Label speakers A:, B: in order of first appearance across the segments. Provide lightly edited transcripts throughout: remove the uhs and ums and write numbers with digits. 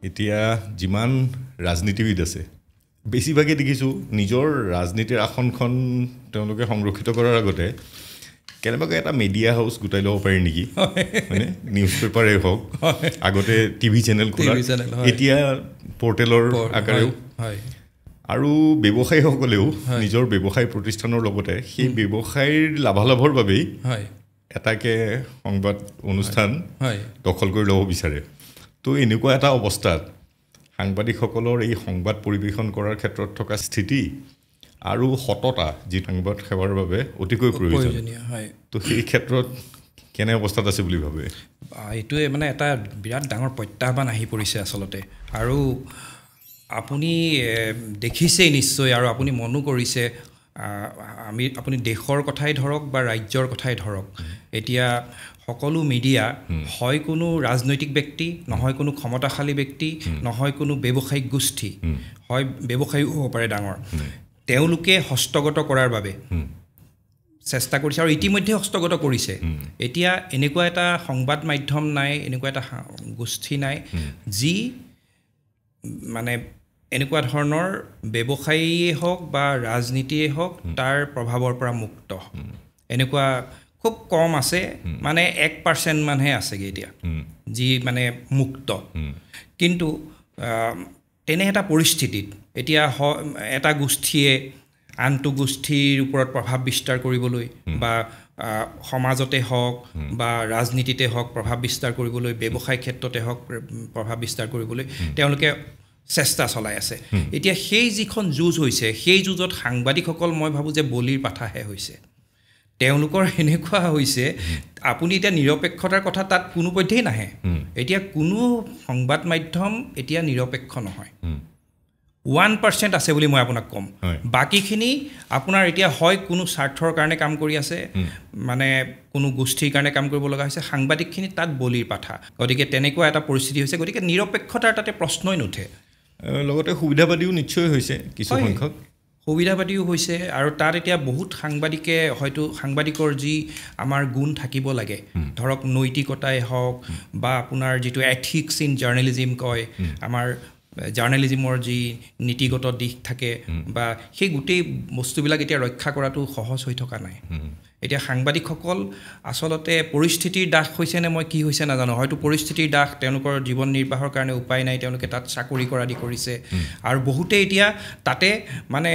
A: এতিয়া যিমান ৰাজনীতিবিদ আছে বেছিভাগে দেখিছোঁ নিজৰ ৰাজনীতিৰ আসনখন তেওঁলোকে সংৰক্ষিত কৰাৰ আগতে কেনেবাকৈ এটা মিডিয়া হাউচ গোটাই ল'ব পাৰি নেকি মানে নিউজ পেপাৰেই হওক আগতে টিভি চেনেল খোলা এতিয়া পৰ্টেলৰ আকাৰেও আৰু ব্যৱসায়ীসকলেও নিজৰ ব্যৱসায় প্ৰতিষ্ঠানৰ লগতে সেই ব্যৱসায়ৰ লাভালাভৰ বাবেই এটাকে সংবাদ অনুষ্ঠান দখল কৰি ল'ব বিচাৰে তো এনেকুৱা এটা অৱস্থাত সাংবাদিকসকলৰ এই সংবাদ পৰিৱেশন কৰাৰ ক্ষেত্ৰত থকা স্থিতি আৰু সততা যি সংবাদ সেৱাৰ বাবে অতিকৈ প্ৰয়োজনীয় তো সেই ক্ষেত্ৰত কেনে অৱস্থাত আছে বুলি ভাবে
B: এইটোৱে মানে এটা বিৰাট ডাঙৰ প্ৰত্যাহ্বান আহি পৰিছে আচলতে আৰু আপুনি দেখিছেই নিশ্চয় আৰু আপুনি মনো কৰিছে আপুনি দেশৰ কথাই ধৰক বা ৰাজ্যৰ কথাই ধৰক এতিয়া সকলো মিডিয়া হয় কোনো ৰাজনৈতিক ব্যক্তি নহয় কোনো ক্ষমতাশালী ব্যক্তি নহয় কোনো ব্যৱসায়িক গোষ্ঠী হয় ব্যৱসায়ী হ'ব পাৰে ডাঙৰ তেওঁলোকে হস্তগত কৰাৰ বাবে চেষ্টা কৰিছে আৰু ইতিমধ্যে হস্তগত কৰিছে এতিয়া এনেকুৱা এটা সংবাদ মাধ্যম নাই এনেকুৱা এটা গোষ্ঠী নাই যি মানে এনেকুৱা ধৰণৰ ব্যৱসায়ীয়ে হওক বা ৰাজনীতিয়ে হওক তাৰ প্ৰভাৱৰ পৰা মুক্ত এনেকুৱা খুব কম আছে মানে 1% মানহে আছেগৈ এতিয়া যি মানে মুক্ত কিন্তু তেনে এটা পৰিস্থিতিত এতিয়া এটা গোষ্ঠীয়ে আনটো গোষ্ঠীৰ ওপৰত প্ৰভাৱ বিস্তাৰ কৰিবলৈ বা সমাজতে হওক বা ৰাজনীতিতে হওক প্ৰভাৱ বিস্তাৰ কৰিবলৈ ব্যৱসায় ক্ষেত্ৰতে হওক প্ৰভাৱ বিস্তাৰ কৰিবলৈ তেওঁলোকে চেষ্টা চলাই আছে এতিয়া সেই যিখন যুঁজ হৈছে সেই যুঁজত সাংবাদিকসকল মই ভাবোঁ যে বলিৰ পাঠাহে হৈছে তেওঁলোকৰ এনেকুৱা হৈছে আপুনি এতিয়া নিৰপেক্ষতাৰ কথা তাত কোনো পধ্যেই নাহে এতিয়া কোনো সংবাদ মাধ্যম এতিয়া নিৰপেক্ষ নহয় 1% আছে বুলি মই আপোনাক ক'ম বাকীখিনি আপোনাৰ এতিয়া হয় কোনো স্বাৰ্থৰ কাৰণে কাম কৰি আছে মানে কোনো গোষ্ঠীৰ কাৰণে কাম কৰিব লগা হৈছে সাংবাদিকখিনি তাত বলিৰ পাঠা গতিকে তেনেকুৱা এটা পৰিস্থিতি হৈছে গতিকে নিৰপেক্ষতাৰ তাতে প্ৰশ্নই নুঠে
A: লগতে সুবিধাবাদীও নিশ্চয় হৈছে কিছু সংখ্যক
B: সুবিধাবাদীও হৈছে আৰু তাত এতিয়া বহুত সাংবাদিকে হয়তো সাংবাদিকৰ যি আমাৰ গুণ থাকিব লাগে ধৰক নৈতিকতাই হওক বা আপোনাৰ যিটো এথিক্স ইন জাৰ্নেলিজিম কয় আমাৰ জাৰ্নেলিজিমৰ যি নীতিগত দিশ থাকে বা সেই গোটেই বস্তুবিলাক এতিয়া ৰক্ষা কৰাটো সহজ হৈ থকা নাই এতিয়া সাংবাদিকসকল আচলতে পৰিস্থিতিৰ দাস হৈছে নে মই কি হৈছে নাজানো হয়তো পৰিস্থিতিৰ দাস তেওঁলোকৰ জীৱন নিৰ্বাহৰ কাৰণে উপায় নাই তেওঁলোকে তাত চাকৰি কৰা দি কৰিছে আৰু বহুতে এতিয়া তাতে মানে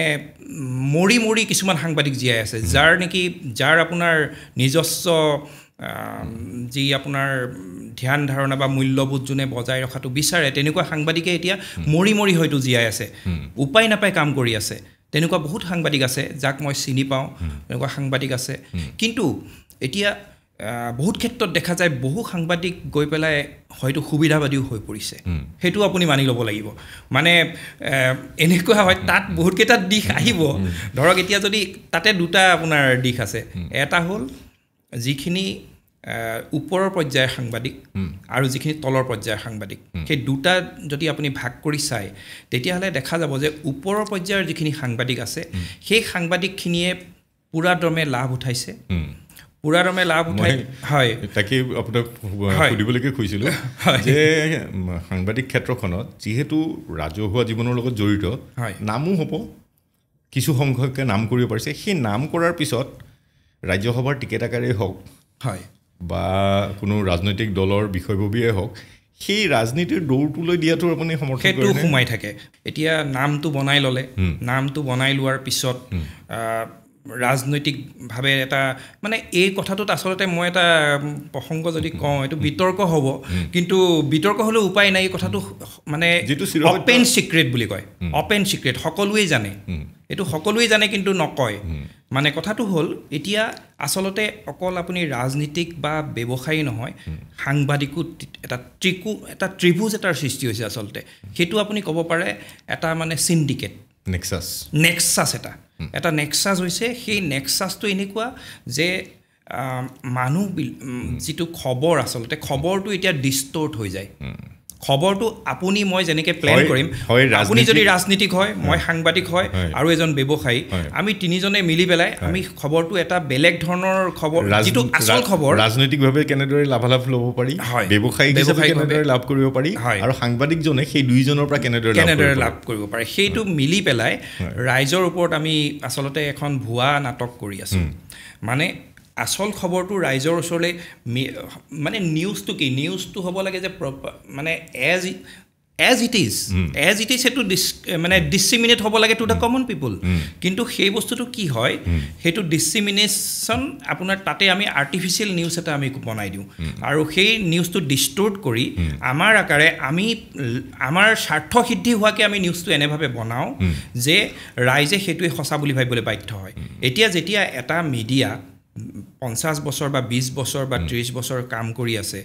B: মৰি মৰি কিছুমান সাংবাদিক জীয়াই আছে যাৰ আপোনাৰ নিজস্ব যি আপোনাৰ ধ্যান ধাৰণা বা মূল্যবোধ যোনে বজাই ৰখাটো বিচাৰে তেনেকুৱা সাংবাদিকে এতিয়া মৰি মৰি হয়তো জীয়াই আছে উপায় নাপায় কাম কৰি আছে তেনেকুৱা বহুত সাংবাদিক আছে যাক মই চিনি পাওঁ তেনেকুৱা সাংবাদিক আছে কিন্তু এতিয়া বহুত ক্ষেত্ৰত দেখা যায় বহু সাংবাদিক গৈ পেলাই হয়তো সুবিধাবাদীও হৈ পৰিছে সেইটো আপুনি মানি ল'ব লাগিব মানে এনেকুৱা হয় তাত বহুতকেইটা দিশ আহিব ধৰক এতিয়া যদি তাতে দুটা আপোনাৰ দিশ আছে এটা হ'ল যিখিনি ওপৰৰ পৰ্যায়ৰ সাংবাদিক আৰু যিখিনি তলৰ পৰ্যায়ৰ সাংবাদিক সেই দুটা যদি আপুনি ভাগ কৰি চায় তেতিয়াহ'লে দেখা যাব যে ওপৰৰ পৰ্যায়ৰ যিখিনি সাংবাদিক আছে সেই সাংবাদিকখিনিয়ে পুৰাদমে লাভ উঠাইছে পুৰাদমে লাভ উঠাই হয়
A: তাকে আপোনাক সুধিবলৈকে কৈছিলোঁ যে সাংবাদিক ক্ষেত্ৰখনত যিহেতু ৰাজহুৱা জীৱনৰ লগত জড়িত নামো হ'ব কিছু সংখ্যকে নাম কৰিব পাৰিছে সেই নাম কৰাৰ পিছত ৰাজ্যসভাৰ টিকেট আকাৰেই হওক
B: হয়
A: বা কোনো ৰাজনৈতিক দলৰ বিষয়ববীয়ে হওক সেই ৰাজনীতিৰ দৌৰটোলৈ দিয়াটো আপুনি সমৰ্থন কৰে
B: সেইটো সোমাই থাকে এতিয়া নামটো বনাই ল'লে নামটো বনাই লোৱাৰ পিছত ৰাজনৈতিকভাৱে এটা মানে এই কথাটোত আচলতে মই এটা প্ৰসংগ যদি কওঁ এইটো বিতৰ্ক হ'ব কিন্তু বিতৰ্ক হ'লেও উপায় নাই এই কথাটো মানে অপেন চিক্ৰেট বুলি কয় অপেন চিক্ৰেট সকলোৱেই জানে এইটো সকলোৱেই জানে কিন্তু নকয় মানে কথাটো হ'ল এতিয়া আচলতে অকল আপুনি ৰাজনীতিক বা ব্যৱসায়ী নহয় সাংবাদিকো এটা ত্ৰিভুজ এটাৰ সৃষ্টি হৈছে আচলতে সেইটো আপুনি ক'ব পাৰে এটা মানে চিণ্ডিকেট নেক্সাছ এটা নেক্সাছ হৈছে সেই নেক্সাছটো এনেকুৱা যে মানুহ যিটো খবৰ আচলতে খবৰটো এতিয়া ডিষ্টৰ্ট হৈ যায় খবৰটো আপুনি মই যেনেকৈ প্লেন কৰিম, আপুনি যদি ৰাজনীতিক হয়, মই সাংবাদিক হয় আৰু এজন ব্যৱসায়ী, আমি তিনিজনে মিলি পেলাই আমি খবৰটো এটা বেলেগ ধৰণৰ খবৰ, যিটো আচল খবৰ,
A: ৰাজনৈতিকভাৱে কেনেদৰে লাভালাভ ল'ব পাৰি, ব্যৱসায়িক হিচাপে কেনেদৰে লাভ কৰিব পাৰি, আৰু সাংবাদিকজনে সেই দুইজনৰ পৰা কেনেদৰে
B: লাভ কৰিব পাৰে, সেইটো মিলি পেলাই ৰাইজৰ ওপৰত আমি আচলতে এখন ভুৱা নাটক কৰি আছোঁ। মানে আচল খবৰটো ৰাইজৰ ওচৰলৈ, মানে নিউজটো কি, নিউজটো হ'ব লাগে যে মানে এজ ইট ইজ সেইটো মানে ডিচিমিনেট হ'ব লাগে টু দ্য কমন পিপুল। কিন্তু সেই বস্তুটো কি হয়, সেইটো ডিচিমিনেশ্যন আপোনাৰ তাতে আমি আৰ্টিফিচিয়েল নিউজ এটা আমি বনাই দিওঁ, আৰু সেই নিউজটো ডিষ্টৰ্ট কৰি আমাৰ আকাৰে আমি আমাৰ স্বাৰ্থ সিদ্ধি হোৱাকৈ আমি নিউজটো এনেভাৱে বনাওঁ যে ৰাইজে সেইটোৱে সঁচা বুলি ভাবিবলৈ বাধ্য হয়। এতিয়া যেতিয়া এটা মিডিয়া 50 বছৰ বা 20 বছৰ বা 30 বছৰ কাম কৰি আছে,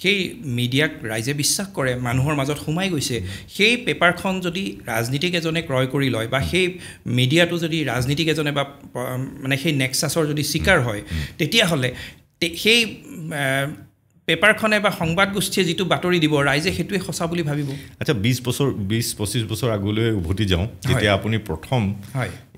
B: সেই মিডিয়াক ৰাইজে বিশ্বাস কৰে, মানুহৰ মাজত সোমাই গৈছে। সেই পেপাৰখন যদি ৰাজনীতিক এজনে ক্ৰয় কৰি লয়, বা সেই মিডিয়াটো যদি ৰাজনীতিক এজনে বা মানে সেই নেক্সাছৰ যদি চিকাৰ হয়, তেতিয়াহ'লে সেই পেপাৰখনে বা সংবাদ গোষ্ঠীয়ে যিটো বাতৰি দিব, ৰাইজে সেইটোৱে সঁচা বুলি ভাবিব।
A: আচ্ছা, 20-25 বছৰ আগলৈ উভতি যাওঁ, যেতিয়া আপুনি প্ৰথম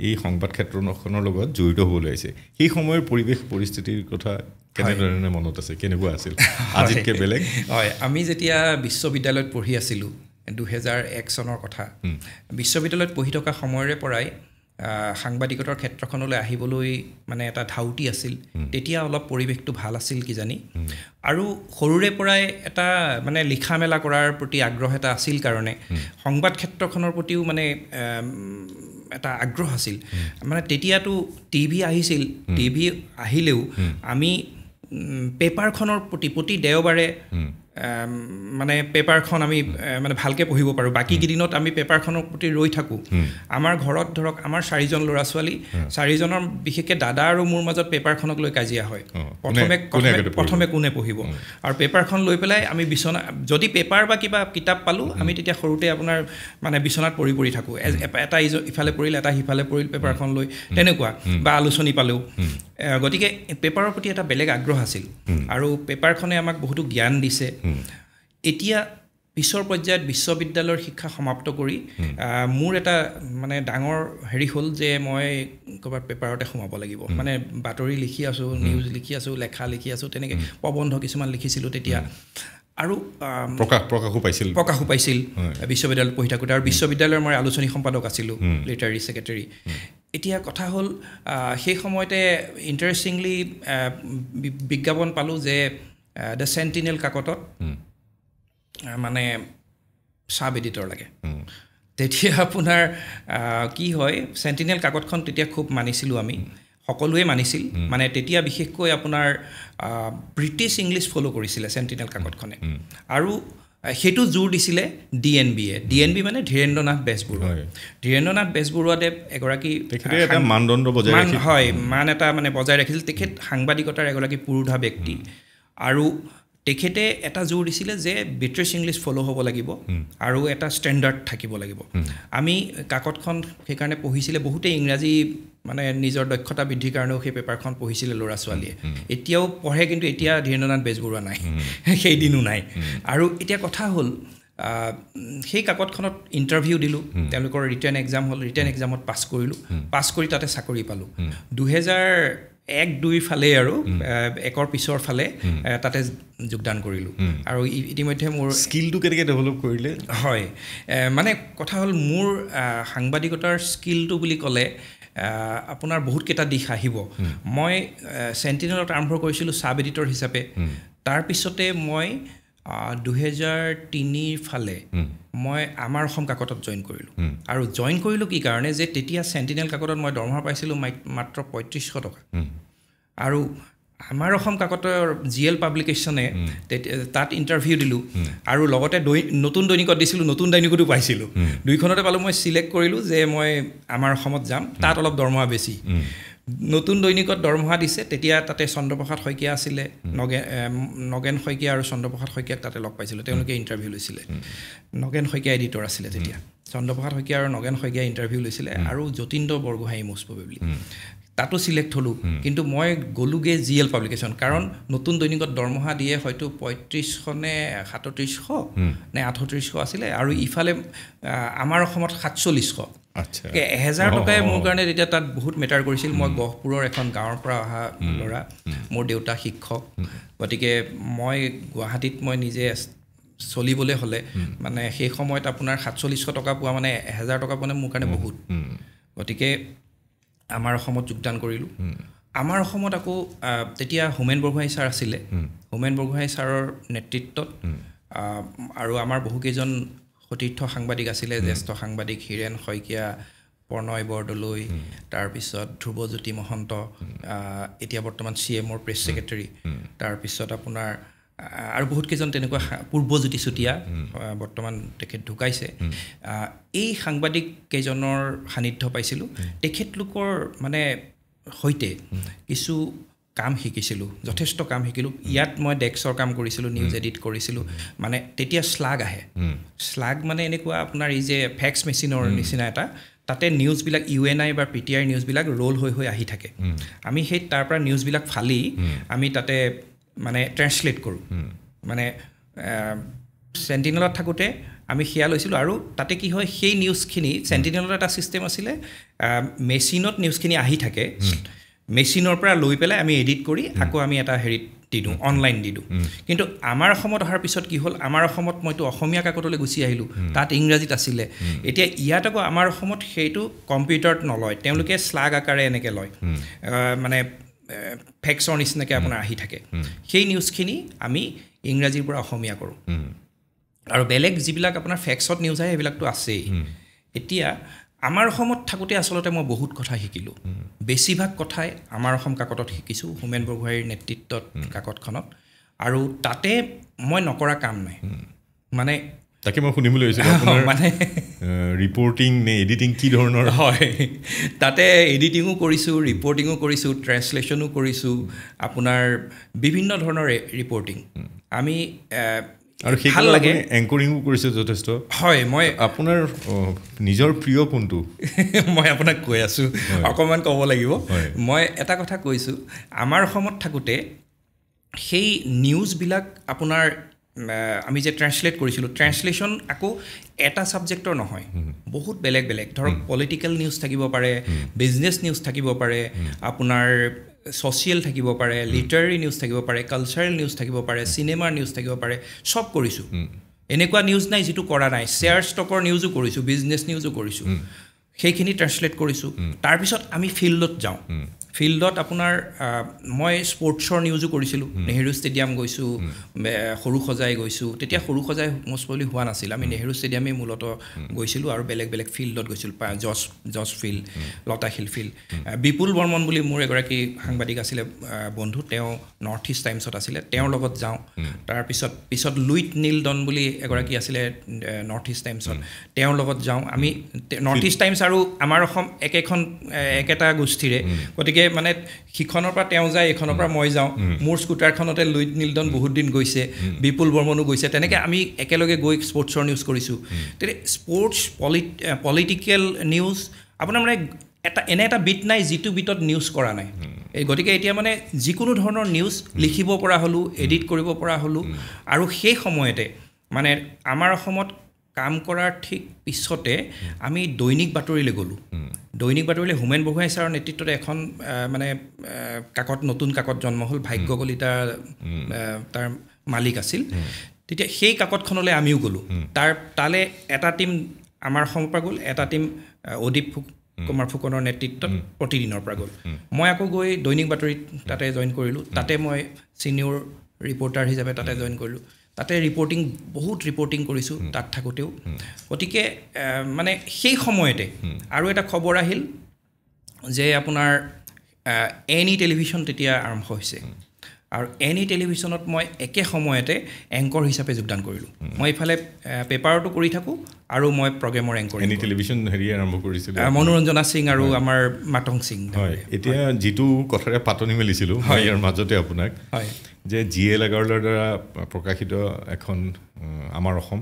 A: এই সংবাদ ক্ষেত্ৰখনৰ লগত জড়িত হ'বলৈ আহিছে, সেই সময়ৰ পৰিৱেশ পৰিস্থিতিৰ কথা কেনেধৰণে মনত আছে, কেনেকুৱা আছিল, আজিতকৈ বেলেগ?
B: হয়, আমি যেতিয়া বিশ্ববিদ্যালয়ত পঢ়ি আছিলোঁ, 2001 চনৰ কথা, বিশ্ববিদ্যালয়ত পঢ়ি থকা সময়ৰে পৰাই সাংবাদিকতাৰ ক্ষেত্ৰখনলৈ আহিবলৈ মানে এটা ধাউতি আছিল। তেতিয়া অলপ পৰিৱেশটো ভাল আছিল কিজানি, আৰু সৰুৰে পৰাই এটা মানে লিখা মেলা কৰাৰ প্ৰতি আগ্ৰহ এটা আছিল কাৰণে সংবাদ ক্ষেত্ৰখনৰ প্ৰতিও মানে এটা আগ্ৰহ আছিল। মানে তেতিয়াতো টিভি আহিছিল, টিভি আহিলেও আমি পেপাৰখনৰ প্ৰতি দেওবাৰে মানে পেপাৰখন আমি মানে ভালকৈ পঢ়িব পাৰোঁ। বাকী কেইদিনত আমি পেপাৰখনৰ প্ৰতি ৰৈ থাকোঁ। আমাৰ ঘৰত ধৰক আমাৰ 4জন ল'ৰা ছোৱালী, 4জনৰ বিশেষকৈ দাদা আৰু মোৰ মাজত পেপাৰখনক লৈ কাজিয়া হয়, প্ৰথমে কোনে পঢ়িব। আৰু পেপাৰখন লৈ পেলাই আমি বিচনা, যদি পেপাৰ বা কিবা কিতাপ পালোঁ, আমি তেতিয়া সৰুতে আপোনাৰ মানে বিচনাত পৰি থাকোঁ, এটা ইফালে পৰিল, এটা সিফালে পৰিল, পেপাৰখন লৈ, তেনেকুৱা, বা আলোচনী পালেও। গতিকে পেপাৰৰ প্ৰতি এটা বেলেগ আগ্ৰহ আছিল, আৰু পেপাৰখনে আমাক বহুতো জ্ঞান দিছে। এতিয়া পিছৰ পৰ্যায়ত বিশ্ববিদ্যালয়ৰ শিক্ষা সমাপ্ত কৰি মোৰ এটা মানে ডাঙৰ হেৰি হ'ল যে মই ক'ৰবাত পেপাৰতে সোমাব লাগিব। মানে বাতৰি লিখি আছোঁ, নিউজ লিখি আছোঁ, লেখা লিখি আছোঁ, তেনেকৈ প্ৰবন্ধ কিছুমান লিখিছিলোঁ তেতিয়া, আৰু প্ৰকাশো পাইছিল বিশ্ববিদ্যালয়ত পঢ়ি থাকোঁতে। আৰু বিশ্ববিদ্যালয়ৰ মই আলোচনী সম্পাদক আছিলোঁ, লিটাৰী ছেক্ৰেটাৰী। এতিয়া কথা হ'ল, সেই সময়তে ইণ্টাৰেষ্টিংলি বিজ্ঞাপন পালোঁ যে দ্য চেণ্টিনেল কাকতত মানে ছাব এডিটৰ লাগে। তেতিয়া আপোনাৰ কি হয়, চেণ্টিনেল কাকতখন তেতিয়া খুব মানিছিলোঁ আমি, সকলোৱে মানিছিল। মানে তেতিয়া বিশেষকৈ আপোনাৰ ব্ৰিটিছ ইংলিছ ফ'ল' কৰিছিলে চেণ্টিনেল কাকতখনে, আৰু সেইটো জোৰ দিছিলে DNB মানে ধীৰেন্দ্ৰ নাথ বেজবৰুৱা। ধীৰেন্দ্ৰ নাথ বেজবৰুৱাদেৱ এগৰাকী
A: মানদণ্ড
B: মান এটা মানে বজাই ৰাখিছিল। তেখেত সাংবাদিকতাৰ এগৰাকী পুৰোধা ব্যক্তি, আৰু তেখেতে এটা জোৰ দিছিলে যে ব্ৰিটিছ ইংলিছ ফ'ল' হ'ব লাগিব আৰু এটা ষ্টেণ্ডাৰ্ড থাকিব লাগিব। আমি কাকতখন সেইকাৰণে পঢ়িছিলে, বহুতেই ইংৰাজী মানে নিজৰ দক্ষতা বৃদ্ধিৰ কাৰণেও সেই পেপাৰখন পঢ়িছিলে ল'ৰা ছোৱালীয়ে। এতিয়াও পঢ়ে, কিন্তু এতিয়া ধীৰেন্দ্ৰ নাথ বেজবৰুৱা নাই, সেই দিনো নাই। আৰু এতিয়া কথা হ'ল, সেই কাকতখনত ইণ্টাৰভিউ দিলোঁ, তেওঁলোকৰ ৰিটেন এক্সাম হ'ল, ৰিটেন এক্সামত পাছ কৰিলোঁ, পাছ কৰি তাতে চাকৰি পালোঁ। 2001-2 ফালে আৰু 1ৰ পিছৰ ফালে তাতে যোগদান কৰিলোঁ। আৰু ইতিমধ্যে মোৰ
A: স্কিলটো কেনেকৈ ডেভেলপ কৰিলে?
B: হয়, মানে কথা হ'ল, মোৰ সাংবাদিকতাৰ স্কিলটো বুলি ক'লে আপোনাৰ বহুতকেইটা দিশ আহিব। মই চেণ্টিনেলত আৰম্ভ কৰিছিলোঁ ছাব এডিটৰ হিচাপে। তাৰপিছতে মই 2003 ফালে মই আমাৰ অসম কাকতত জইন কৰিলোঁ। আৰু জইন কৰিলোঁ কি কাৰণে, যে তেতিয়া চেণ্টিনেল কাকতত মই দৰমহা পাইছিলোঁ মাত্ৰ 3500 টকা। আৰু আমাৰ অসম কাকতৰ GL পাব্লিকেশ্যনে তাত ইণ্টাৰভিউ দিলোঁ, আৰু লগতে নতুন দৈনিকত দিছিলোঁ, নতুন দৈনিকতো পাইছিলোঁ, দুইখনতে পালোঁ। মই চিলেক্ট কৰিলোঁ যে মই আমাৰ অসমত যাম, তাত অলপ দৰমহা বেছি। নতুন দৈনিকত দৰমহা দিছে, তেতিয়া তাতে চন্দ্ৰপ্ৰসাদ শইকীয়া আছিলে, নগেন শইকীয়া আৰু চন্দ্ৰপ্ৰসাদ শইকীয়াক তাতে লগ পাইছিলোঁ, তেওঁলোকে ইণ্টাৰভিউ লৈছিলে। নগেন শইকীয়া এডিটৰ আছিলে তেতিয়া, চন্দ্ৰপ্ৰসাদ শইকীয়া আৰু নগেন শইকীয়াই ইণ্টাৰভিউ লৈছিলে, আৰু যতীন্দ্ৰ বৰগোহাঁই মষ্ট প্ৰবেবলি। তাতো সিলেক্ট হলো কিন্তু মই গলোগে জিএল পাব্লিকেশ্যন কাৰণ নতুন দৈনিকত দৰমহা দিয়ে হয়তো 3500 নে 3700 নে 3800 আছিলে আৰু ইফালে আমাৰ অসমত 4700
A: আচ্ছা
B: 1000 টকাই মোৰ কাৰণে তেতিয়া তাত বহুত মেটাৰ কৰিছিল মই গহপুৰৰ এখন গাঁৱৰ পৰা অহা ল'ৰা মোৰ দেউতা শিক্ষক গতিকে মই গুৱাহাটীত মই নিজে চলিবলৈ হলে মানে সেই সময়ত আপোনাৰ 4700 টকা পোৱা মানে 1000 টকা পোৱা মোৰ কাৰণে বহুত গতিকে আমাৰ অসমত যোগদান কৰিলোঁ আমাৰ অসমত আকৌ তেতিয়া হোমেন বৰগোহাঁই ছাৰ আছিলে হোমেন বৰগোহাঁই ছাৰৰ নেতৃত্বত আৰু আমাৰ বহুকেইজন সতীৰ্থ সাংবাদিক আছিলে জ্যেষ্ঠ সাংবাদিক হীৰেণ শইকীয়া প্ৰণয় বৰদলৈ তাৰপিছত ধ্ৰুৱজ্যোতি মহন্ত এতিয়া বৰ্তমান CMৰ প্ৰেছ ছেক্ৰেটাৰী তাৰপিছত আপোনাৰ আৰু বহুত কেইজন তেনেকুৱা পূৰ্বজ্যোতি চুতীয়া বৰ্তমান তেখেত ঢুকাইছে এই সাংবাদিক কেইজনৰ সান্নিধ্য পাইছিলোঁ তেখেতলোকৰ মানে সৈতে কিছু কাম শিকিছিলোঁ যথেষ্ট কাম শিকিলোঁ ইয়াত মই ডেস্কৰ কাম কৰিছিলোঁ নিউজ এডিট কৰিছিলোঁ মানে তেতিয়া শ্লাগ আহে শ্লাগ মানে এনেকুৱা আপোনাৰ এই যে ফেক্স মেচিনৰ নিচিনা এটা তাতে নিউজবিলাক UNI বা PTI নিউজবিলাক ৰোল হৈ আহি থাকে আমি সেই তাৰ পৰা নিউজবিলাক ফালি আমি তাতে মানে ট্ৰান্সলেট কৰোঁ মানে চেণ্টিনেলত থাকোঁতে আমি সেয়া লৈছিলোঁ আৰু তাতে কি হয় সেই নিউজখিনি চেণ্টিনেলত এটা ছিষ্টেম আছিলে মেচিনত নিউজখিনি আহি থাকে মেচিনৰ পৰা লৈ পেলাই আমি এডিট কৰি আকৌ আমি এটা হেৰিত দি দিওঁ অনলাইন দি দিওঁ কিন্তু আমাৰ অসমত অহাৰ পিছত কি হ'ল আমাৰ অসমত মইতো অসমীয়া কাকতলৈ গুচি আহিলোঁ তাত ইংৰাজীত আছিলে এতিয়া ইয়াত আকৌ আমাৰ অসমত সেইটো কম্পিউটাৰত নলয় তেওঁলোকে শ্লাগ আকাৰে এনেকৈ লয় মানে ফেক্সৰ নিচিনাকৈ আপোনাৰ আহি থাকে সেই নিউজখিনি আমি ইংৰাজীৰ পৰা অসমীয়া কৰোঁ আৰু বেলেগ যিবিলাক আপোনাৰ ফেক্সত নিউজ আহে সেইবিলাকতো আছেই এতিয়া আমাৰ অসমত থাকোঁতে আচলতে মই বহুত কথা শিকিলোঁ বেছিভাগ কথাই আমাৰ অসম কাকতত শিকিছোঁ হোমেন বৰগোহাঁইৰ নেতৃত্বত কাকতখনত আৰু তাতে মই নকৰা কাম নাই মানে
A: তাকে মই শুনিবলৈ হৈছিলোঁ আপোনাৰ মানে ৰিপৰ্টিং নে এডিটিং কি ধৰণৰ
B: হয় তাতে এডিটিঙো কৰিছোঁ ৰিপৰ্টিঙো কৰিছোঁ ট্ৰেন্সলেশ্যনো কৰিছোঁ আপোনাৰ বিভিন্ন ধৰণৰ ৰিপৰ্টিং আমি
A: আৰু সেই ভাল লাগে এংকৰিঙো কৰিছে যথেষ্ট
B: হয় মই
A: আপোনাৰ নিজৰ প্ৰিয় কোনটো
B: মই আপোনাক কৈ আছোঁ অকণমান ক'ব লাগিব মই এটা কথা কৈছোঁ আমাৰ অসমত থাকোঁতে সেই নিউজবিলাক আপোনাৰ আমি যে ট্ৰান্সলেট কৰিছিলোঁ ট্ৰান্সলেশ্যন আকৌ এটা ছাবজেক্টৰ নহয় বহুত বেলেগ বেলেগ ধৰক পলিটিকেল নিউজ থাকিব পাৰে বিজনেছ নিউজ থাকিব পাৰে আপোনাৰ ছ'চিয়েল থাকিব পাৰে লিটাৰেৰী নিউজ থাকিব পাৰে কালচাৰেল নিউজ থাকিব পাৰে চিনেমাৰ নিউজ থাকিব পাৰে চব কৰিছোঁ এনেকুৱা নিউজ নাই যিটো কৰা নাই শ্বেয়াৰ ষ্টকৰ নিউজো কৰিছোঁ বিজনেছ নিউজো কৰিছোঁ সেইখিনি ট্ৰান্সলেট কৰিছোঁ তাৰপিছত আমি ফিল্ডত যাওঁ ফিল্ডত আপোনাৰ মই স্পৰ্টছৰ নিউজো কৰিছিলোঁ নেহেৰু ষ্টেডিয়াম গৈছোঁ সৰু সজাই গৈছোঁ তেতিয়া সৰু সজাই মষ্ট প্ৰবলি হোৱা নাছিল আমি নেহেৰু ষ্টেডিয়ামেই মূলতঃ গৈছিলোঁ আৰু বেলেগ বেলেগ ফিল্ডত গৈছিলোঁ জজ ফিল্ড লতাশিল ফিল্ড বিপুল বৰ্মন বুলি মোৰ এগৰাকী সাংবাদিক আছিলে বন্ধু তেওঁ নৰ্থ ইষ্ট টাইমছত আছিলে তেওঁৰ লগত যাওঁ তাৰপিছত লুইট নীলডন বুলি এগৰাকী আছিলে নৰ্থ ইষ্ট টাইমছত তেওঁৰ লগত যাওঁ আমি নৰ্থ ইষ্ট টাইমছ আৰু আমাৰ অসম একেটা গোষ্ঠীৰে গতিকে মানে সিখনৰ পৰা তেওঁ যায় এইখনৰ পৰা মই যাওঁ মোৰ স্কুটাৰখনতে লুইট নীলডন বহুত দিন গৈছে বিপুল বৰ্মনো গৈছে তেনেকৈ আমি একেলগে গৈ স্পৰ্টছৰ নিউজ কৰিছোঁ তেতিয়া স্পৰ্টছ পলিটিকেল নিউজ আপোনাৰ মানে এনে এটা বিট নাই যিটো বিটত নিউজ কৰা নাই গতিকে এতিয়া মানে যিকোনো ধৰণৰ নিউজ লিখিব পৰা হ'লোঁ এডিট কৰিব পৰা হ'লোঁ আৰু সেই সময়তে মানে আমাৰ অসমত কাম কৰাৰ ঠিক পিছতে আমি দৈনিক বাতৰিলৈ গ'লোঁ দৈনিক বাতৰিলৈ হোমেন বৰগোহাঁই ছাৰৰ নেতৃত্বত এখন মানে নতুন কাকত জন্ম হ'ল ভাগ্য কলিতা তাৰ মালিক আছিল তেতিয়া সেই কাকতখনলৈ আমিও গ'লোঁ তালৈ এটা টীম আমাৰ অসমৰ পৰা গ'ল এটা টীম অদীপ কুমাৰ ফুকনৰ নেতৃত্বত প্ৰতিদিনৰ পৰা গ'ল মই আকৌ গৈ দৈনিক বাতৰিত তাতে জইন কৰিলোঁ তাতে মই ছিনিয়ৰ ৰিপৰ্টাৰ হিচাপে তাতে জইন কৰিলোঁ তাতে বহুত ৰিপৰ্টিং কৰিছোঁ তাত থাকোঁতেও গতিকে মানে সেই সময়তে আৰু এটা খবৰ আহিল যে আপোনাৰ এনি টেলিভিশ্যন তেতিয়া আৰম্ভ হৈছে আৰু এনি টেলিভিশ্যনত মই একে সময়তে এংকৰ হিচাপে যোগদান কৰিলোঁ মই ইফালে পেপাৰতো কৰি থাকোঁ আৰু মই প্ৰগ্ৰেমৰ এংকৰ
A: এনি টেলিভিশ্যন হেৰি আৰম্ভ কৰিছিলোঁ
B: মনোৰঞ্জনা সিং আৰু আমাৰ মাতং সিং
A: হয় এতিয়া যিটো কথাৰে পাতনি মেলিছিলোঁ ইয়াৰ মাজতে আপোনাক যে GL এগাৰলৰ দ্বাৰা প্ৰকাশিত এখন আমাৰ অসম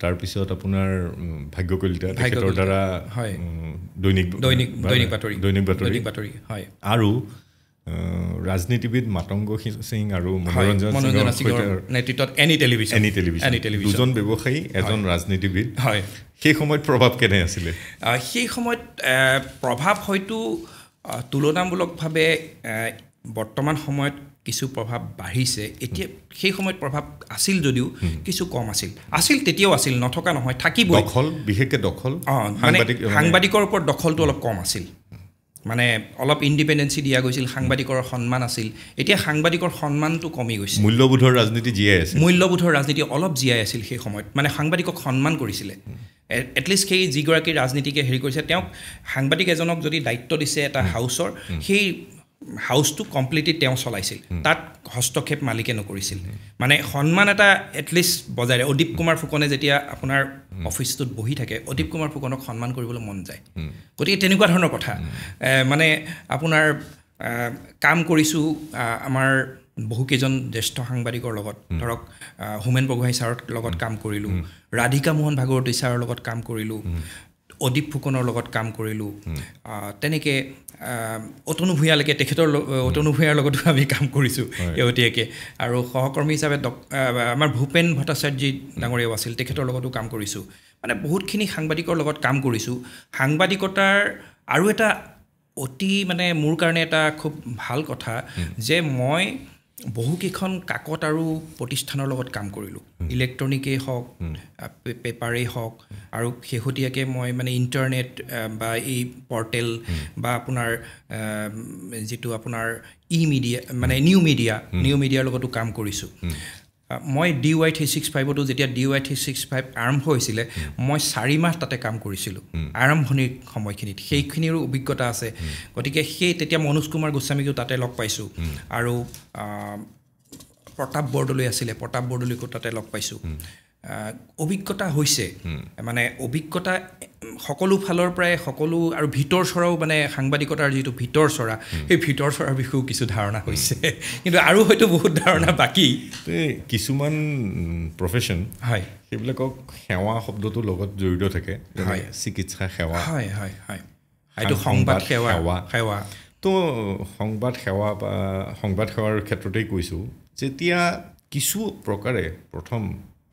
A: তাৰপিছত আপোনাৰ ভাগ্য কলিতা তেখেতৰ দ্বাৰা দৈনিক বাতৰি
B: হয়
A: আৰু ৰাজনীতিবিদ মাতংগ সিং আৰু মনোৰঞ্জন সিঙৰ
B: নেতৃত্বত এনি টেলিভিছন
A: দুজন ব্যৱসায়ী এজন ৰাজনীতিবিদ হয় সেই সময়ত প্ৰভাৱ কেনে আছিলে
B: সেই সময়ত প্ৰভাৱ হয়তো তুলনামূলকভাৱে বৰ্তমান সময়ত কিছু প্ৰভাৱ বাঢ়িছে এতিয়া সেই সময়ত প্ৰভাৱ আছিল যদিও কিছু কম আছিল তেতিয়াও আছিল নথকা নহয় থাকিব
A: বিশেষকৈ দখল
B: সাংবাদিকৰ ওপৰত দখলটো অলপ কম আছিল মানে অলপ ইণ্ডিপেণ্ডেঞ্চি দিয়া গৈছিল সাংবাদিকৰ সন্মান আছিল এতিয়া সাংবাদিকৰ সন্মানটো কমি গৈছে
A: মূল্যবোধৰ ৰাজনীতি
B: অলপ জীয়াই আছিল সেই সময়ত মানে সাংবাদিকক সন্মান কৰিছিলে এটলিষ্ট সেই যিগৰাকী ৰাজনীতিকে হেৰি কৰিছে তেওঁক সাংবাদিক এজনক যদি দায়িত্ব দিছে এটা হাউচৰ সেই হাউচটো কমপ্লিটলি তেওঁ চলাইছিল তাত হস্তক্ষেপ মালিকে নকৰিছিল মানে সন্মান এটা এটলিষ্ট বজাই অদীপ কুমাৰ ফুকনে যেতিয়া আপোনাৰ অফিচটোত বহি থাকে অদীপ কুমাৰ ফুকনক সন্মান কৰিবলৈ মন যায় গতিকে তেনেকুৱা ধৰণৰ কথা মানে আপোনাৰ কাম কৰিছোঁ আমাৰ বহুকেইজন জ্যেষ্ঠ সাংবাদিকৰ লগত ধৰক হোমেন বৰগোহাঁই ছাৰৰ লগত কাম কৰিলোঁ ৰাধিকা মোহন ভাগৱতী ছাৰৰ লগত কাম কৰিলোঁ অদীপ ফুকনৰ লগত কাম কৰিলোঁ তেনেকৈ অতনু ভূঞালৈকে তেখেতৰ অতনু ভূঞাৰ লগতো আমি কাম কৰিছোঁ শেহতীয়াকৈ আৰু সহকৰ্মী হিচাপে আমাৰ ভূপেন ভট্টাচাৰ্যী ডাঙৰীয়াও আছিল তেখেতৰ লগতো কাম কৰিছোঁ মানে বহুতখিনি সাংবাদিকৰ লগত কাম কৰিছোঁ সাংবাদিকতাৰ আৰু এটা অতি মানে মোৰ কাৰণে এটা খুব ভাল কথা যে মই বহুকেইখন কাকত আৰু প্ৰতিষ্ঠানৰ লগত কাম কৰিলোঁ ইলেক্ট্ৰনিকেই হওক পেপাৰেই হওক আৰু শেহতীয়াকৈ মই মানে ইণ্টাৰনেট বা এই পৰ্টেল বা আপোনাৰ যিটো আপোনাৰ মিডিয়া মানে নিউ মিডিয়াৰ লগতো কাম কৰিছোঁ মই DY365তো যেতিয়া DY365 আৰম্ভ হৈছিলে মই 4 মাহ তাতে কাম কৰিছিলোঁ আৰম্ভণিৰ সময়খিনিত সেইখিনিৰো অভিজ্ঞতা আছে গতিকে সেই তেতিয়া মনোজ কুমাৰ গোস্বামীকো তাতে লগ পাইছোঁ আৰু প্ৰতাপ বৰদলৈ আছিলে প্ৰতাপ বৰদলৈকো তাতে লগ পাইছোঁ অভিজ্ঞতা হৈছে মানে অভিজ্ঞতা সকলো ফালৰ পৰাই সকলো আৰু ভিতৰ চৰাও মানে সাংবাদিকতাৰ যিটো ভিতৰ চৰা সেই ভিতৰ চৰাৰ বিষয়েও কিছু ধাৰণা হৈছে কিন্তু আৰু হয়তো বহুত ধাৰণা বাকী
A: কিছুমান প্ৰফেশ্যন
B: হয়
A: সেইবিলাকক সেৱা শব্দটোৰ লগত জড়িত থাকে চিকিৎসা সেৱা
B: এইটো সংবাদ সেৱা
A: তো সংবাদ সেৱা বা সংবাদ সেৱাৰ ক্ষেত্ৰতেই কৈছোঁ যেতিয়া কিছু প্ৰকাৰে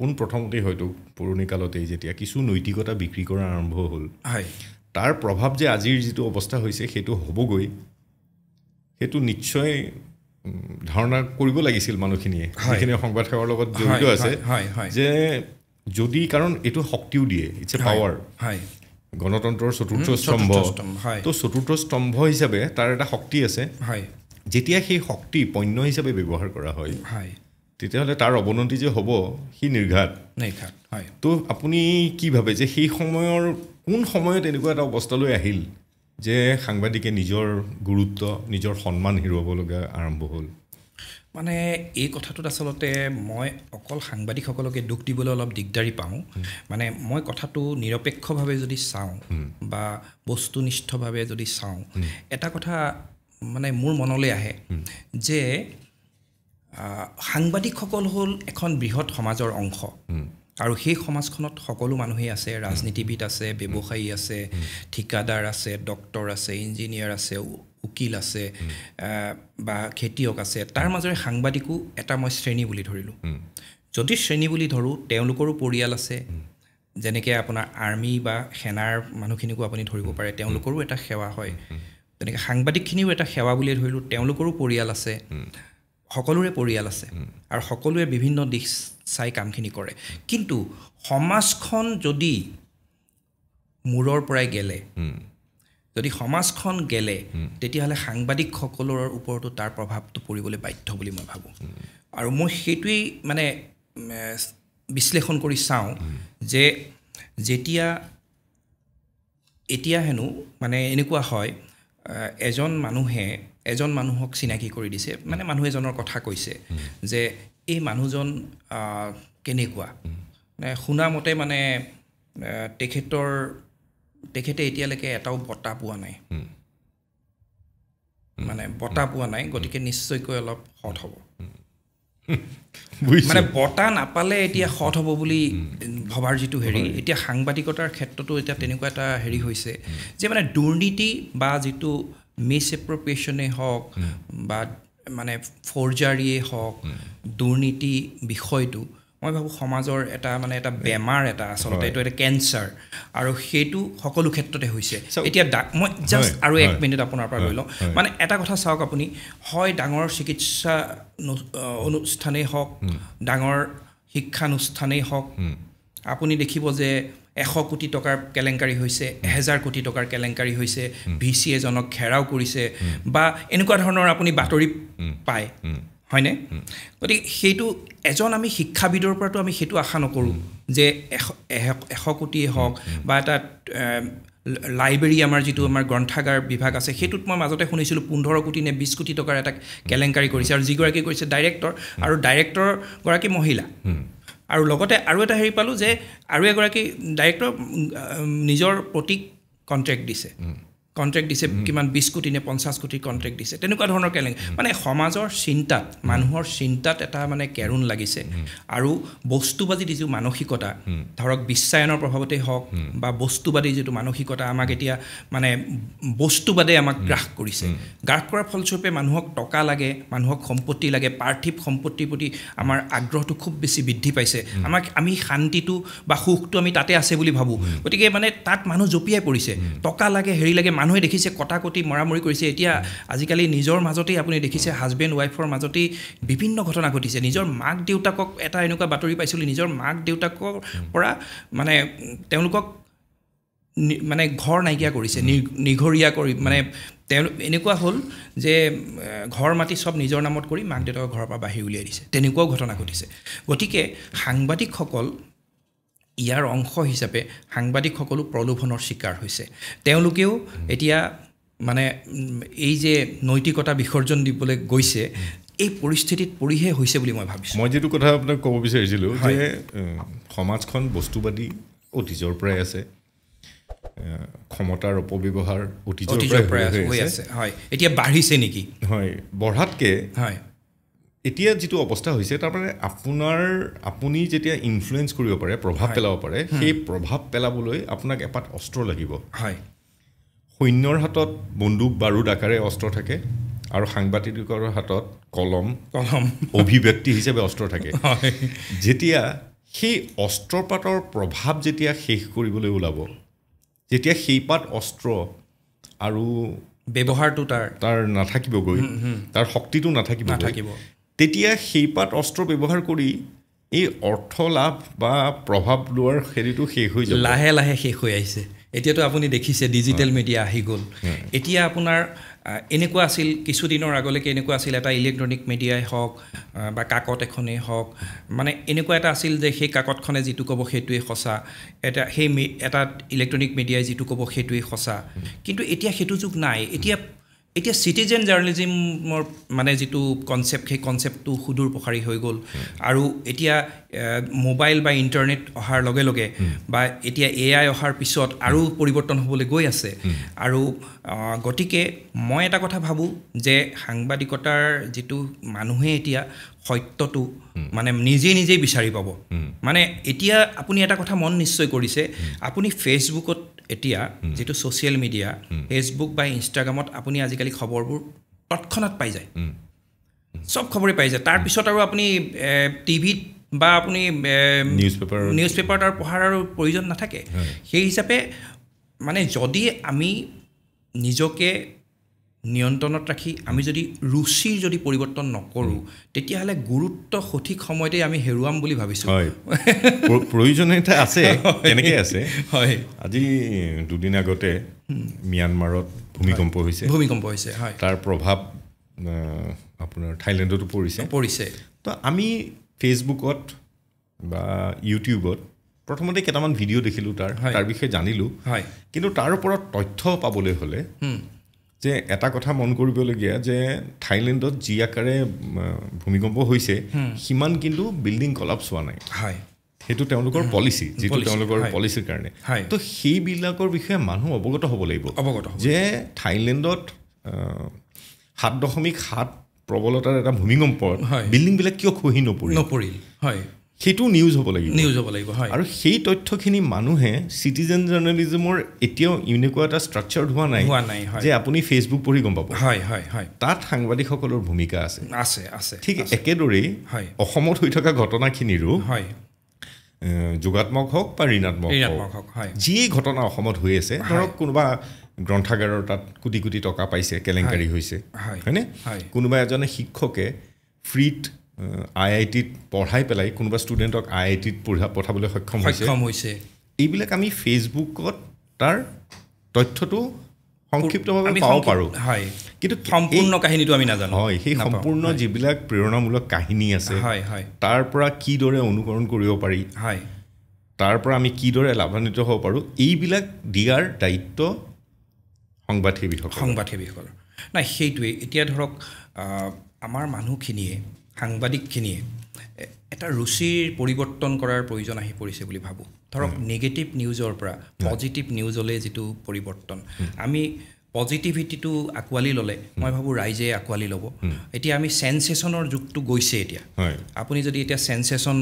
A: পোনপ্ৰথমতেই হয়তো পুৰণি কালতেই যেতিয়া কিছু নৈতিকতা বিক্ৰী কৰা আৰম্ভ হ'ল তাৰ প্ৰভাৱ যে আজিৰ যিটো অৱস্থা হৈছে সেইটো হ'বগৈ সেইটো নিশ্চয় ধাৰণা কৰিব লাগিছিল মানুহখিনিয়ে যিখিনি সংবাদ সেৱাৰ লগত জড়িত আছে যে যদি কাৰণ এইটো শক্তিও দিয়ে ইটছ এ পাৱাৰ গণতন্ত্ৰৰ চতুৰ্থ স্তম্ভ তো চতুৰ্থ স্তম্ভ হিচাপে তাৰ এটা শক্তি আছে যেতিয়া সেই শক্তি পণ্য হিচাপে ব্যৱহাৰ কৰা হয় তেতিয়াহ'লে তাৰ অৱনতি যে হ'ব সি নিৰ্ঘাত
B: হয়
A: তো আপুনি কি ভাবে যে সেই সময়ৰ কোন সময়ত এনেকুৱা এটা অৱস্থালৈ আহিল যে সাংবাদিকে নিজৰ গুৰুত্ব নিজৰ সন্মান হেৰুৱাব লগা আৰম্ভ হ'ল
B: মানে এই কথাটোত আচলতে মই অকল সাংবাদিকসকলকে দুখ দিবলৈ অলপ দিগদাৰি পাওঁ মানে মই কথাটো নিৰপেক্ষভাৱে যদি চাওঁ বা বস্তুনিষ্ঠভাৱে যদি চাওঁ এটা কথা মানে মোৰ মনলৈ আহে যে সাংবাদিকসকল হ'ল এখন বৃহৎ সমাজৰ অংশ আৰু সেই সমাজখনত সকলো মানুহেই আছে ৰাজনীতিবিদ আছে ব্যৱসায়ী আছে ঠিকাদাৰ আছে ডক্তৰ আছে ইঞ্জিনিয়াৰ আছে উকিল আছে বা খেতিয়ক আছে তাৰ মাজৰে সাংবাদিকো এটা মই শ্ৰেণী বুলি ধৰিলোঁ যদি শ্ৰেণী বুলি ধৰোঁ তেওঁলোকৰো পৰিয়াল আছে যেনেকৈ আপোনাৰ আৰ্মি বা সেনাৰ মানুহখিনিকো আপুনি ধৰিব পাৰে তেওঁলোকৰো এটা সেৱা হয় তেনেকৈ সাংবাদিকখিনিও এটা সেৱা বুলিয়ে ধৰিলোঁ তেওঁলোকৰো পৰিয়াল আছে সকলোৰে পৰিয়াল আছে আৰু সকলোৱে বিভিন্ন দিশ চাই কামখিনি কৰে কিন্তু সমাজখন যদি মূৰৰ পৰাই গেলে যদি সমাজখন গেলে তেতিয়াহ'লে সাংবাদিকসকলৰ ওপৰতো তাৰ প্ৰভাৱটো পৰিবলৈ বাধ্য বুলি মই ভাবোঁ আৰু মই সেইটোৱেই মানে বিশ্লেষণ কৰি চাওঁ যে যেতিয়া এতিয়া হেনো মানে এনেকুৱা হয় এজন মানুহক চিনাকি কৰি দিছে মানে মানুহ এজনৰ কথা কৈছে যে এই মানুহজন কেনেকুৱা মানে শুনামতে মানে তেখেতে এতিয়ালৈকে এটাও বঁটা পোৱা নাই গতিকে নিশ্চয়কৈ অলপ সৎ হ'ব মানে বঁটা নাপালে এতিয়া সৎ হ'ব বুলি ভবাৰ যিটো হেৰি এতিয়া সাংবাদিকতাৰ ক্ষেত্ৰতো এতিয়া তেনেকুৱা এটা হেৰি হৈছে যে মানে দুৰ্নীতি বা যিটো মিছ এপ্ৰপ্ৰিয়েশ্যনেই হওক বা মানে ফৰ্জাৰীয়ে হওক দুৰ্নীতি বিষয়টো মই ভাবোঁ সমাজৰ এটা মানে এটা বেমাৰ এটা আচলতে এইটো এটা কেঞ্চাৰ আৰু সেইটো সকলো ক্ষেত্ৰতে হৈছে এতিয়া মই জাষ্ট আৰু 1 মিনিট আপোনাৰ পৰা লৈ লওঁ মানে এটা কথা চাওক আপুনি হয় ডাঙৰ চিকিৎসা অনুষ্ঠানেই হওক ডাঙৰ শিক্ষানুষ্ঠানেই হওক আপুনি দেখিব যে 100 কোটি টকাৰ কেলেংকাৰী হৈছে 1000 কোটি টকাৰ কেলেংকাৰী হৈছে ভিচি এজনক ঘেৰাও কৰিছে বা এনেকুৱা ধৰণৰ আপুনি বাতৰি পায় হয়নে গতিকে সেইটো এজন আমি শিক্ষাবিদৰ পৰাতো আমি সেইটো আশা নকৰোঁ যে 100 কোটিয়ে হওক বা এটা লাইব্ৰেৰী আমাৰ যিটো আমাৰ গ্ৰন্থাগাৰ বিভাগ আছে সেইটোত মই মাজতে শুনিছিলোঁ 15 কোটি নে 20 কোটি টকাৰ এটা কেলেংকাৰী কৰিছে আৰু যিগৰাকী কৰিছে ডাইৰেক্টৰ আৰু ডাইৰেক্টৰগৰাকী মহিলা আৰু লগতে আৰু এটা হেৰি পালোঁ যে আৰু এগৰাকী ডাইৰেক্টৰ নিজৰ প্ৰতীক কণ্ট্ৰেক্ট দিছে কিমান 20 কোটি নে 50 কোটি কণ্ট্ৰেক্ট দিছে তেনেকুৱা ধৰণৰ মানে সমাজৰ চিন্তাত মানুহৰ চিন্তাত এটা মানে কেৰুণ লাগিছে আৰু বস্তুবাদী যিটো মানসিকতা ধৰক বিশ্বায়নৰ প্ৰভাৱতেই হওক বা বস্তুবাদী যিটো মানসিকতা আমাক এতিয়া মানে বস্তুবাদে আমাক গ্ৰাস কৰিছে গ্ৰাস কৰাৰ ফলস্বৰূপে মানুহক টকা লাগে মানুহক সম্পত্তি লাগে পাৰ্থিৱ সম্পত্তিৰ প্ৰতি আমাৰ আগ্ৰহটো খুব বেছি বৃদ্ধি পাইছে আমি শান্তিটো বা সুখটো আমি তাতে আছে বুলি ভাবোঁ গতিকে মানে তাত মানুহ জঁপিয়াই পৰিছে টকা লাগে হেৰি লাগে মানুহে দেখিছে কটাকটি মৰামৰি কৰিছে এতিয়া আজিকালি নিজৰ মাজতেই আপুনি দেখিছে হাজবেণ্ড ৱাইফৰ মাজতেই বিভিন্ন ঘটনা ঘটিছে নিজৰ মাক দেউতাকক এটা এনেকুৱা বাতৰি পাইছিলোঁ নিজৰ মাক দেউতাকৰ পৰা মানে তেওঁলোকক মানে ঘৰ নাইকিয়া কৰিছে নিঘৰীয়া কৰি মানে এনেকুৱা হ'ল যে ঘৰ মাটি চব নিজৰ নামত কৰি মাক দেউতাকৰ ঘৰৰ পৰা বাহিৰ উলিয়াই দিছে তেনেকুৱাও ঘটনা ঘটিছে গতিকে সাংবাদিকসকল ইয়াৰ অংশ হিচাপে সাংবাদিকসকলো প্ৰলোভনৰ শিকাৰ হৈছে তেওঁলোকেও এতিয়া মানে এই যে নৈতিকতা বিসৰ্জন দিবলৈ গৈছে এই পৰিস্থিতিত পৰিহে হৈছে বুলি মই ভাবিছোঁ
A: মই যেটো কথা আপোনাক ক'ব বিচাৰিছিলোঁ যে সমাজখন বস্তুবাদী অতীজৰ পৰাই আছে ক্ষমতাৰ অপব্যৱহাৰ অতীজৰ পৰাই হৈ আছে
B: হয় এতিয়া বাঢ়িছে নেকি
A: হয় বঢ়াতকে
B: হয়
A: এতিয়া যিটো অৱস্থা হৈছে তাৰমানে আপুনি যেতিয়া ইনফ্লুৱেঞ্চ কৰিব পাৰে প্ৰভাৱ পেলাব পাৰে সেই প্ৰভাৱ পেলাবলৈ আপোনাক এপাত অস্ত্ৰ লাগিব
B: হয়
A: সৈন্যৰ হাতত বন্দুক বাৰুদ আকাৰে অস্ত্ৰ থাকে আৰু সাংবাদিকৰ হাতত কলম অভিব্যক্তি হিচাপে অস্ত্ৰ থাকে যেতিয়া সেই অস্ত্ৰপাতৰ প্ৰভাৱ যেতিয়া শেষ কৰিবলৈ ওলাব যেতিয়া সেইপাত অস্ত্ৰ আৰু
B: ব্যৱহাৰটো তাৰ
A: নাথাকিবগৈ তাৰ শক্তিটো নাথাকিব তেতিয়া সেইপাত অস্ত্ৰ ব্যৱহাৰ কৰি এই অৰ্থ লাভ বা প্ৰভাৱ লোৱাৰ হেৰিটো শেষ হৈ যাব
B: লাহে লাহে শেষ হৈ আহিছে এতিয়াতো আপুনি দেখিছে ডিজিটেল মিডিয়া আহি গ'ল এতিয়া আপোনাৰ এনেকুৱা আছিল কিছুদিনৰ আগলৈকে এনেকুৱা আছিল এটা ইলেক্ট্ৰনিক মিডিয়াই হওক বা কাকত এখনেই হওক মানে এনেকুৱা এটা আছিল যে সেই কাকতখনে যিটো ক'ব সেইটোৱে সঁচা এটা ইলেক্ট্ৰনিক মিডিয়াই যিটো ক'ব সেইটোৱে সঁচা কিন্তু এতিয়া সেইটো যুগ নাই এতিয়া চিটিজেন জাৰ্নেলিজিমৰ মানে যিটো কনচেপ্ট সেই কনচেপ্টটো সুদূৰ প্ৰসাৰী হৈ গ'ল আৰু এতিয়া মোবাইল বা ইণ্টাৰনেট অহাৰ লগে লগে বা এতিয়া AI অহাৰ পিছত আৰু পৰিৱৰ্তন হ'বলৈ গৈ আছে আৰু গতিকে মই এটা কথা ভাবোঁ যে সাংবাদিকতাৰ যিটো মানুহে এতিয়া সত্যটো মানে নিজেই বিচাৰি পাব মানে এতিয়া আপুনি এটা কথা মন নিশ্চয় কৰিছে আপুনি ফেচবুকত এতিয়া যেটো সোশ্যাল মিডিয়া ফেসবুক বা ইনষ্টাগ্ৰামত আপুনি আজিকালি খবৰবোৰ তৎক্ষণাত পাই যায় সব খবৰে পাই যায় তাৰ পিছত আৰু আপুনি টিভিত বা আপুনি নিউজ পেপাৰ তাৰ পঢ়াৰ প্ৰয়োজন নাথাকে সেই হিচাপে মানে যদি আমি নিজকে নিয়ন্ত্ৰণত ৰাখি আমি যদি ৰুচিৰ যদি পৰিৱৰ্তন নকৰোঁ তেতিয়াহ'লে গুৰুত্ব সঠিক সময়তে আমি হেৰুৱাম বুলি ভাবিছোঁ
A: হয় প্ৰয়োজনীয়তা আছে কেনেকৈ আছে
B: হয়
A: আজি দুদিন আগতে ম্যানমাৰত ভূমিকম্প হৈছে
B: হয়
A: তাৰ প্ৰভাৱ আপোনাৰ থাইলেণ্ডতো পৰিছে তো আমি ফেচবুকত বা ইউটিউবত প্ৰথমতে কেইটামান ভিডিঅ' দেখিলোঁ তাৰ বিষয়ে জানিলোঁ কিন্তু তাৰ ওপৰত তথ্য পাবলৈ হ'লে যে এটা কথা মন কৰিবলগীয়া যে থাইলেণ্ডত যি আকাৰে ভূমিকম্প হৈছে সিমান কিন্তু বিল্ডিং কলাপছ হোৱা নাই সেইটো তেওঁলোকৰ পলিচি যিটো তেওঁলোকৰ পলিচিৰ কাৰণে তো সেইবিলাকৰ বিষয়ে মানুহ অৱগত হ'ব লাগিব যে থাইলেণ্ডত 7.7 প্ৰবলতাৰ এটা ভূমিকম্পত বিল্ডিংবিলাক কিয় খহি নপৰিল
B: হয়
A: সেইটো নিউজ হ'ব লাগিব
B: হয়
A: আৰু সেই তথ্যখিনি মানুহে চিটিজেন জাৰ্নেলিজমৰ এতিয়াও এনেকুৱা এটা ষ্ট্ৰাকচাৰ হোৱা নাই যে আপুনি ফেচবুক পঢ়ি গম পাব তাত সাংবাদিকসকলৰ ভূমিকা আছে ঠিক একেদৰেই অসমত হৈ থকা ঘটনাখিনিৰো যোগাত্মক হওক বা ঋণাত্মক হওক যিয়েই ঘটনা অসমত হৈ আছে ধৰক কোনোবা গ্ৰন্থাগাৰৰ তাত কোটি কোটি টকা পাইছে কেলেংকাৰী হৈছে হয়নে কোনোবা এজনে শিক্ষকে ফ্ৰীত IITত পঢ়াই পেলাই কোনোবা ষ্টুডেণ্টক IITত পঠাবলৈ সক্ষম হৈছে এইবিলাক আমি ফেচবুকত তাৰ তথ্যটো সংক্ষিপ্তভাৱে পাব পাৰোঁ কিন্তু
B: সম্পূৰ্ণ কাহিনীটো আমি নাজানো
A: হয় সেই সম্পূৰ্ণ যিবিলাক প্ৰেৰণামূলক কাহিনী আছে তাৰ পৰা কিদৰে অনুকৰণ কৰিব পাৰি তাৰ পৰা আমি কিদৰে লাভান্বিত হ'ব পাৰোঁ এইবিলাক দিয়াৰ দায়িত্ব সংবাদসেৱীসকলৰ
B: নাই সেইটোৱে এতিয়া ধৰক আমাৰ মানুহখিনিয়ে সাংবাদিকখিনিয়ে এটা ৰুচিৰ পৰিৱৰ্তন কৰাৰ প্ৰয়োজন আহি পৰিছে বুলি ভাবোঁ ধৰক নিগেটিভ নিউজৰ পৰা পজিটিভ নিউজলৈ যিটো পৰিৱৰ্তন আমি পজিটিভিটিটো আঁকোৱালি ল'লে মই ভাবোঁ ৰাইজে আঁকোৱালি ল'ব এতিয়া আমি চেনচেশ্যনৰ যুগটো গৈছে এতিয়া আপুনি যদি এতিয়া চেনচেশ্যন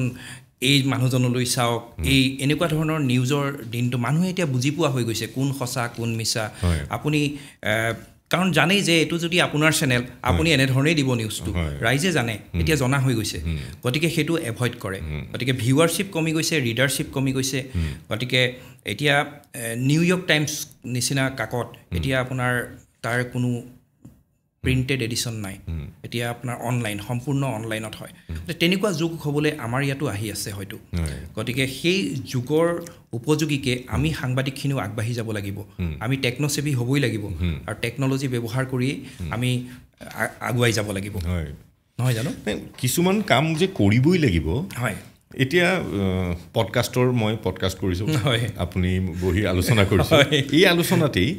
B: এই মানুহজনলৈ চাওক এই এনেকুৱা ধৰণৰ নিউজৰ দিনটো মানুহে এতিয়া বুজি পোৱা হৈ গৈছে কোন সঁচা কোন মিছা আপুনি কাৰণ জানেই যে এইটো যদি আপোনাৰ চেনেল আপুনি এনেধৰণেই দিব নিউজটো ৰাইজে জানে এতিয়া জনা হৈ গৈছে গতিকে সেইটো এভইড কৰে গতিকে ভিউৱাৰশ্বিপ কমি গৈছে ৰিডাৰশ্বিপ কমি গৈছে গতিকে এতিয়া নিউয়ৰ্ক টাইমছ নিচিনা কাকত এতিয়া আপোনাৰ তাৰ কোনো প্ৰিণ্টেড এডিশ্যন নাই এতিয়া আপোনাৰ অনলাইন সম্পূৰ্ণ অনলাইনত হয় তেনেকুৱা যুগ হ'বলৈ আমাৰ ইয়াতো আহি আছে হয়তো গতিকে সেই যুগৰ উপযোগীকে আমি সাংবাদিকখিনিও আগবাঢ়ি যাব লাগিব আমি টেকন'চেভি হ'বই লাগিব আৰু টেকন'লজি ব্যৱহাৰ কৰি আমি আগুৱাই যাব লাগিব নহয় জানো
A: কিছুমান কাম যে কৰিবই লাগিব
B: হয়
A: এতিয়া পডকাষ্টৰ মই পডকাষ্ট কৰিছোঁ আপুনি বহি আলোচনা কৰিছোঁ এই আলোচনাতেই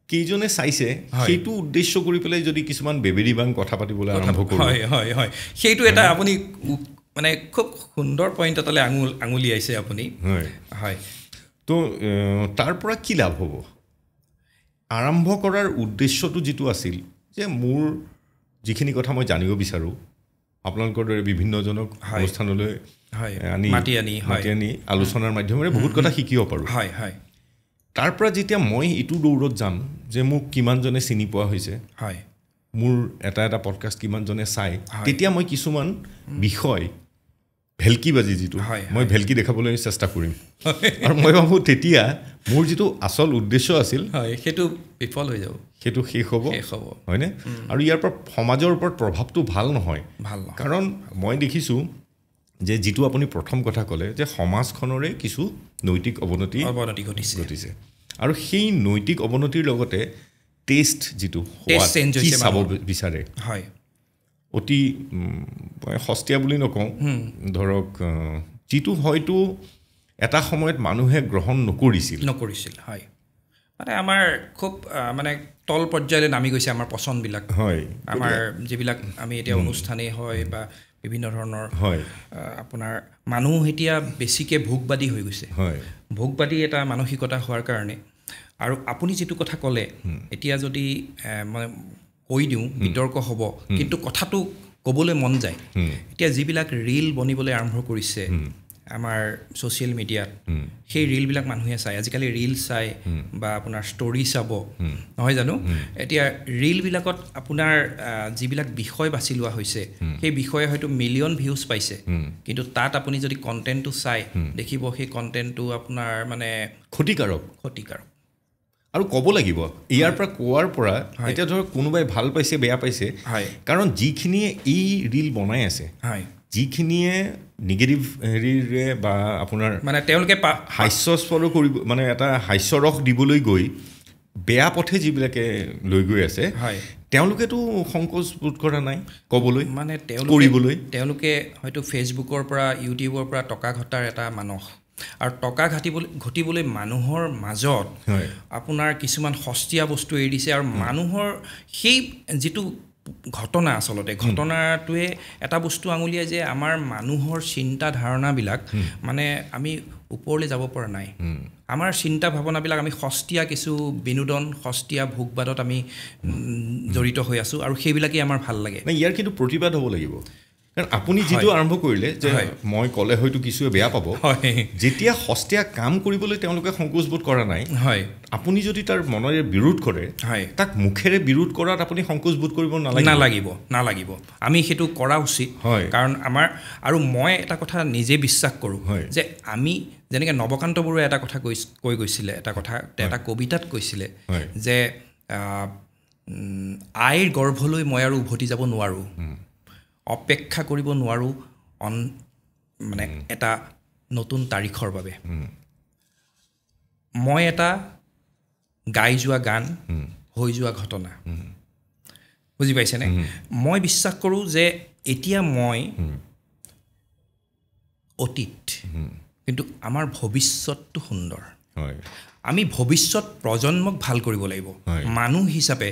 A: কেইজনে চাইছে সেইটো উদ্দেশ্য কৰি পেলাই যদি কিছুমান বেবেৰী বাং কথা পাতিবলৈ আৰম্ভ কৰোঁ
B: হয় সেইটো এটা আপুনি মানে খুব সুন্দৰ পইণ্ট এটালৈ আঙুলিয়াইছে আপুনি হয়
A: তো তাৰ পৰা কি লাভ হ'ব আৰম্ভ কৰাৰ উদ্দেশ্যটো যিটো আছিল যে মোৰ যিখিনি কথা মই জানিব বিচাৰোঁ আপোনালোকৰ দৰে বিভিন্নজনক অনুষ্ঠানলৈ
B: মাতি আনি
A: আলোচনাৰ মাধ্যমেৰে বহুত কথা শিকিব পাৰোঁ তাৰ পৰা যেতিয়া মই এইটো দৌৰত যাম যে মোক কিমানজনে চিনি পোৱা হৈছে মোৰ এটা পডকাষ্ট কিমানজনে চাই তেতিয়া মই কিছুমান বিষয় ভেলকিবাজি যিটো মই ভেলকি দেখাবলৈ চেষ্টা কৰিম আৰু মই ভাবোঁ তেতিয়া মোৰ যিটো আচল উদ্দেশ্য আছিল
B: সেইটো বিফল হৈ যাব
A: সেইটো শেষ হ'ব হয়নে আৰু ইয়াৰ পৰা সমাজৰ ওপৰত প্ৰভাৱটো ভাল নহয় কাৰণ মই দেখিছোঁ যে যিটো আপুনি প্ৰথম কথা ক'লে যে সমাজখনৰে কিছু নৈতিক অৱনতি ঘটিছে আৰু সেই নৈতিক অৱনতিৰ লগতে টেষ্ট যিটো কি চাব বিচাৰে অতি সস্তীয়া বুলি নকওঁ ধৰক যিটো হয়তো এটা সময়ত মানুহে গ্ৰহণ নকৰিছিল
B: হয় মানে আমাৰ খুব মানে তল পৰ্যায়লৈ নামি গৈছে আমাৰ পচন্দবিলাক
A: হয়
B: আমাৰ যিবিলাক আমি এতিয়া অনুষ্ঠানেই হয় বা বিভিন্ন ধৰণৰ
A: হয়
B: আপোনাৰ মানুহ এতিয়া বেছিকৈ ভোগবাদী হৈ গৈছে ভোগবাদী এটা মানসিকতা হোৱাৰ কাৰণে আৰু আপুনি যিটো কথা ক'লে এতিয়া যদি মই কৈ দিওঁ বিতৰ্ক হ'ব কিন্তু কথাটো ক'বলৈ মন যায় এতিয়া যিবিলাক ৰীল বনিবলৈ আৰম্ভ কৰিছে আমাৰ ছ'চিয়েল মিডিয়াত সেই ৰীলবিলাক মানুহে চায় আজিকালি ৰীল চায় বা আপোনাৰ ষ্টৰি চাব নহয় জানো এতিয়া ৰীলবিলাকত আপোনাৰ যিবিলাক বিষয় বাছি লোৱা হৈছে সেই বিষয়ে হয়তো মিলিয়ন ভিউজ পাইছে কিন্তু তাত আপুনি যদি কণ্টেণ্টটো চাই দেখিব সেই কণ্টেণ্টটো আপোনাৰ মানে ক্ষতিকাৰক
A: আৰু ক'ব লাগিব ইয়াৰ পৰা কোৱাৰ পৰা এতিয়া ধৰক কোনোবাই ভাল পাইছে বেয়া পাইছে কাৰণ যিখিনিয়ে এই ৰীল বনাই আছে যিখিনিয়ে নিগেটিভ হেৰিৰে বা আপোনাৰ
B: মানে তেওঁলোকে
A: হাস্যস্পদ কৰিব মানে এটা হাস্যৰস দিবলৈ গৈ বেয়া পথে যিবিলাকে লৈ গৈ আছে তেওঁলোকেতো সংকোচ বোধ কৰা নাই ক'বলৈ
B: মানে তেওঁলোকে হয়তো ফেচবুকৰ পৰা ইউটিউবৰ পৰা টকা ঘটাৰ এটা মানস আৰু টকা ঘটিবলৈ মানুহৰ মাজত আপোনাৰ কিছুমান সস্তীয়া বস্তু এৰি দিছে আৰু মানুহৰ সেই যিটো ঘটনা আচলতে ঘটনাটোৱে এটা বস্তু আঙুলিয়াই যে আমাৰ মানুহৰ চিন্তা ধাৰণাবিলাক মানে আমি ওপৰলৈ যাব পৰা নাই আমাৰ চিন্তা ভাৱনাবিলাক আমি সস্তীয়া কিছু বিনোদন সস্তীয়া ভোগবাদত আমি জড়িত হৈ আছোঁ আৰু সেইবিলাকেই আমাৰ ভাল লাগে
A: ইয়াৰ কিন্তু প্ৰতিবাদ হ'ব লাগিব কাৰণ আপুনি যিটো আৰম্ভ কৰিলে যে মই ক'লে হয়তো কিছুৱে বেয়া পাব যেতিয়া সস্তীয়া কাম কৰিবলৈ তেওঁলোকে সংকোচবোধ কৰা নাই
B: হয়
A: আপুনি যদি তাৰ মনেৰে বিৰোধ কৰে তাক মুখেৰে বিৰোধ কৰাত আপুনি সংকোচবোধ কৰিব
B: নালাগিব আমি সেইটো কৰা উচিত কাৰণ আমাৰ আৰু মই এটা কথা নিজে বিশ্বাস কৰোঁ যে আমি যেনেকৈ নৱকান্ত বৰুৱাই এটা কথা কৈ গৈছিলে এটা কবিতাত কৈছিলে যে আইৰ গৰ্ভলৈ মই আৰু উভতি যাব নোৱাৰোঁ অপেক্ষা কৰিব নোৱাৰোঁ মানে এটা নতুন তাৰিখৰ বাবে মই এটা গাই যোৱা গান হৈ যোৱা ঘটনা বুজি পাইছেনে মই বিশ্বাস কৰোঁ যে এতিয়া মই অতীত কিন্তু আমাৰ ভৱিষ্যতটো সুন্দৰ আমি ভৱিষ্যত প্ৰজন্মক ভাল কৰিব লাগিব মানুহ হিচাপে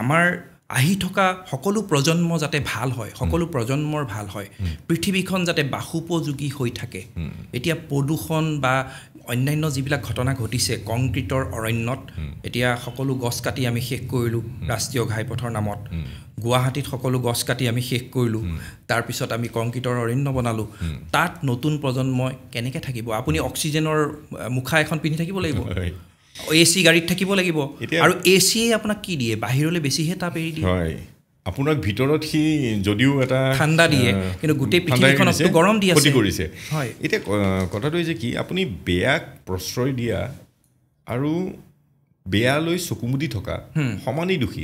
B: আমাৰ আহি থকা সকলো প্ৰজন্ম যাতে ভাল হয় সকলো প্ৰজন্মৰ ভাল হয় পৃথিৱীখন যাতে বাসোপযোগী হৈ থাকে এতিয়া প্ৰদূষণ বা অন্যান্য যিবিলাক ঘটনা ঘটিছে কংক্ৰিটৰ অৰণ্যত এতিয়া সকলো গছ কাটি আমি শেষ কৰিলোঁ ৰাষ্ট্ৰীয় ঘাইপথৰ নামত গুৱাহাটীত সকলো গছ কাটি আমি শেষ কৰিলোঁ তাৰপিছত আমি কংক্ৰিটৰ অৰণ্য বনালোঁ তাত নতুন প্ৰজন্মই কেনেকৈ থাকিব আপুনি অক্সিজেনৰ মুখা এখন পিন্ধি থাকিব লাগিব AC গাড়ীত থাকিব লাগিব আৰু ACয়ে আপোনাক কি দিয়ে বাহিৰলৈ বেছিহে তাপ এৰি দিয়ে
A: আপোনাক ভিতৰত সি যদিও এটা
B: ঠাণ্ডা দিয়ে কিন্তু গোটেই পৃথিৱীখনকটো গৰম দি আছে
A: কৰিছে এতিয়া কথাটো যে কি আপুনি বেয়াক প্ৰশ্ৰয় দিয়া আৰু বেয়ালৈ চকুমুদি থকা সমানেই দোষী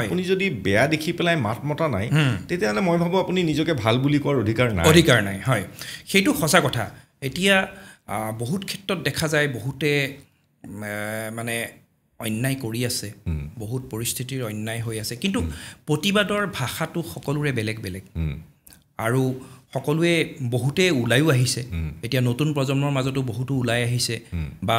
A: আপুনি যদি বেয়া দেখি পেলাই মাত মতা নাই তেতিয়াহ'লে মই ভাবোঁ আপুনি নিজকে ভাল বুলি কোৱাৰ অধিকাৰ নাই
B: হয় সেইটো সঁচা কথা এতিয়া বহুত ক্ষেত্ৰত দেখা যায় বহুতে মানে অন্যায় কৰি আছে বহুত পৰিস্থিতিৰ অন্যায় হৈ আছে কিন্তু প্ৰতিবাদৰ ভাষাটো সকলোৰে বেলেগ আৰু সকলোৱে বহুতে ওলাইও আহিছে এতিয়া নতুন প্ৰজন্মৰ মাজতো বহুতো ওলাই আহিছে বা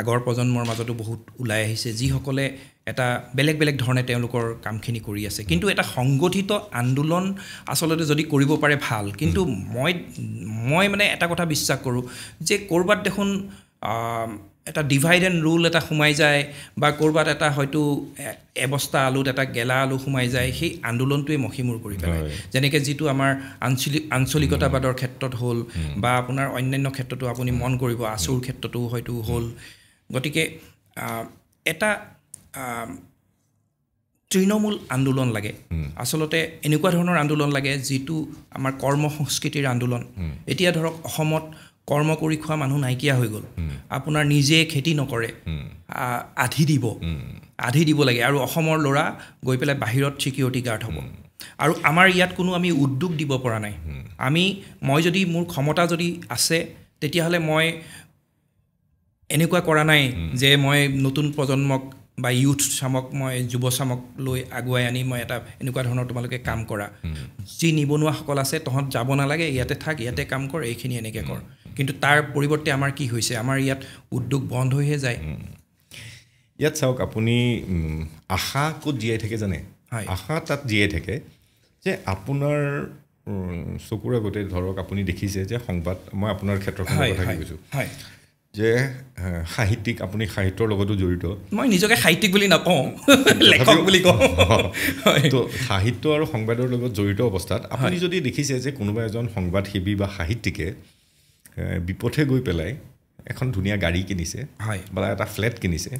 B: আগৰ প্ৰজন্মৰ মাজতো বহুত ওলাই আহিছে যিসকলে এটা বেলেগ ধৰণে তেওঁলোকৰ কামখিনি কৰি আছে কিন্তু এটা সংগঠিত আন্দোলন আচলতে যদি কৰিব পাৰে ভাল কিন্তু মই মানে এটা কথা বিশ্বাস কৰোঁ যে ক'ৰবাত দেখোন এটা ডিভাইড এণ্ড ৰুল এটা সোমাই যায় বা ক'ৰবাত এটা হয়তো এবস্তা আলুত এটা গেলা আলু সোমাই যায় সেই আন্দোলনটোৱে মষিমূৰ কৰি পেলায় যেনেকৈ যিটো আমাৰ আঞ্চলিকতাবাদৰ ক্ষেত্ৰত হ'ল বা আপোনাৰ অন্যান্য ক্ষেত্ৰতো আপুনি মন কৰিব আছুৰ ক্ষেত্ৰতো হয়তো হ'ল গতিকে এটা তৃণমূল আন্দোলন লাগে আচলতে এনেকুৱা ধৰণৰ আন্দোলন লাগে যিটো আমাৰ কৰ্ম সংস্কৃতিৰ আন্দোলন এতিয়া ধৰক অসমত কৰ্ম কৰি খোৱা মানুহ নাইকিয়া হৈ গ'ল আপোনাৰ নিজে খেতি নকৰে আধি দিব লাগে আৰু অসমৰ ল'ৰা গৈ পেলাই বাহিৰত ছিকিউৰিটি গাৰ্ড হ'ব আৰু আমাৰ ইয়াত কোনো আমি উদ্যোগ দিব পৰা নাই মই যদি মোৰ ক্ষমতা যদি আছে তেতিয়াহ'লে মই এনেকুৱা কৰা নাই যে মই নতুন প্ৰজন্মক বা ইউথ চামক মই যুৱ চামক লৈ আগুৱাই আনি মই এটা এনেকুৱা ধৰণৰ তোমালোকে কাম কৰা যি নিবনুৱাসকল আছে তহঁত যাব নালাগে ইয়াতে থাক ইয়াতে কাম কৰ এইখিনি এনেকৈ কৰ কিন্তু তাৰ পৰিৱৰ্তে আমাৰ কি হৈছে আমাৰ ইয়াত উদ্যোগ বন্ধ হৈহে যায়
A: ইয়াত চাওক আপুনি আশা ক'ত জীয়াই থাকে জানে আশা তাত জীয়াই থাকে যে আপোনাৰ চকুৰ আগতে ধৰক আপুনি দেখিছে যে সংবাদ মই আপোনাৰ ক্ষেত্ৰখনৰ কথা কৈছোঁ যে সাহিত্যিক আপুনি সাহিত্যৰ লগতো জড়িত
B: মই নিজকে সাহিত্যিক বুলি নকওঁ লেখক বুলি কওঁ
A: তো সাহিত্য আৰু সংবাদৰ লগত জড়িত অৱস্থাত আপুনি যদি দেখিছে যে কোনোবা এজন সংবাদসেৱী বা সাহিত্যিকে বিপথে গৈ পেলাই এখন ধুনীয়া গাড়ী কিনিছে বা এটা ফ্লেট কিনিছে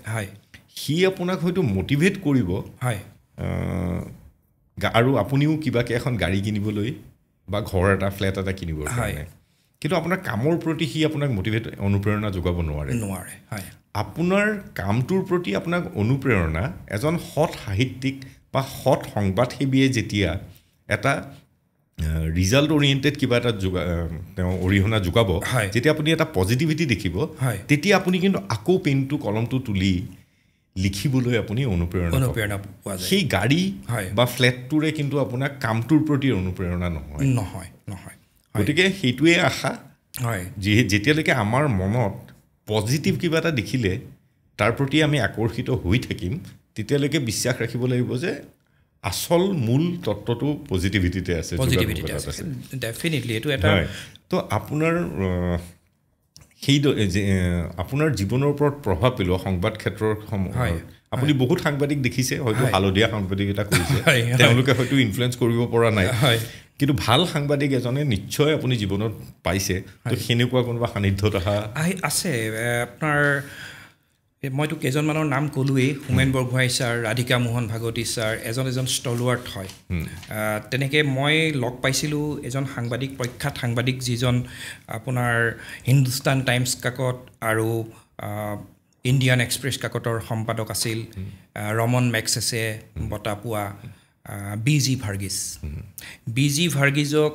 A: সি আপোনাক হয়তো মটিভেট কৰিব আৰু আপুনিও কিবাকৈ এখন গাড়ী কিনিবলৈ বা ঘৰ এটা ফ্লেট এটা কিনিবৰ কাৰণে কিন্তু আপোনাৰ কামৰ প্ৰতি সি আপোনাক অনুপ্ৰেৰণা যোগাব নোৱাৰে আপোনাৰ কামটোৰ প্ৰতি আপোনাক অনুপ্ৰেৰণা এজন সৎ সাহিত্যিক বা সৎ সংবাদসেৱীয়ে যেতিয়া এটা ৰিজাল্ট অৰিয়েণ্টেড কিবা এটা তেওঁ অৰিহণা যোগাব যেতিয়া আপুনি এটা পজিটিভিটি দেখিব তেতিয়া আপুনি কিন্তু আকৌ পেনটো কলমটো তুলি লিখিবলৈ আপুনি অনুপ্ৰেৰণা পোৱা যায় সেই গাড়ী বা ফ্লেটটোৰে কিন্তু আপোনাক কামটোৰ প্ৰতি অনুপ্ৰেৰণা নহয় গতিকে সেইটোৱে আশা যেতিয়ালৈকে আমাৰ মনত পজিটিভ কিবা এটা দেখিলে তাৰ প্ৰতি আমি আকৰ্ষিত হৈ থাকিম তেতিয়ালৈকে বিশ্বাস ৰাখিব লাগিব যে আসল মূল তত্ত্বটো পজিটিভিটিতে আছে
B: ডেফিনেটলি এইটো এটা
A: তো আপোনাৰ সেই আপোনাৰ জীৱনৰ ওপৰত প্ৰভাৱ পেলোৱা সংবাদ ক্ষেত্ৰৰ সময়ত আপুনি বহুত সাংবাদিক দেখিছে, হয়তো হালধীয়া সাংবাদিক এটা কৰিছে, তেওঁলোকে হয়তো ইনফ্লুৱেঞ্চ কৰিব পৰা নাই, কিন্তু ভাল সাংবাদিক এজনে নিশ্চয় আপুনি জীৱনত পাইছে, তো সেনেকুৱা কোনোবা সান্নিধ্যত
B: আছে আপোনাৰ? মইতো কেইজনমানৰ নাম ক'লোৱেই, হোমেন বৰগোহাঁই ছাৰ, ৰাধিকা মোহন ভাগৱতী ছাৰ, এজন ষ্টলৱাৰ্ট হয়। তেনেকৈ মই লগ পাইছিলোঁ এজন সাংবাদিক, প্ৰখ্যাত সাংবাদিক, যিজন আপোনাৰ হিন্দুস্তান টাইমছ কাকত আৰু ইণ্ডিয়ান এক্সপ্ৰেছ কাকতৰ সম্পাদক আছিল, ৰমন মেগছেছে বঁটা পোৱা বি.জি. ভাৰ্গিছ। বি.জি. ভাৰ্গিছক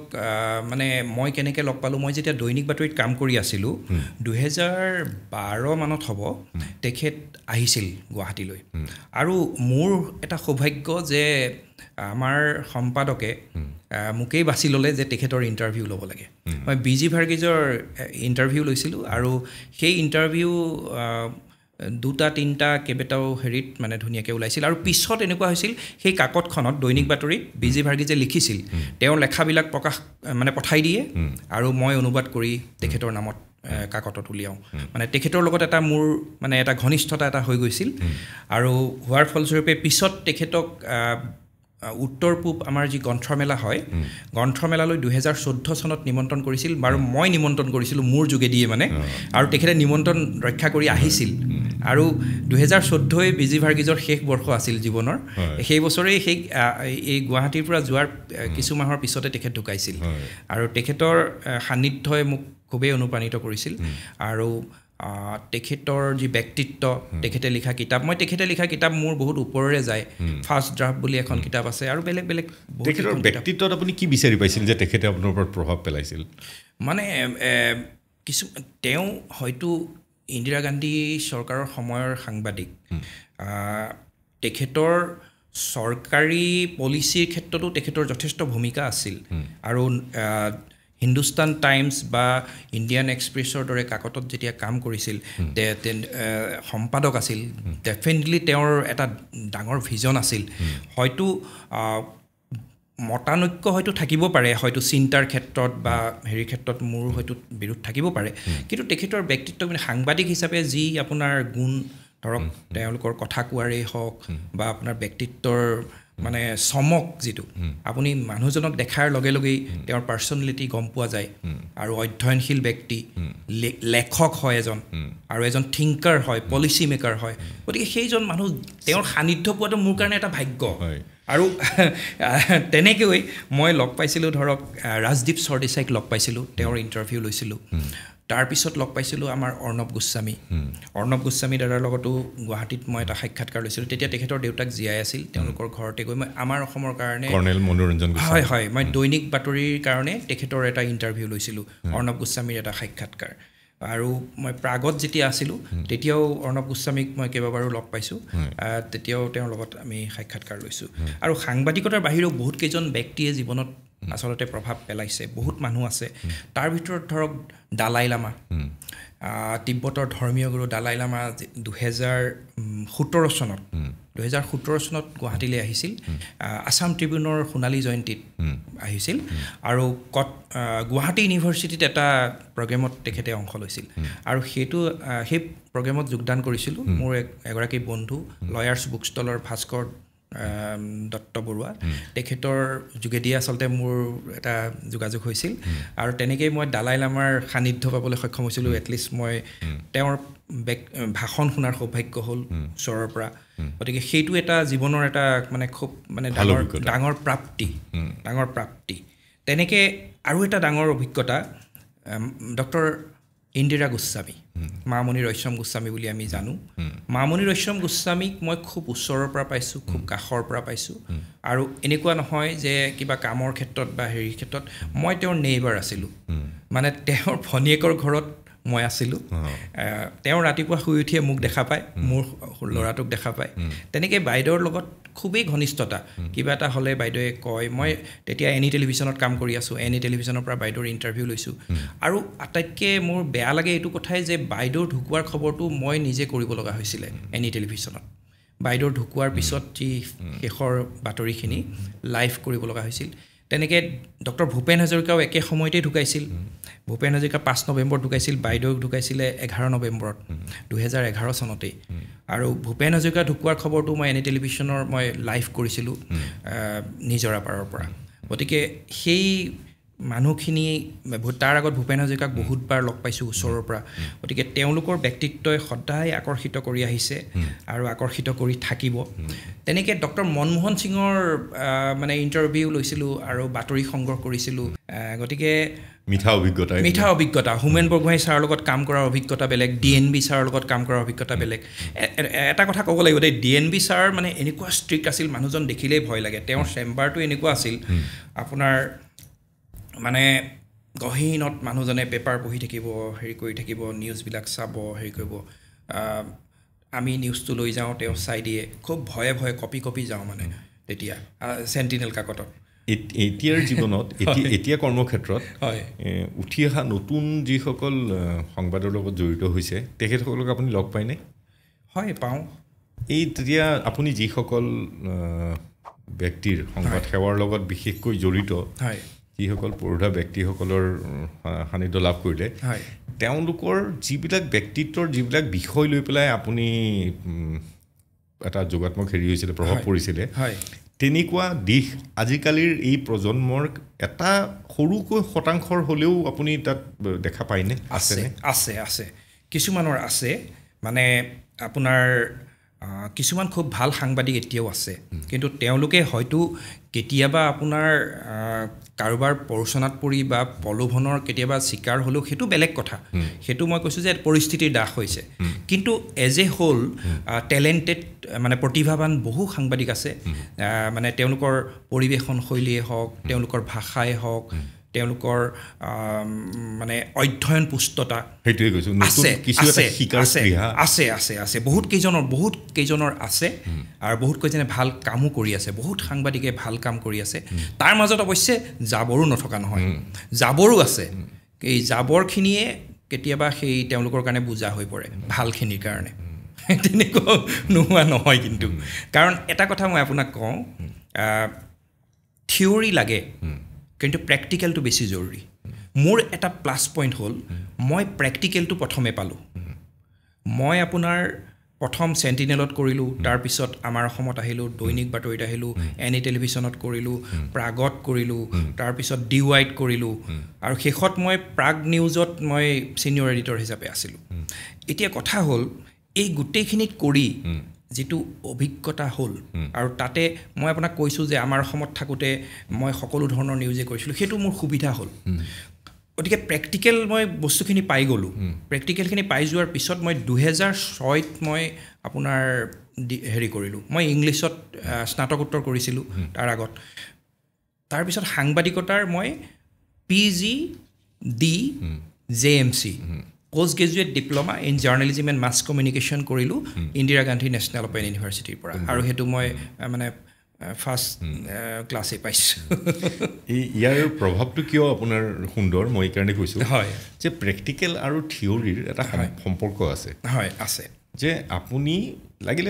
B: মানে মই কেনেকৈ লগ পালোঁ, মই যেতিয়া দৈনিক বাতৰিত কাম কৰি আছিলোঁ 2012 মানত হ'ব, তেখেত আহিছিল গুৱাহাটীলৈ। আৰু মোৰ এটা সৌভাগ্য যে আমাৰ সম্পাদকে মোকেই বাছি ল'লে যে তেখেতৰ ইণ্টাৰভিউ ল'ব লাগে। মই বি.জি. ভাৰ্গিছৰ ইণ্টাৰভিউ লৈছিলোঁ আৰু সেই ইণ্টাৰভিউ 2-3টা কেইবাটাও হেৰিত মানে ধুনীয়াকৈ ওলাইছিল। আৰু পিছত এনেকুৱা হৈছিল, সেই কাকতখনত দৈনিক বাতৰিত বি.জি. ভাৰ্গিছে লিখিছিল, তেওঁৰ লেখাবিলাক পঠাই দিয়ে আৰু মই অনুবাদ কৰি তেখেতৰ নামত কাকতত উলিয়াওঁ। মানে তেখেতৰ লগত এটা মোৰ মানে এটা ঘনিষ্ঠতা এটা হৈ গৈছিল। আৰু হোৱাৰ ফলস্বৰূপে পিছত তেখেতক উত্তৰ পূব আমাৰ যি গ্ৰন্থমেলা হয়, গ্ৰন্থমেলালৈ 2014 চনত নিমন্ত্ৰণ কৰিছিল, বাৰু মই নিমন্ত্ৰণ কৰিছিলোঁ মোৰ যোগেদিয়ে মানে, আৰু তেখেতে নিমন্ত্ৰণ ৰক্ষা কৰি আহিছিল। আৰু 2014 বি.জি. ভাৰ্গিছৰ শেষ বৰ্ষ আছিল জীৱনৰ। সেই বছৰেই এই গুৱাহাটীৰ পৰা যোৱাৰ কিছু মাহৰ পিছতে তেখেত ঢুকাইছিল। আৰু তেখেতৰ সান্নিধ্যই মোক খুবেই অনুপ্ৰাণিত কৰিছিল। আৰু তেখেতৰ যি ব্যক্তিত্ব, তেখেতে লিখা কিতাপ, তেখেতে লিখা কিতাপ মোৰ বহুত ওপৰৰে যায়। ফাৰ্ষ্ট ড্ৰাফ্ট বুলি এখন কিতাপ আছে, আৰু বেলেগ বেলেগ।
A: তেখেতৰ ব্যক্তিত্বত আপুনি কি বিচাৰি পাইছিল যে তেখেতে আপোনাৰ ওপৰত প্ৰভাৱ পেলাইছিল?
B: মানে তেওঁ হয়তো ইন্দিৰা গান্ধী চৰকাৰৰ সময়ৰ সাংবাদিক, তেখেতৰ চৰকাৰী পলিচিৰ ক্ষেত্ৰতো তেখেতৰ যথেষ্ট ভূমিকা আছিল। আৰু হিন্দুস্তান টাইমছ বা ইণ্ডিয়ান এক্সপ্ৰেছৰ দৰে কাকতত যেতিয়া কাম কৰিছিল, সম্পাদক আছিল, ডেফিনেটলি তেওঁৰ এটা ডাঙৰ ভিজন আছিল। হয়তো মতানৈক্য হয়তো থাকিব পাৰে, হয়তো চিন্তাৰ ক্ষেত্ৰত বা হেৰিৰ ক্ষেত্ৰত মোৰ হয়তো বিৰোধ থাকিব পাৰে, কিন্তু তেখেতৰ ব্যক্তিত্ব মানে সাংবাদিক হিচাপে যি আপোনাৰ গুণ, ধৰক তেওঁলোকৰ কথা কোৱাৰেই হওক বা আপোনাৰ ব্যক্তিত্বৰ মানে চমক, যিটো আপুনি মানুহজনক দেখাৰ লগে লগেই তেওঁৰ পাৰ্চনেলিটি গম পোৱা যায়। আৰু অধ্যয়নশীল ব্যক্তি, লেখক হয় এজন, আৰু এজন থিংকাৰ হয়, পলিচি মেকাৰ হয়। গতিকে সেইজন মানুহ, তেওঁৰ সান্নিধ্য পোৱাটো মোৰ কাৰণে এটা ভাগ্য। আৰু তেনেকৈ মই লগ পাইছিলোঁ, ধৰক ৰাজদীপ সৰদেশাইক লগ পাইছিলোঁ, তেওঁৰ ইণ্টাৰভিউ লৈছিলোঁ। তাৰপিছত লগ পাইছিলোঁ আমাৰ অৰ্ণৱ গোস্বামী। অৰ্ণৱ গোস্বামী দাদাৰ লগতো গুৱাহাটীত মই এটা সাক্ষাৎকাৰ লৈছিলোঁ। তেতিয়া তেখেতৰ দেউতাক জীয়াই আছিল, তেওঁলোকৰ ঘৰতে গৈ মই আমাৰ অসমৰ কাৰণে হয় মই দৈনিক বাতৰিৰ কাৰণে তেখেতৰ এটা ইণ্টাৰভিউ লৈছিলোঁ, অৰ্ণৱ গোস্বামীৰ এটা সাক্ষাৎকাৰ। আৰু মই প্ৰাগত যেতিয়া আছিলোঁ তেতিয়াও অৰ্ণৱ গোস্বামীক মই কেইবাবাৰো লগ পাইছোঁ, তেতিয়াও তেওঁৰ লগত আমি সাক্ষাৎকাৰ লৈছোঁ। আৰু সাংবাদিকতাৰ বাহিৰেও বহুত কেইজন ব্যক্তিয়ে জীৱনত আচলতে প্ৰভাৱ পেলাইছে, বহুত মানুহ আছে। তাৰ ভিতৰত ধৰক দালাই লামা, তিব্বতৰ ধৰ্মীয় গুৰু দালাই লামা 2017 চনত গুৱাহাটীলৈ আহিছিল। আছাম ট্ৰিবিউনৰ সোণালী জয়ন্তীত আহিছিল, আৰু গুৱাহাটী ইউনিভাৰ্চিটিত এটা প্ৰগ্ৰেমত তেখেতে অংশ লৈছিল। আৰু সেই প্ৰগ্ৰেমত যোগদান কৰিছিলোঁ মোৰ এগৰাকী বন্ধু, লয়াৰ্ছ বুক ষ্টলৰ ভাস্কৰ দত্ত বৰুৱা, তেখেতৰ যোগেদিয়ে আচলতে মোৰ এটা যোগাযোগ হৈছিল। আৰু তেনেকেই মই দালাই লামাৰ সান্নিধ্য পাবলৈ সক্ষম হৈছিলোঁ। এটলিষ্ট মই তেওঁৰ ভাষণ শুনাৰ সৌভাগ্য হ'ল ওচৰৰ পৰা। গতিকে সেইটো এটা জীৱনৰ এটা মানে খুব মানে ডাঙৰ প্ৰাপ্তি। তেনেকৈ আৰু এটা ডাঙৰ অভিজ্ঞতা, ডক্টৰ ইন্দিৰা গোস্বামী, মামণি ৰয়ছম গোস্বামী বুলি আমি জানো। মামণি ৰয়ছম গোস্বামীক মই খুব ওচৰৰ পৰা পাইছোঁ, খুব কাষৰ পৰা পাইছোঁ। আৰু এনেকুৱা নহয় যে কিবা কামৰ ক্ষেত্ৰত বা হেৰিৰ ক্ষেত্ৰত, মই তেওঁৰ নেইবাৰ আছিলোঁ, মানে তেওঁৰ ভনীয়েকৰ ঘৰত মই আছিলোঁ। তেওঁ ৰাতিপুৱা শুই উঠিয়ে মোক দেখা পায়, মোৰ ল'ৰাটোক দেখা পায়। তেনেকৈ বাইদেউৰ লগত খুবেই ঘনিষ্ঠতা, কিবা এটা হ'লে বাইদেৱে কয়। মই তেতিয়া এনি টেলিভিশ্যনত কাম কৰি আছোঁ, এনি টেলিভিশ্যনৰ পৰা বাইদেউৰ ইণ্টাৰভিউ লৈছোঁ। আৰু আটাইতকৈ মোৰ বেয়া লাগে এইটো কথাই যে বাইদেউৰ ঢুকুৱাৰ খবৰটো মই নিজে কৰিব লগা হৈছিলে এনি টেলিভিশ্যনত। বাইদেউৰ ঢুকুৱাৰ পিছত যি শেষৰ বাতৰিখিনি লাইভ কৰিব লগা হৈছিল। তেনেকৈ ডক্টৰ ভূপেন হাজৰিকাও একে সময়তে ঢুকাইছিল। ভূপেন হাজৰিকা 5 নৱেম্বৰত ঢুকাইছিল, বাইদেউ ঢুকাইছিলে 11 নৱেম্বৰত 2011 চনতেই। আৰু ভূপেন হাজৰিকা ঢুকোৱাৰ খবৰটো মই এনি টেলিভিশ্যনৰ মই লাইভ কৰিছিলোঁ নিজৰা পাৰৰ পৰা। গতিকে সেই মানুহখিনি তাৰ আগত ভূপেন হাজৰিকাক বহুতবাৰ লগ পাইছোঁ ওচৰৰ পৰা। গতিকে তেওঁলোকৰ ব্যক্তিত্বই সদায় আকৰ্ষিত কৰি আহিছে আৰু আকৰ্ষিত কৰি থাকিব। তেনেকৈ ডক্টৰ মনমোহন সিঙৰ মানে ইণ্টাৰভিউ লৈছিলোঁ আৰু বাতৰি সংগ্ৰহ কৰিছিলোঁ। গতিকে
A: মিঠা
B: অভিজ্ঞতা। হোমেন বৰগোহাঁই ছাৰৰ লগত কাম কৰাৰ অভিজ্ঞতা বেলেগ, DNB ছাৰৰ লগত কাম কৰাৰ অভিজ্ঞতা বেলেগ। এটা কথা ক'ব লাগিব দেই, DNB ছাৰ মানে এনেকুৱা ষ্ট্ৰিক্ট আছিল, মানুহজন দেখিলেই ভয় লাগে। তেওঁৰ চেম্বাৰটো এনেকুৱা আছিল, আপোনাৰ মানে গহীনত মানুহজনে পেপাৰ পঢ়ি থাকিব, হেৰি কৰি থাকিব, নিউজবিলাক চাব, হেৰি কৰিব। আমি নিউজটো লৈ যাওঁ, তেওঁ চাই দিয়ে। খুব ভয়ে ভয়ে কপি যাওঁ মানে তেতিয়া চেণ্টিনেল কাকতত।
A: এতিয়াৰ জীৱনত এতিয়া কৰ্মক্ষেত্ৰত উঠি অহা নতুন যিসকল সংবাদৰ লগত জড়িত হৈছে তেখেতসকলক আপুনি লগ পায়নে?
B: হয়, পাওঁ।
A: তেতিয়া আপুনি যিসকল ব্যক্তিৰ সংবাদ সেৱাৰ লগত বিশেষকৈ জড়িত, যিসকল পুৰোধা ব্যক্তিসকলৰ সান্নিধ্য লাভ কৰিলে, তেওঁলোকৰ যিবিলাক ব্যক্তিত্বৰ যিবিলাক বিষয় লৈ পেলাই আপুনি এটা যোগাত্মক হেৰি হৈছিলে, প্ৰভাৱ পৰিছিলে, তেনেকুৱা দিশ আজিকালিৰ এই প্ৰজন্মৰ এটা সৰুকৈ শতাংশৰ হ'লেও আপুনি তাত দেখা পায়নে?
B: আছে কিছুমানৰ আছে। মানে আপোনাৰ কিছুমান খুব ভাল সাংবাদিক এতিয়াও আছে, কিন্তু তেওঁলোকে হয়তো কেতিয়াবা আপোনাৰ কাৰোবাৰ প্ৰৰোচনাত পৰি বা প্ৰলোভনৰ কেতিয়াবা চিকাৰ হ'লেও সেইটো বেলেগ কথা। সেইটো মই কৈছোঁ যে পৰিস্থিতিৰ দাস হৈছে। কিন্তু এজ এ হোল টেলেণ্টেড মানে প্ৰতিভাৱান বহু সাংবাদিক আছে। মানে তেওঁলোকৰ পৰিৱেশন শৈলীয়ে হওক, তেওঁলোকৰ ভাষাই হওক, তেওঁলোকৰ মানে অধ্যয়ন পুষ্টতা,
A: সেইটোৱে কৈছোঁ,
B: আছে বহুত কেইজনৰ আছে। আৰু বহুত কেইজনে ভাল কামো কৰি আছে, বহুত সাংবাদিকে ভাল কাম কৰি আছে। তাৰ মাজত অৱশ্যে জাবৰো নথকা নহয়, জাবৰো আছে। এই জাবৰখিনিয়ে কেতিয়াবা সেই তেওঁলোকৰ কাৰণে বুজা হৈ পৰে ভালখিনিৰ কাৰণে। তেনেকুৱা নোহোৱা নহয় কিন্তু। কাৰণ এটা কথা মই আপোনাক কওঁ, থিয়ৰী লাগে কিন্তু প্ৰেক্টিকেলটো বেছি জৰুৰী। মোৰ এটা প্লাছ পইণ্ট হ'ল, মই প্ৰেক্টিকেলটো প্ৰথমে পালোঁ। মই আপোনাৰ প্ৰথম চেণ্টিনেলত কৰিলোঁ, তাৰপিছত আমাৰ অসমত আহিলোঁ, দৈনিক বাতৰিত আহিলোঁ, এনি টেলিভিশ্যনত কৰিলোঁ, প্ৰাগত কৰিলোঁ, তাৰপিছত DYত কৰিলোঁ, আৰু শেষত মই প্ৰাগ নিউজত মই ছিনিয়ৰ এডিটৰ হিচাপে আছিলোঁ। এতিয়া কথা হ'ল, এই গোটেইখিনিত কৰি যিটো অভিজ্ঞতা হ'ল, আৰু তাতে মই আপোনাক কৈছোঁ যে আমাৰ অসমত থাকোঁতে মই সকলো ধৰণৰ নিউজে কৰিছিলোঁ, সেইটো মোৰ সুবিধা হ'ল। গতিকে প্ৰেক্টিকেল মই বস্তুখিনি পাই গ'লোঁ। প্ৰেক্টিকেলখিনি পাই যোৱাৰ পিছত মই 2006ত মই আপোনাৰ হেৰি কৰিলোঁ, মই ইংলিছত স্নাতকোত্তৰ কৰিছিলোঁ তাৰ আগত। তাৰপিছত সাংবাদিকতাৰ মই PGD JMC post graduate diploma in journalism and mass communication কৰিলোঁ ইন্দিৰা গান্ধী নেশ্যনেল অপেন ইউনিভাৰ্চিটিৰ পৰা। আৰু সেইটো মই মানে ফাৰ্ষ্ট ক্লাছেই পাইছোঁ।
A: ইয়াৰ প্ৰভাৱটো কিয় আপোনাৰ সুন্দৰ, মই এইকাৰণে কৈছোঁ
B: হয়
A: যে প্ৰেক্টিকেল আৰু থিয়ৰীৰ এটা সম্পৰ্ক আছে।
B: আছে
A: যে আপুনি লাগিলে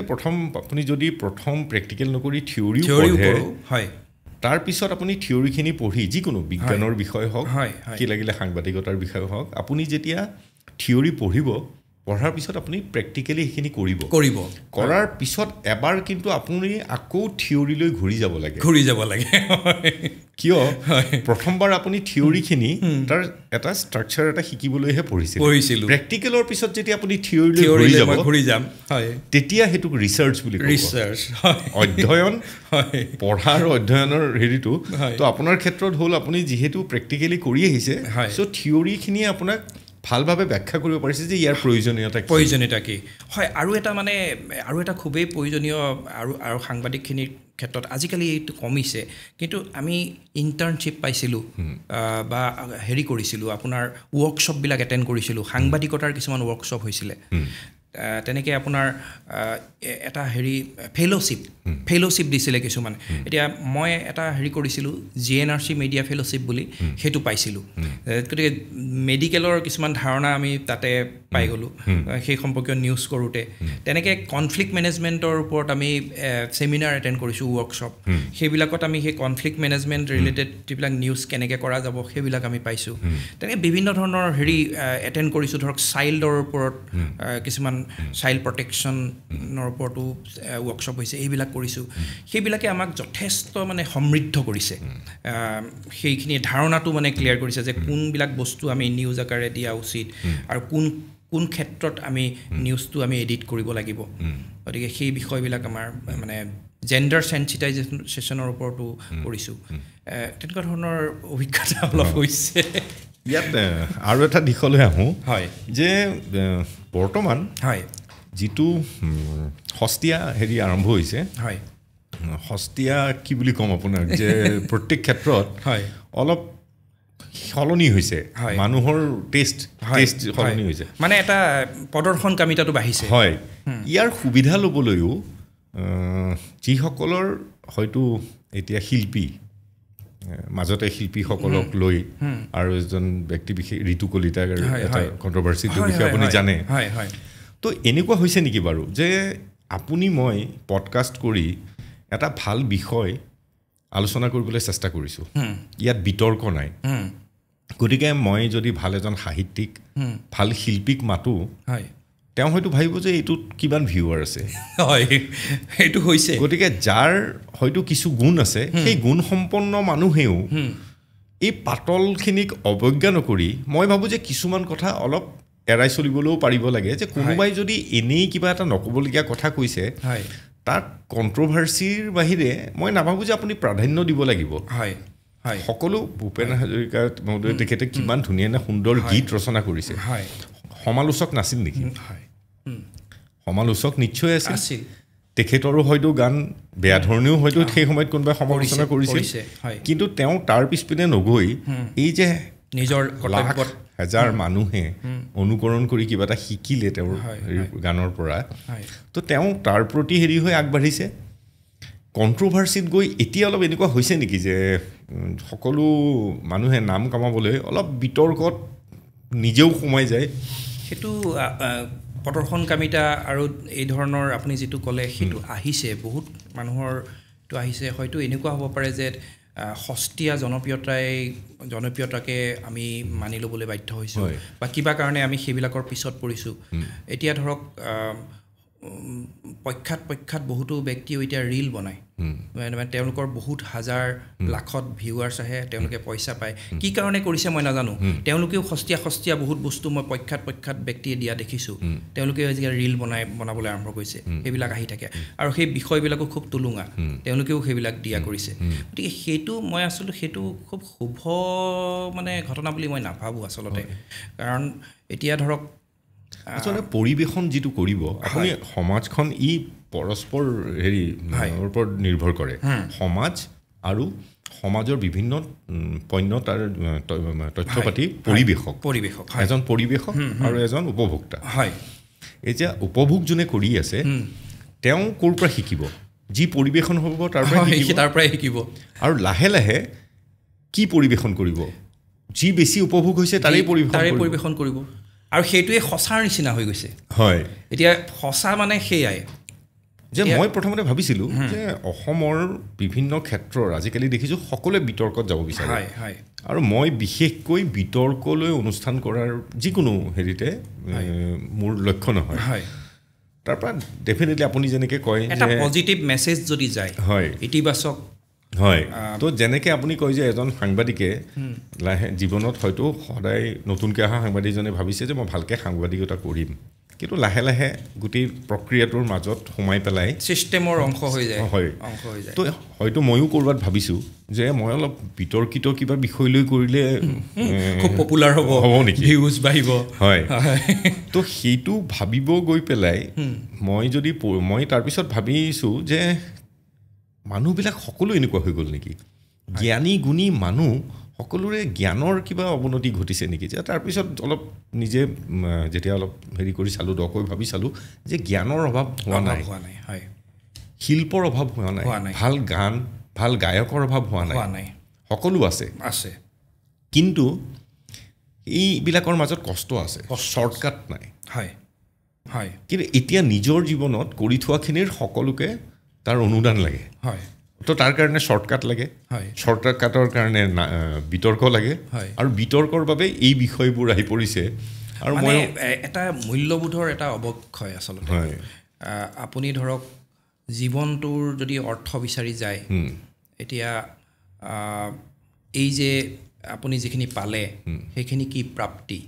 A: আপুনি যদি প্ৰথম প্ৰেক্টিকেল নকৰি থিয়ৰীও পঢ়ে,
B: হয়,
A: তাৰপিছত আপুনি থিয়ৰীখিনি পঢ়ি যিকোনো বিজ্ঞানৰ বিষয় হওক, কি লাগিলে সাংবাদিকতাৰ বিষয় হওক, আপুনি যেতিয়া থিয়ৰী পঢ়াৰ পিছত আপুনি প্ৰেক্টিকেলি সেইখিনি কৰিব। কৰাৰ পিছত এবাৰ কিন্তু আপুনি আকৌ থিয়ৰীলৈ ঘূৰি যাব লাগে। কিয়? প্ৰথমবাৰ আপুনি থিয়ৰীখিনি তাৰ এটা ষ্ট্ৰাকচাৰ এটা শিকিবলৈহে পঢ়িছিলোঁ। প্ৰেক্টিকেলৰ পিছত যেতিয়া আপুনি থিয়ৰীলৈ ঘূৰি যাম, তেতিয়া সেইটোক ৰিচাৰ্চ বুলি কয়। অধ্যয়ন, পঢ়াৰ অধ্যয়নৰ হেৰিটো তো আপোনাৰ ক্ষেত্ৰত হ'ল, আপুনি যিহেতু প্ৰেক্টিকেলি কৰি আহিছে, চ' থিয়ৰীখিনিয়ে আপোনাক ভালভাৱে ব্যাখ্যা কৰিব পাৰিছে যে ইয়াৰ প্ৰয়োজনীয়তা কি
B: হয়। আৰু এটা খুবেই প্ৰয়োজনীয় আৰু সাংবাদিকখিনিৰ ক্ষেত্ৰত আজিকালি এইটো কমিছে, কিন্তু আমি ইণ্টাৰ্ণশ্বিপ পাইছিলোঁ বা হেৰি কৰিছিলোঁ, আপোনাৰ ৱৰ্কশ্বপবিলাক এটেণ্ড কৰিছিলোঁ, সাংবাদিকতাৰ কিছুমান ৱৰ্কশ্বপ হৈছিলে। তেনেকৈ আপোনাৰ এটা হেৰি ফেলোশ্বিপ দিছিলে কিছুমান এতিয়া মই এটা হেৰি কৰিছিলোঁ GNRC মিডিয়া ফেলোশ্বিপ বুলি সেইটো পাইছিলোঁ গতিকে মেডিকেলৰ কিছুমান ধাৰণা আমি তাতে পাই গ'লোঁ সেই সম্পৰ্কীয় নিউজ কৰোঁতে তেনেকৈ কনফ্লিক্ট মেনেজমেণ্টৰ ওপৰত আমি ছেমিনাৰ এটেণ্ড কৰিছোঁ ৱৰ্কশ্বপ সেইবিলাকত আমি সেই কনফ্লিক্ট মেনেজমেণ্ট ৰিলেটেড যিবিলাক নিউজ কেনেকৈ কৰা যাব সেইবিলাক আমি পাইছোঁ তেনেকৈ বিভিন্ন ধৰণৰ হেৰি এটেণ্ড কৰিছোঁ ধৰক চাইল্ডৰ ওপৰত কিছুমান চাইল্ড প্ৰটেকশ্যনৰ ওপৰতো ৱৰ্কশ্বপ হৈছে এইবিলাক কৰিছোঁ সেইবিলাকে আমাক যথেষ্ট মানে সমৃদ্ধ কৰিছে সেইখিনি ধাৰণাটো মানে ক্লিয়াৰ কৰিছে যে কোনবিলাক বস্তু আমি নিউজ আকাৰে দিয়া উচিত আৰু কোন ক্ষেত্ৰত আমি নিউজটো আমি এডিট কৰিব লাগিব গতিকে সেই বিষয়বিলাক আমাৰ মানে জেণ্ডাৰ চেনচিটাইজেশ্যনৰ ওপৰতো কৰিছোঁ তেনেকুৱা ধৰণৰ অভিজ্ঞতা অলপ হৈছে
A: ইয়াত আৰু এটা দিশলৈ আহোঁ
B: হয়
A: যে বৰ্তমান
B: হয়
A: যিটো সস্তীয়া হেৰি আৰম্ভ হৈছে
B: হয়
A: সস্তীয়া কি বুলি ক'ম আপোনাক যে প্ৰত্যেক ক্ষেত্ৰত
B: হয়
A: অলপ সলনি হৈছে মানুহৰ টেষ্ট সলনি হৈছে
B: মানে এটা প্ৰদৰ্শনকামিতাটো বাঢ়িছে
A: হয় ইয়াৰ সুবিধা ল'বলৈও যিসকলৰ হয়তো এতিয়া শিল্পী মাজতে শিল্পীসকলক লৈ আৰু এজন ব্যক্তি বিশেষ ঋতু কলিতাৰ এটা কণ্ট্ৰভাৰ্চিটোৰ বিষয়ে আপুনি জানে তো এনেকুৱা হৈছে নেকি বাৰু যে আপুনি মই পডকাষ্ট কৰি এটা ভাল বিষয় আলোচনা কৰিবলৈ চেষ্টা কৰিছোঁ ইয়াত বিতৰ্ক নাই গতিকে মই যদি ভাল এজন সাহিত্যিক ভাল শিল্পীক মাতোঁ তেওঁ হয়তো ভাবিব যে এইটোত কিমান ভিউৱাৰ আছে
B: হয় সেইটো হৈছে
A: গতিকে যাৰ হয়তো কিছু গুণ আছে সেই গুণসম্পন্ন মানুহেও এই পাতলখিনিক অৱজ্ঞা নকৰি মই ভাবোঁ যে কিছুমান কথা অলপ এৰাই চলিবলৈও পাৰিব লাগে যে কোনোবাই যদি এনেই কিবা এটা নক'বলগীয়া কথা কৈছে তাক কণ্ট্ৰভাৰ্চিৰ বাহিৰে মই নাভাবোঁ যে আপুনি প্ৰাধান্য দিব লাগিব সকলো ভূপেন হাজৰিকা মহোদয় তেখেতে কিমান ধুনীয়া সুন্দৰ গীত ৰচনা কৰিছে সমালোচক নাছিল নেকি সমালোচক নিশ্চয় আছিল তেখেতৰো হয়তো গান বেয়া ধৰণেও হয়তো সেই সময়ত কোনোবাই সমালোচনা কৰিছিল কিন্তু তেওঁ তাৰ পিছপিনে নগৈ এই যে
B: নিজৰ
A: হাজাৰ মানুহে অনুকৰণ কৰি কিবা এটা শিকিলে তেওঁৰ গানৰ পৰা তো তেওঁ তাৰ প্ৰতি হেৰি হৈ আগবাঢ়িছে কণ্ট্ৰভাৰ্চিত গৈ এতিয়া অলপ এনেকুৱা হৈছে নেকি যে সকলো মানুহে নাম কামাবলৈ অলপ বিতৰ্কত নিজেও সোমাই যায়
B: সেইটো প্ৰদৰ্শনকামিতা আৰু এই ধৰণৰ আপুনি যিটো ক'লে সেইটো আহিছে বহুত মানুহৰটো আহিছে হয়তো এনেকুৱা হ'ব পাৰে যে সস্তীয়া জনপ্ৰিয়তাকে আমি মানি ল'বলৈ বাধ্য হৈছোঁ বা কিবা কাৰণে আমি সেইবিলাকৰ পিছত পৰিছোঁ এতিয়া ধৰক প্ৰখ্যাত বহুতো ব্যক্তিও এতিয়া ৰীল বনায় মানে তেওঁলোকৰ বহুত হাজাৰ লাখত ভিউৱাৰ্ছ আহে তেওঁলোকে পইচা পায় কি কাৰণে কৰিছে মই নাজানো তেওঁলোকেও সস্তীয়া বহুত বস্তু মই প্ৰখ্যাত ব্যক্তিয়ে দিয়া দেখিছোঁ তেওঁলোকে আজিকালি ৰীল বনাবলৈ আৰম্ভ কৰিছে সেইবিলাক আহি থাকে আৰু সেই বিষয়বিলাকো খুব তুলুঙা তেওঁলোকেও সেইবিলাক দিয়া কৰিছে গতিকে মই আচলতে সেইটো খুব শুভ মানে ঘটনা বুলি মই নাভাবোঁ আচলতে কাৰণ এতিয়া ধৰক
A: আচলতে পৰিৱেশন যিটো কৰিব আপুনি সমাজখন ই পৰস্পৰ হেৰি ওপৰত নিৰ্ভৰ কৰে সমাজ আৰু সমাজৰ বিভিন্ন পণ্য তাৰ তথ্য পাতি পৰিৱেশক এজন পৰিৱেশক আৰু এজন উপভোক্তা এতিয়া উপভোগ যোনে কৰি আছে তেওঁ ক'ৰ পৰা শিকিব যি পৰিৱেশন হ'ব তাৰ পৰাই শিকিব আৰু লাহে লাহে কি পৰিৱেশন কৰিব যি বেছি উপভোগ হৈছে তাৰেই
B: পৰিৱেশন কৰিব আৰু সেইটোৱে সঁচাৰ নিচিনা হৈ গৈছে
A: হয়
B: এতিয়া সঁচা মানে সেয়াই
A: যে মই প্ৰথমতে ভাবিছিলোঁ যে অসমৰ বিভিন্ন ক্ষেত্ৰৰ আজিকালি দেখিছোঁ সকলোৱে বিতৰ্কত যাব বিচাৰে আৰু মই বিশেষকৈ বিতৰ্কলৈ অনুষ্ঠান কৰাৰ যিকোনো হেৰিতে মোৰ লক্ষ্য নহয় তাৰপৰা ডেফিনেটলি আপুনি যেনেকৈ কয়
B: এটা পজিটিভ মেছেজ যদি যায়
A: হয়
B: ইতিবাচক
A: হয় তো যেনেকৈ আপুনি কয় যে এজন সাংবাদিকে জীৱনত হয়তো সদায় নতুনকৈ অহা সাংবাদিকজনে ভাবিছে যে মই ভালকৈ সাংবাদিকতা কৰিম কিন্তু লাহে লাহে গোটেই প্ৰক্ৰিয়াটোৰ মাজত সোমাই পেলাই
B: ছিষ্টেমৰ অংশ হৈ যায়
A: তো হয়তো ময়ো ক'ৰবাত ভাবিছোঁ যে মই অলপ বিতৰ্কিত কিবা বিষয় লৈ কৰিলে
B: খুব পপুলাৰ হ'ব
A: নেকি
B: ভিউজ বাঢ়িব
A: হয় তো সেইটো ভাবিব গৈ পেলাই মই তাৰপিছত ভাবিছোঁ যে মানুহবিলাক সকলো এনেকুৱা হৈ গ'ল নেকি জ্ঞানী গুণী মানুহ সকলোৰে জ্ঞানৰ কিবা অৱনতি ঘটিছে নেকি যে তাৰপিছত অলপ নিজে যেতিয়া অলপ হেৰি কৰি চালোঁ দকৈ ভাবি চালোঁ যে জ্ঞানৰ অভাৱ হোৱা নাই
B: হয়
A: শিল্পৰ অভাৱ হোৱা নাই ভাল গান ভাল গায়কৰ অভাৱ হোৱা নাই সকলো আছে কিন্তু এইবিলাকৰ মাজত কষ্ট আছে শ্বৰ্টকাট নাই
B: হয়
A: কিন্তু এতিয়া নিজৰ জীৱনত কৰি থোৱাখিনিৰ সকলোকে তাৰ অনুদান লাগে তো তাৰ কাৰণে শ্বৰ্টকাট লাগে শ্বৰ্টকাটৰ কাৰণে বিতৰ্ক লাগে আৰু বিতৰ্কৰ বাবে এই বিষয়বোৰ আহি পৰিছে আৰু
B: মই এটা মূল্যবোধৰ এটা অৱক্ষয় আচলতে আপুনি ধৰক জীৱনটোৰ যদি অৰ্থ বিচাৰি যায় এতিয়া এই যে আপুনি যিখিনি পালে সেইখিনি কি প্ৰাপ্তি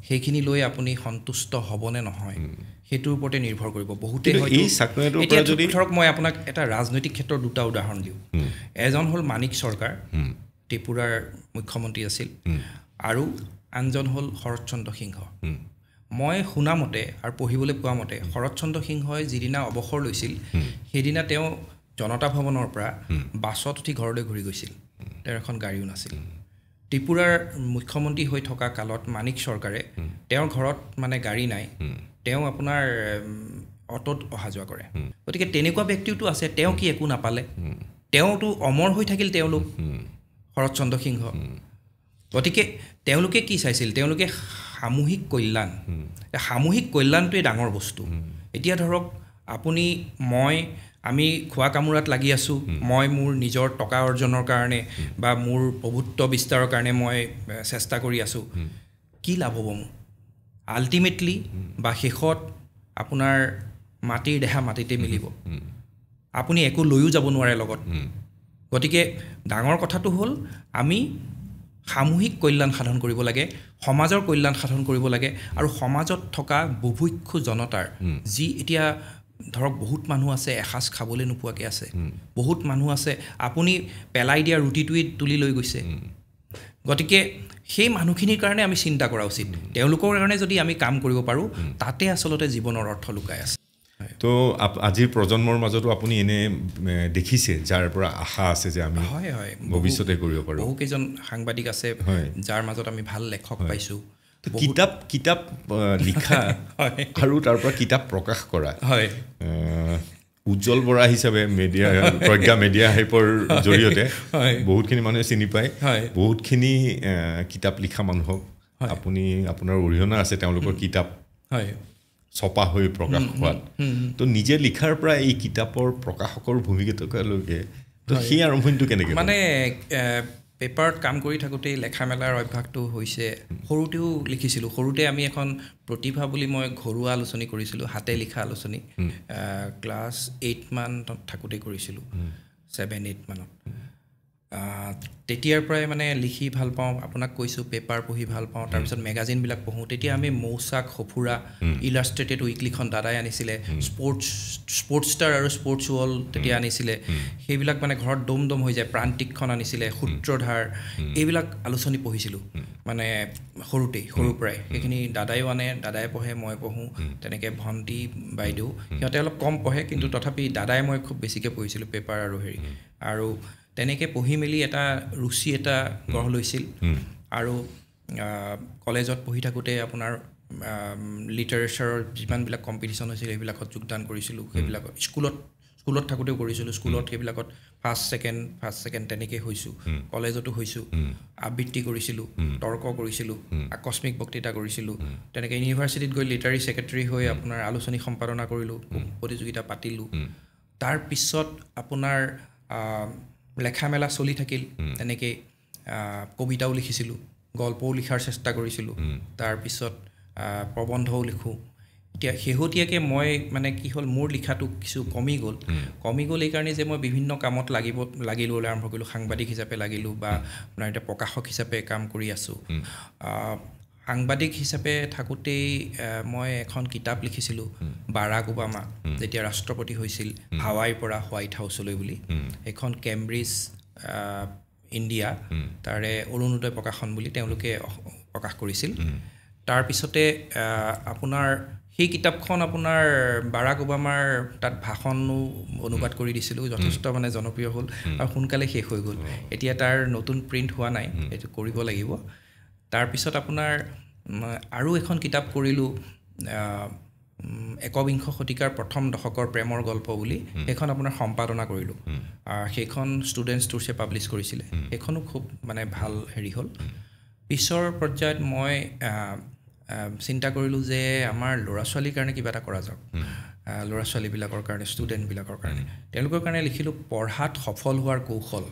B: সেইখিনি লৈ আপুনি সন্তুষ্ট হ'বনে নহয় সেইটোৰ ওপৰতে নিৰ্ভৰ কৰিব বহুতে এতিয়া ধৰক মই আপোনাক এটা ৰাজনৈতিক ক্ষেত্ৰৰ দুটা উদাহৰণ দিওঁ এজন হ'ল মানিক চৰকাৰ ত্ৰিপুৰাৰ মুখ্যমন্ত্ৰী আছিল আৰু আনজন হ'ল শৰৎচন্দ্ৰ সিংহ মই শুনামতে আৰু পঢ়িবলৈ পোৱা মতে শৰৎচন্দ্ৰ সিংহই যিদিনা অৱসৰ লৈছিল সেইদিনা তেওঁ জনতা ভৱনৰ পৰা বাছত উঠি ঘৰলৈ ঘূৰি গৈছিল তেওঁৰ এখন গাড়ীও নাছিল ত্ৰিপুৰাৰ মুখ্যমন্ত্ৰী হৈ থকা কালত মানিক চৰকাৰে তেওঁৰ ঘৰত মানে গাড়ী নাই তেওঁ আপোনাৰ অটোত অহা যোৱা কৰে গতিকে তেনেকুৱা ব্যক্তিওতো আছে তেওঁ কি একো নাপালে তেওঁতো অমৰ হৈ থাকিল তেওঁলোক শৰৎচন্দ্ৰ সিংহ গতিকে তেওঁলোকে কি চাইছিল তেওঁলোকে সামূহিক কল্যাণ সামূহিক কল্যাণটোৱে ডাঙৰ বস্তু এতিয়া ধৰক আপুনি আমি খোৱা কামোৰাত লাগি আছোঁ মই মোৰ নিজৰ টকা অৰ্জনৰ কাৰণে বা মোৰ প্ৰভুত্ব বিস্তাৰৰ কাৰণে মই চেষ্টা কৰি আছোঁ কি লাভ হ'ব মোৰ আল্টিমেটলি বা শেষত আপোনাৰ মাটিৰ দেহা মাটিতে মিলিব আপুনি একো লৈও যাব নোৱাৰে লগত গতিকে ডাঙৰ কথাটো হ'ল আমি সামূহিক কল্যাণ সাধন কৰিব লাগে সমাজৰ কল্যাণ সাধন কৰিব লাগে আৰু সমাজত থকা বুভুক্ষু জনতাৰ যি এতিয়া ধৰক বহুত মানুহ আছে এসাঁজ খাবলৈ নোপোৱাকৈ আছে বহুত মানুহ আছে আপুনি পেলাই দিয়া ৰুটিটোৱে তুলি লৈ গৈছে গতিকে সেই মানুহখিনিৰ কাৰণে আমি চিন্তা কৰা উচিত তেওঁলোকৰ কাৰণে যদি আমি কাম কৰিব পাৰোঁ তাতে আচলতে জীৱনৰ অৰ্থ লুকাই আছে
A: তো আজিৰ প্ৰজন্মৰ মাজতো আপুনি এনে দেখিছে যাৰ পৰা আশা আছে যে আমি ভৱিষ্যতে কৰিব পাৰোঁ
B: বহুকেইজন সাংবাদিক আছে যাৰ মাজত আমি ভাল লেখক পাইছোঁ
A: কিতাপ লিখা আৰু তাৰ পৰা কিতাপ প্ৰকাশ কৰা উজ্জ্বল বৰা হিচাপে মিডিয়া প্ৰজ্ঞা মিডিয়া হাইপৰ জৰিয়তে বহুতখিনি মানুহে চিনি পায় বহুতখিনি কিতাপ লিখা মানুহক আপুনি আপোনাৰ অৰিহণা আছে তেওঁলোকৰ কিতাপ ছপা হৈ প্ৰকাশ হোৱাত তো নিজে লিখাৰ পৰা এই কিতাপৰ প্ৰকাশকৰ ভূমিকালৈকে তো সেই আৰম্ভণিটো কেনেকৈ
B: মানে পেপাৰত কাম কৰি থাকোঁতেই লেখা মেলাৰ অভ্যাসটো হৈছে সৰুতেও লিখিছিলোঁ সৰুতে আমি এখন প্ৰতিভা বুলি মই ঘৰুৱা আলোচনী কৰিছিলোঁ হাতে লিখা আলোচনী ক্লাছ 8 মানত থাকোঁতেই কৰিছিলোঁ 7-8 মানত তেতিয়াৰ পৰাই মানে লিখি ভাল পাওঁ আপোনাক কৈছোঁ পেপাৰ পঢ়ি ভাল পাওঁ তাৰপিছত মেগাজিনবিলাক পঢ়োঁ তেতিয়া আমি মৌচাক সফুৰা ইলাষ্ট্ৰেটেড উইকলিখন দাদাই আনিছিলে স্পৰ্টছ ষ্টাৰ আৰু স্পৰ্টছ ৱৰ্ল্ড তেতিয়া আনিছিলে সেইবিলাক মানে ঘৰত দম দম হৈ যায় প্ৰান্তিকখন আনিছিলে সূত্ৰধাৰ এইবিলাক আলোচনী পঢ়িছিলোঁ মানে সৰুৰ পৰাই সেইখিনি দাদায়ো আনে দাদাই পঢ়ে মই পঢ়োঁ তেনেকৈ ভণ্টি বাইদেউ সিহঁতে অলপ কম পঢ়ে কিন্তু তথাপি দাদাই মই খুব বেছিকৈ পঢ়িছিলোঁ পেপাৰ আৰু আৰু তেনেকৈ পঢ়ি মেলি এটা ৰুচি এটা গঢ় লৈছিল আৰু কলেজত পঢ়ি থাকোঁতে আপোনাৰ লিটাৰেচাৰৰ যিমানবিলাক কম্পিটিশ্যন হৈছিল সেইবিলাকত যোগদান কৰিছিলোঁ সেইবিলাকত স্কুলত থাকোঁতেও কৰিছিলোঁ স্কুলত সেইবিলাকত ফাৰ্ষ্ট ছেকেণ্ড তেনেকৈ হৈছোঁ কলেজতো হৈছোঁ আবৃত্তি কৰিছিলোঁ তৰ্ক কৰিছিলোঁ আকস্মিক বক্তৃতা কৰিছিলোঁ তেনেকৈ ইউনিভাৰ্চিটিত গৈ লিটাৰী ছেক্ৰেটাৰী হৈ আপোনাৰ আলোচনী সম্পাদনা কৰিলোঁ প্ৰতিযোগিতা পাতিলোঁ তাৰপিছত আপোনাৰ লেখা মেলা চলি থাকিল তেনেকৈ কবিতাও লিখিছিলোঁ গল্পও লিখাৰ চেষ্টা কৰিছিলোঁ তাৰপিছত প্ৰবন্ধও লিখোঁ এতিয়া শেহতীয়াকৈ মই মানে কি হ'ল মোৰ লিখাটো কিছু কমি গ'ল এইকাৰণে যে মই বিভিন্ন কামত লাগিবলৈ আৰম্ভ কৰিলোঁ সাংবাদিক হিচাপে লাগিলোঁ বা আপোনাৰ এতিয়া প্ৰকাশক হিচাপে কাম কৰি আছোঁ সাংবাদিক হিচাপে থাকোঁতেই মই এখন কিতাপ লিখিছিলোঁ বাৰাক ওবামা যেতিয়া ৰাষ্ট্ৰপতি হৈছিল হাৱাইৰ পৰা হোৱাইট হাউচলৈ বুলি সেইখন কেম্ব্ৰিজ ইণ্ডিয়া তাৰে অৰুণোদয় প্ৰকাশন বুলি তেওঁলোকে প্ৰকাশ কৰিছিল তাৰপিছতে আপোনাৰ সেই কিতাপখন আপোনাৰ বাৰাক ওবামাৰ তাত ভাষণো অনুবাদ কৰি দিছিলোঁ, যথেষ্ট মানে জনপ্ৰিয় হ'ল আৰু সোনকালে শেষ হৈ গ'ল। এতিয়া তাৰ নতুন প্ৰিণ্ট হোৱা নাই, এইটো কৰিব লাগিব। তাৰপিছত আপোনাৰ আৰু এখন কিতাপ কৰিলোঁ, একবিংশ শতিকাৰ প্ৰথম দশকৰ প্ৰেমৰ গল্প বুলি, সেইখন আপোনাৰ সম্পাদনা কৰিলোঁ। সেইখন ষ্টুডেণ্টছ টুৰ্চে পাব্লিছ কৰিছিলে, সেইখনো খুব মানে ভাল হেৰি হ'ল। পিছৰ পৰ্যায়ত মই চিন্তা কৰিলোঁ যে আমাৰ ল'ৰা ছোৱালীৰ কাৰণে কিবা এটা কৰা যাওক, ল'ৰা ছোৱালীবিলাকৰ কাৰণে, ষ্টুডেণ্টবিলাকৰ কাৰণে। তেওঁলোকৰ কাৰণে লিখিলোঁ পঢ়াত সফল হোৱাৰ কৌশল,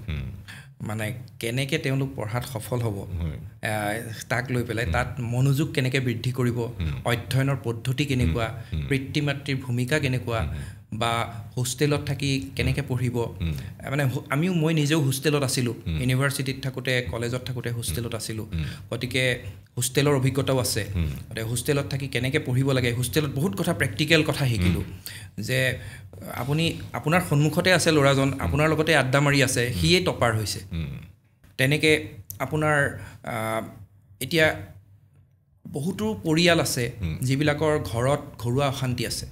B: মানে কেনেকৈ তেওঁলোক পঢ়াত সফল হ'ব তাক লৈ পেলাই, তাত মনোযোগ কেনেকৈ বৃদ্ধি কৰিব, অধ্যয়নৰ পদ্ধতি কেনেকুৱা, পিতৃ মাতৃৰ ভূমিকা কেনেকুৱা, বা হোষ্টেলত থাকি কেনেকৈ পঢ়িব। মানে মই নিজেও হোষ্টেলত আছিলোঁ, ইউনিভাৰ্চিটিত থাকোঁতে, কলেজত থাকোঁতে হোষ্টেলত আছিলোঁ, গতিকে হোষ্টেলৰ অভিজ্ঞতাও আছে। গতিকে হোষ্টেলত থাকি কেনেকৈ পঢ়িব লাগে, হোষ্টেলত বহুত কথা প্ৰেক্টিকেল কথা শিকিলোঁ, যে আপোনাৰ সন্মুখতে আছে ল'ৰাজন, আপোনাৰ লগতে আড্ডা মাৰি আছে, সিয়ে টপাৰ হৈছে। তেনেকৈ আপোনাৰ এতিয়া বহুতো পৰিয়াল আছে যিবিলাকৰ ঘৰত ঘৰুৱা অশান্তি আছে।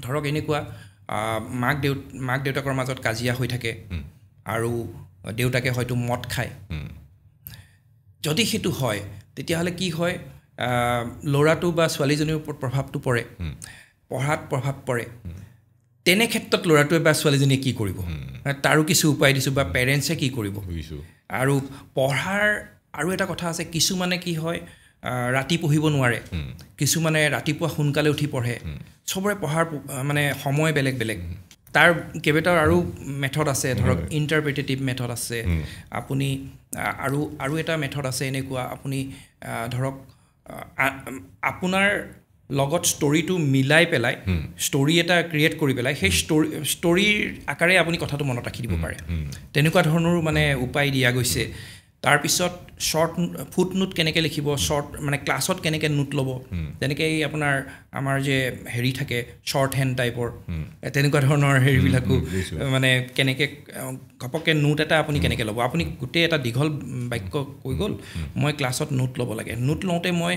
B: ধৰক এনেকুৱা, মাক দেউতাকৰ মাজত কাজিয়া হৈ থাকে আৰু দেউতাকে হয়তো মদ খায়। যদি সেইটো হয় তেতিয়াহ'লে কি হয়, ল'ৰাটো বা ছোৱালীজনীৰ ওপৰত প্ৰভাৱটো পৰে, পঢ়াত প্ৰভাৱ পৰে। তেনে ক্ষেত্ৰত ল'ৰাটোৱে বা ছোৱালীজনীয়ে কি কৰিব, তাৰো কিছু উপায় দিছোঁ, বা পেৰেণ্টছে কি কৰিব। আৰু পঢ়াৰ আৰু এটা কথা আছে, কিছুমানে কি হয় ৰাতি পঢ়িব নোৱাৰে, কিছুমানে ৰাতিপুৱা সোনকালে উঠি পঢ়ে, চবৰে পঢ়াৰ মানে সময় বেলেগ বেলেগ। তাৰ কেইবাটাও আৰু মেথড আছে, ধৰক ইণ্টাৰপ্ৰিটেটিভ মেথড আছে, আপুনি আৰু এটা মেথড আছে এনেকুৱা, আপুনি ধৰক আপোনাৰ লগত ষ্টৰিটো মিলাই পেলাই, ষ্টৰি এটা ক্ৰিয়েট কৰি পেলাই, সেই ষ্টৰিৰ আকাৰে আপুনি কথাটো মনত ৰাখি দিব পাৰে। তেনেকুৱা ধৰণৰো মানে উপায় দিয়া গৈছে। তাৰপিছত ফুট নোট কেনেকৈ লিখিব, মানে ক্লাছত কেনেকৈ নোট ল'ব, যেনেকৈ আপোনাৰ আমাৰ যে হেৰি থাকে শ্বৰ্ট হেণ্ড টাইপৰ, তেনেকুৱা ধৰণৰ হেৰিবিলাকো মানে কেনেকৈ ঘপককৈ নোট এটা আপুনি কেনেকৈ ল'ব। আপুনি গোটেই এটা দীঘল বাক্য কৈ গ'ল, মই ক্লাছত নোট ল'ব লাগে। নোট লওঁতে মই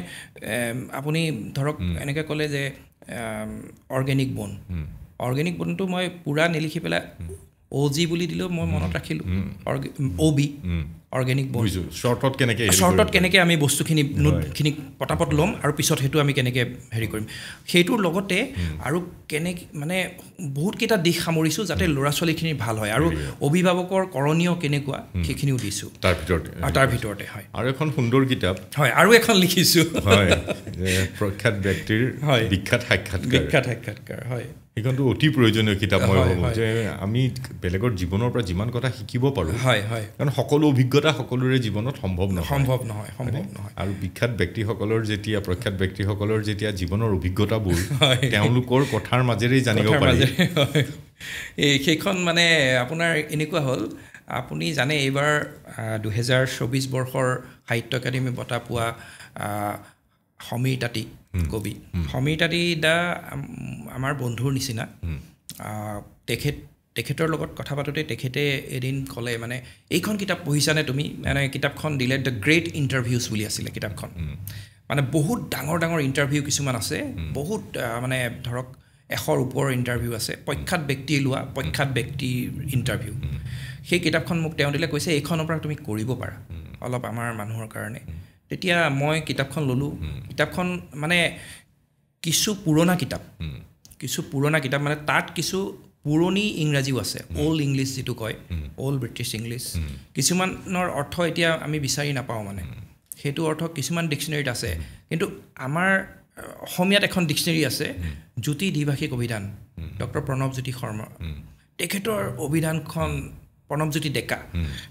B: আপুনি ধৰক এনেকৈ ক'লে যে অৰ্গেনিক বনটো মই পূৰা নিলিখি পেলাই OG বুলি দিলেও মই মনত ৰাখিলোঁ, OB অৰ্গেনিক বন।
A: শ্বৰ্টত
B: কেনেকৈ আমি বস্তুখিনি নোটখিনি পটাপট ল'ম আৰু পিছত সেইটো আমি কেনেকৈ হেৰি কৰিম, সেইটোৰ লগতে আৰু কেনেকৈ মানে বহুতকেইটা দিশ সামৰিছোঁ যাতে ল'ৰা ছোৱালীখিনি ভাল হয়, আৰু অভিভাৱকৰ কৰণীয় কেনেকুৱা সেইখিনিও দিছোঁ তাৰ ভিতৰতে। হয়,
A: আৰু এখন সুন্দৰ কিতাপ,
B: হয়, আৰু এখন লিখিছোঁ,
A: হয়, প্ৰখ্যাত ব্যক্তিৰ বিখ্যাত সাক্ষাৎকাৰ। হয়, সেইখনটো অতি প্ৰয়োজনীয় কিতাপ। মই ভাবোঁ যে আমি বেলেগৰ জীৱনৰ পৰা যিমান কথা শিকিব পাৰোঁ, কাৰণ সকলো অভিজ্ঞতা সকলোৰে জীৱনত সম্ভৱ নহয়। আৰু বিখ্যাত ব্যক্তিসকলৰ প্ৰখ্যাত ব্যক্তিসকলৰ যেতিয়া জীৱনৰ অভিজ্ঞতাবোৰ তেওঁলোকৰ কথাৰ মাজেৰেই জানিব পাৰি।
B: সেইখন মানে আপোনাৰ এনেকুৱা হ'ল, আপুনি জানে এইবাৰ 2024 বৰ্ষৰ সাহিত্য একাডেমী বঁটা পোৱা সমীৰ তাঁতী কবি, সমীৰ তাঁতী দা আমাৰ বন্ধুৰ নিচিনা। তেখেতৰ লগত কথা পাতোঁতে তেখেতে এদিন ক'লে, মানে এইখন কিতাপ পঢ়িছানে তুমি? মানে কিতাপখন দিলে, দ্য গ্ৰেট ইণ্টাৰভিউজ বুলি আছিলে কিতাপখন। মানে বহুত ডাঙৰ ডাঙৰ ইণ্টাৰভিউ কিছুমান আছে, বহুত মানে ধৰক 100ৰ ওপৰৰ ইণ্টাৰভিউ আছে, প্ৰখ্যাত ব্যক্তিয়ে লোৱা প্ৰখ্যাত ব্যক্তিৰ ইণ্টাৰভিউ। সেই কিতাপখন মোক তেওঁ দিলে, কৈছে এইখনৰ পৰা তুমি কৰিব পাৰা অলপ আমাৰ মানুহৰ কাৰণে। তেতিয়া মই কিতাপখন ল'লোঁ। কিতাপখন মানে কিছু পুৰণা কিতাপ, মানে তাত কিছু পুৰণি ইংৰাজীও আছে, অল্ড ইংলিছ যিটো কয়, অল্ড ব্ৰিটিছ ইংলিছ। কিছুমানৰ অৰ্থ এতিয়া আমি বিচাৰি নাপাওঁ, মানে সেইটো অৰ্থ কিছুমান ডিক্সনেৰীত আছে, কিন্তু আমাৰ অসমীয়াত এখন ডিক্সনেৰী আছে, জ্যোতি দ্বিভাষিক অভিধান, ডক্টৰ প্ৰণৱজ্যোতি শৰ্মা, তেখেতৰ অভিধানখন, প্ৰণৱজ্যোতি ডেকা,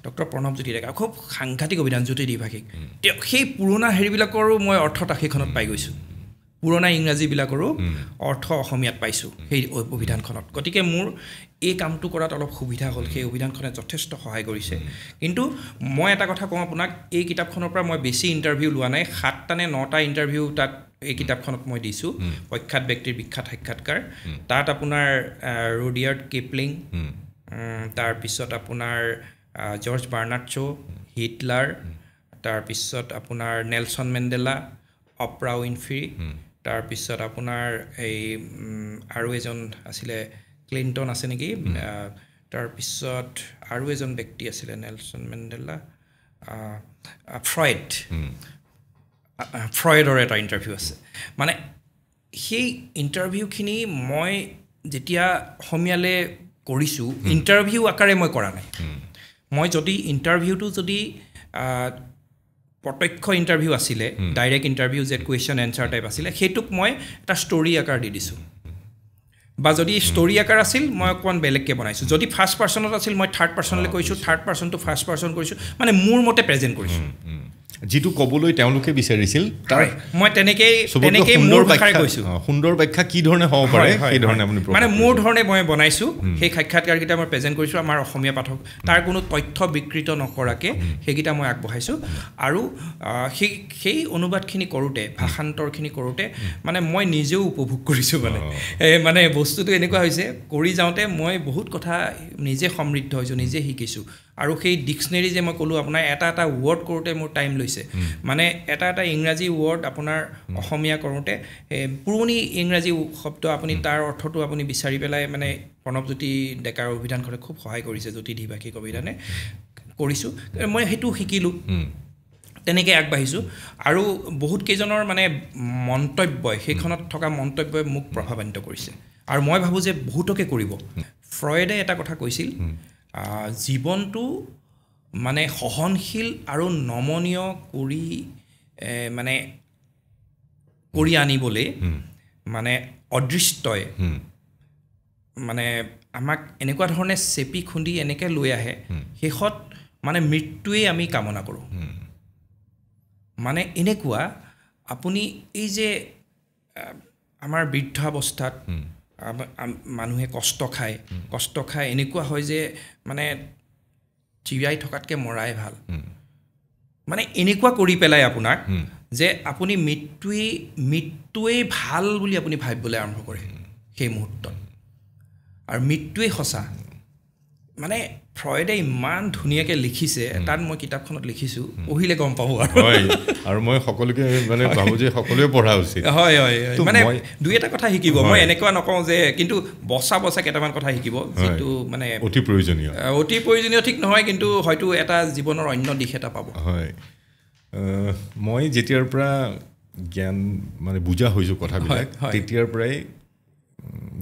B: ডক্টৰ প্ৰণৱজ্যোতি ডেকা, খুব সাংঘাতিক অভিধান, জ্যোতি দ্বিভাষিক। সেই পুৰণা হেৰিবিলাকৰো মই অৰ্থ সেইখনত পাই গৈছোঁ, পুৰণা ইংৰাজীবিলাকৰো অৰ্থ অসমীয়াত পাইছোঁ সেই অভিধানখনত। গতিকে মোৰ এই কামটো কৰাত অলপ সুবিধা হ'ল, সেই অভিধানখনে যথেষ্ট সহায় কৰিছে। কিন্তু মই এটা কথা কওঁ আপোনাক, এই কিতাপখনৰ পৰা মই বেছি ইণ্টাৰভিউ লোৱা নাই, 7টা নে 9টা ইণ্টাৰভিউ তাত এই কিতাপখনত মই দিছোঁ, প্ৰখ্যাত ব্যক্তিৰ বিখ্যাত সাক্ষাৎকাৰ। তাত আপোনাৰ ৰুডিয়াৰ্ড কিপলিং, তাৰপিছত আপোনাৰ জৰ্জ বাৰ্নাৰ্ড শ্ব, হিটলাৰ, তাৰপিছত আপোনাৰ নেলছন মেণ্ডেলা, অপ্ৰা উইনফ্ৰী, তাৰপিছত আপোনাৰ এই আৰু এজন আছিলে ক্লিণ্টন আছে নেকি, তাৰপিছত আৰু এজন ব্যক্তি আছিলে নেলছন মেণ্ডেলা, ফ্ৰয়ডৰ এটা ইণ্টাৰভিউ আছে। মানে সেই ইণ্টাৰভিউখিনি মই যেতিয়া অসমীয়ালৈ কৰিছোঁ, ইণ্টাৰভিউ আকাৰে মই কৰা নাই। মই যদি ইণ্টাৰভিউটো যদি প্ৰত্যক্ষ ইণ্টাৰভিউ আছিলে, ডাইৰেক্ট ইণ্টাৰভিউ যে কুৱেশ্যন এনচাৰ টাইপ আছিলে, সেইটোক মই এটা ষ্টৰী আকাৰ দি দিছোঁ। বা যদি ষ্টৰী আকাৰ আছিল মই অকণমান বেলেগকৈ বনাইছোঁ। যদি ফাৰ্ষ্ট পাৰ্চনত আছিল মই থাৰ্ড পাৰ্চনলৈ কৈছোঁ, third person to first person কৰিছোঁ, মানে মোৰ মতে প্ৰেজেণ্ট কৰিছোঁ।
A: যিটো ক'বলৈ তেওঁলোকে বিচাৰিছিল তাৰ
B: মই তেনেকেই মোৰ ভাষাৰে কৈছোঁ।
A: সুন্দৰ ব্যাখ্যা কি ধৰণে হ'ব পাৰে সেই ধৰণে আপুনি
B: মানে মোৰ ধৰণে মই বনাইছোঁ। সেই সাক্ষাৎকাৰকেইটা মই প্ৰেজেণ্ট কৰিছোঁ আমাৰ অসমীয়া পাঠক, তাৰ কোনো তথ্য বিকৃত নকৰাকৈ সেইকেইটা মই আগবঢ়াইছোঁ। আৰু সেই অনুবাদখিনি কৰোঁতে, ভাষান্তৰখিনি কৰোঁতে মানে মই নিজেও উপভোগ কৰিছোঁ। মানে বস্তুটো এনেকুৱা হৈছে, কৰি যাওঁতে মই বহুত কথা নিজে সমৃদ্ধ হৈছোঁ, নিজে শিকিছোঁ। আৰু সেই ডিক্সনেৰী যে মই ক'লোঁ আপোনাৰ এটা এটা ৱৰ্ড কৰোঁতে মোৰ টাইম লৈছে। মানে এটা এটা ইংৰাজী ৱৰ্ড আপোনাৰ অসমীয়া কৰোঁতে পুৰণি ইংৰাজী শব্দ আপুনি তাৰ অৰ্থটো আপুনি বিচাৰি পেলাই মানে প্ৰণৱজ্যোতি ডেকাৰ অভিধানখনে খুব সহায় কৰিছে, জ্যোতি দ্বিভাষিক অভিধানে কৰিছোঁ। মই সেইটো শিকিলোঁ, তেনেকৈ আগবাঢ়িছোঁ। আৰু বহুত কেইজনৰ মানে মন্তব্যই, সেইখনত থকা মন্তব্যই মোক প্ৰভাৱান্বিত কৰিছে আৰু মই ভাবোঁ যে বহুতকে কৰিব। ফ্ৰয়ডে এটা কথা কৈছিল, জীৱনটো মানে সহনশীল আৰু নমনীয় কৰি আনিবলৈ মানে অদৃষ্টই মানে আমাক এনেকুৱা ধৰণে চেপি খুন্দি এনেকৈ লৈ আহে, শেষত মানে মৃত্যুৱেই আমি কামনা কৰোঁ। মানে এনেকুৱা আপুনি এই যে আমাৰ বৃদ্ধাৱস্থাত মানুহে কষ্ট খায় এনেকুৱা হয় যে মানে জীয়াই থকাতকৈ মৰাই ভাল। মানে এনেকুৱা কৰি পেলাই আপোনাক যে আপুনি মৃত্যুৱেই ভাল বুলি আপুনি ভাবিবলৈ আৰম্ভ কৰে সেই মুহূৰ্তত, আৰু মৃত্যুৱেই সঁচা। মানে ফ্ৰয়ডে ইমান ধুনীয়াকৈ লিখিছে, তাত মই কিতাপখনত লিখিছোঁ, পঢ়িলে গম পাব।
A: আৰু মই সকলোকে মানে ভাবোঁ যে সকলোৱে পঢ়া উচিত।
B: হয় মানে দুই এটা কথা শিকিব। মই এনেকুৱা নকওঁ যে, কিন্তু বচা কেইটামান কথা শিকিব যিটো মানে
A: অতি প্ৰয়োজনীয় ঠিক নহয়, কিন্তু হয়তো এটা জীৱনৰ অন্য দিশ এটা পাব। হয়, মই যেতিয়াৰ পৰা জ্ঞান মানে বুজা হৈছোঁ কথাবিলাক, তেতিয়াৰ পৰাই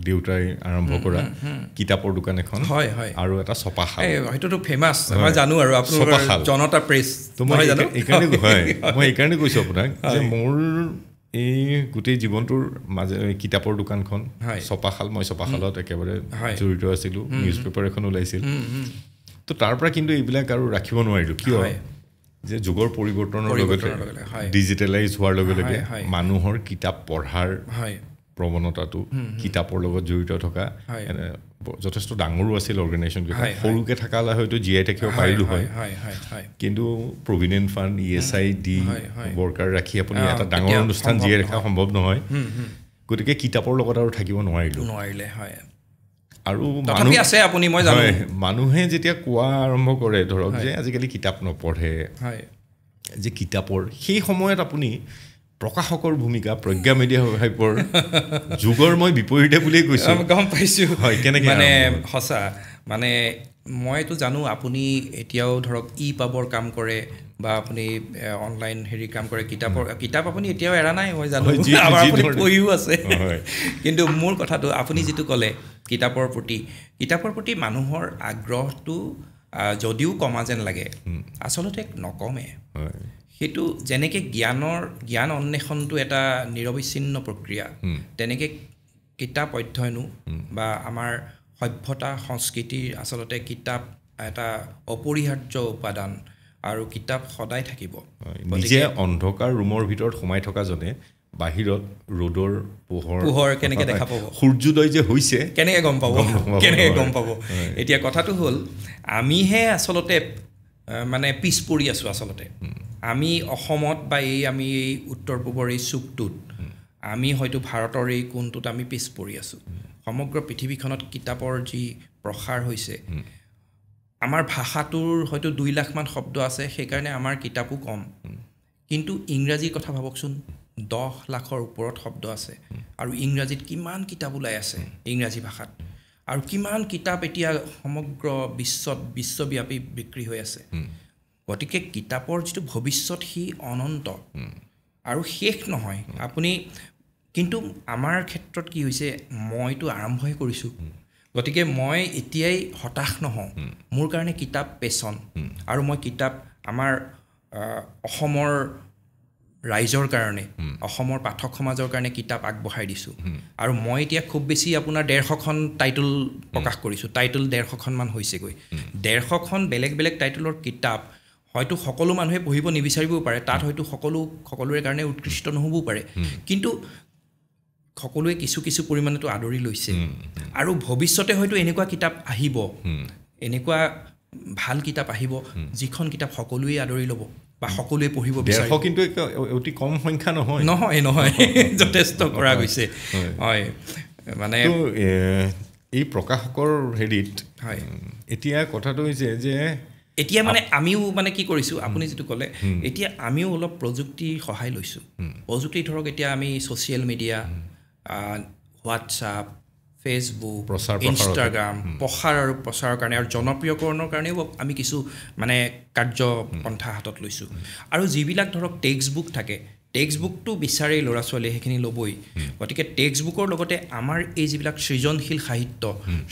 A: দেউতাই আৰম্ভ কৰা কিতাপৰ দোকান এখন আৰু এটা ছপাশাল,
B: সেইটোতো ফেমাছ, মই জানো। আৰু আপোনাৰ জনতা প্ৰেছ,
A: মই এইকাৰণে কৈছোঁ আপোনাক যে মোৰ এই গোটেই জীৱনটোৰ মাজে কিতাপৰ দোকানখন, ছপাশাল, মই ছপাশালত একেবাৰে জড়িত আছিলোঁ। নিউজ পেপাৰ এখন ওলাইছিল, তো তাৰ পৰা কিন্তু এইবিলাক আৰু ৰাখিব নোৱাৰিলোঁ। কিয় যে যুগৰ পৰিৱৰ্তনৰ লগতে ডিজিটেলাইজ হোৱাৰ লগে লগে মানুহৰ কিতাপ পঢ়াৰ প্ৰৱণতাটো, কিতাপৰ লগত জড়িত থকা যথেষ্ট ডাঙৰো আছিল অৰ্গেনাইজেশ্যনকেইটা। সৰুকৈ থকালে হয়তো জীয়াই থাকিব পাৰিলোঁ হয়, কিন্তু প্ৰভিডেণ্ট ফাণ্ড, ESID ৱৰ্কাৰ ৰাখি আপুনি এটা ডাঙৰ অনুষ্ঠান জীয়াই ৰখা সম্ভৱ নহয়। গতিকে কিতাপৰ লগত আৰু থাকিব নোৱাৰিলে। আৰু মানুহে যেতিয়া কোৱা আৰম্ভ কৰে, ধৰক যে আজিকালি কিতাপ নপঢ়ে, যে কিতাপৰ সেই সময়ত আপুনি প্ৰকাশকৰ ভূমিকা, প্ৰজ্ঞা মিডিয়া হাইপৰ যুগৰ মই বিপৰীতে বুলিয়েই কৈছোঁ।
B: গম পাইছোঁ।
A: হয়, কেনেকৈ
B: মানে সঁচা। মানে মইতো জানো আপুনি এতিয়াও ধৰক পাবৰ কাম কৰে বা আপুনি অনলাইন কাম কৰে, কিতাপ আপুনি এতিয়াও এৰা নাই, মই জানো। আপুনি পঢ়িও আছে। কিন্তু মোৰ কথাটো আপুনি যিটো ক'লে কিতাপৰ প্ৰতি মানুহৰ আগ্ৰহটো যদিও কমা যেন লাগে, আচলতে নকমে। সেইটো যেনেকৈ জ্ঞান অন্বেষণটো এটা নিৰবিচ্ছিন্ন প্ৰক্ৰিয়া, তেনেকৈ কিতাপ অধ্যয়নো বা আমাৰ সভ্যতা সংস্কৃতিৰ আচলতে কিতাপ এটা অপৰিহাৰ্য উপাদান, আৰু কিতাপ সদায় থাকিব।
A: নিজে অন্ধকাৰ ৰুমৰ ভিতৰত সোমাই থকাজনে বাহিৰত ৰ'দৰ পোহৰ
B: কেনেকৈ দেখা পাব,
A: সূৰ্যোদয় যে হৈছে
B: কেনেকৈ গম পাব। এতিয়া কথাটো হ'ল, আমিহে আচলতে মানে পিছ পৰি আছোঁ। আচলতে আমি অসমত বা আমি এই উত্তৰ পূবৰ এই চুকটোত আমি হয়তো ভাৰতৰ এই কোণটোত আমি পিছ পৰি আছোঁ। সমগ্ৰ পৃথিৱীখনত কিতাপৰ যি প্ৰসাৰ হৈছে, আমাৰ ভাষাটোৰ হয়তো 2 লাখমান শব্দ আছে, সেইকাৰণে আমাৰ কিতাপো কম। কিন্তু ইংৰাজীৰ কথা ভাবকচোন, 10 লাখৰ ওপৰত শব্দ আছে আৰু ইংৰাজীত কিমান কিতাপ ওলাই আছে ইংৰাজী ভাষাত আৰু কিমান কিতাপ এতিয়া সমগ্ৰ বিশ্বব্যাপী বিক্ৰী হৈ আছে গতিকে কিতাপৰ যিটো ভৱিষ্যত সি অনন্ত আৰু শেষ নহয় আপুনি কিন্তু আমাৰ ক্ষেত্ৰত কি হৈছে মইতো আৰম্ভই কৰিছোঁ গতিকে মই এতিয়াই হতাশ নহওঁ মোৰ কাৰণে কিতাপ পেচন আৰু মই কিতাপ আমাৰ অসমৰ ৰাইজৰ কাৰণে অসমৰ পাঠক সমাজৰ কাৰণে কিতাপ আগবঢ়াই দিছোঁ আৰু মই এতিয়া খুব বেছি আপোনাৰ 150খন টাইটল প্ৰকাশ কৰিছোঁ টাইটল 150খনমান হৈছেগৈ 150খন বেলেগ বেলেগ টাইটলৰ কিতাপ হয়তো সকলো মানুহে পঢ়িব নিবিচাৰিবও পাৰে তাত হয়তো সকলোৰে কাৰণে উৎকৃষ্ট নহ'বও পাৰে কিন্তু সকলোৱে কিছু পৰিমাণেতো আদৰি লৈছে আৰু ভৱিষ্যতে হয়তো এনেকুৱা কিতাপ আহিব এনেকুৱা ভাল কিতাপ আহিব যিখন কিতাপ সকলোৱে আদৰি ল'ব বা সকলোৱে পঢ়িব বিচাৰিব
A: কিন্তু অতি কম সংখ্যা
B: নহয় যথেষ্ট কৰা গৈছে হয় মানে
A: এই প্ৰকাশকৰ হেৰিত
B: হয়
A: এতিয়া কথাটো হৈছে যে
B: এতিয়া মানে আমিও মানে কি কৰিছোঁ আপুনি যিটো ক'লে এতিয়া আমিও অলপ প্ৰযুক্তিৰ সহায় লৈছোঁ প্ৰযুক্তি ধৰক এতিয়া আমি social media WhatsApp Facebook Instagram প্ৰসাৰ আৰু প্ৰচাৰৰ কাৰণে আৰু জনপ্ৰিয়কৰণৰ কাৰণেও আমি কিছু মানে কাৰ্যপন্থা হাতত লৈছোঁ আৰু যিবিলাক ধৰক টেক্সট বুক থাকে টেক্সট বুকটো বিচাৰেই ল'ৰা ছোৱালীয়ে সেইখিনি ল'বই গতিকে টেক্সট বুকৰ লগতে আমাৰ এই যিবিলাক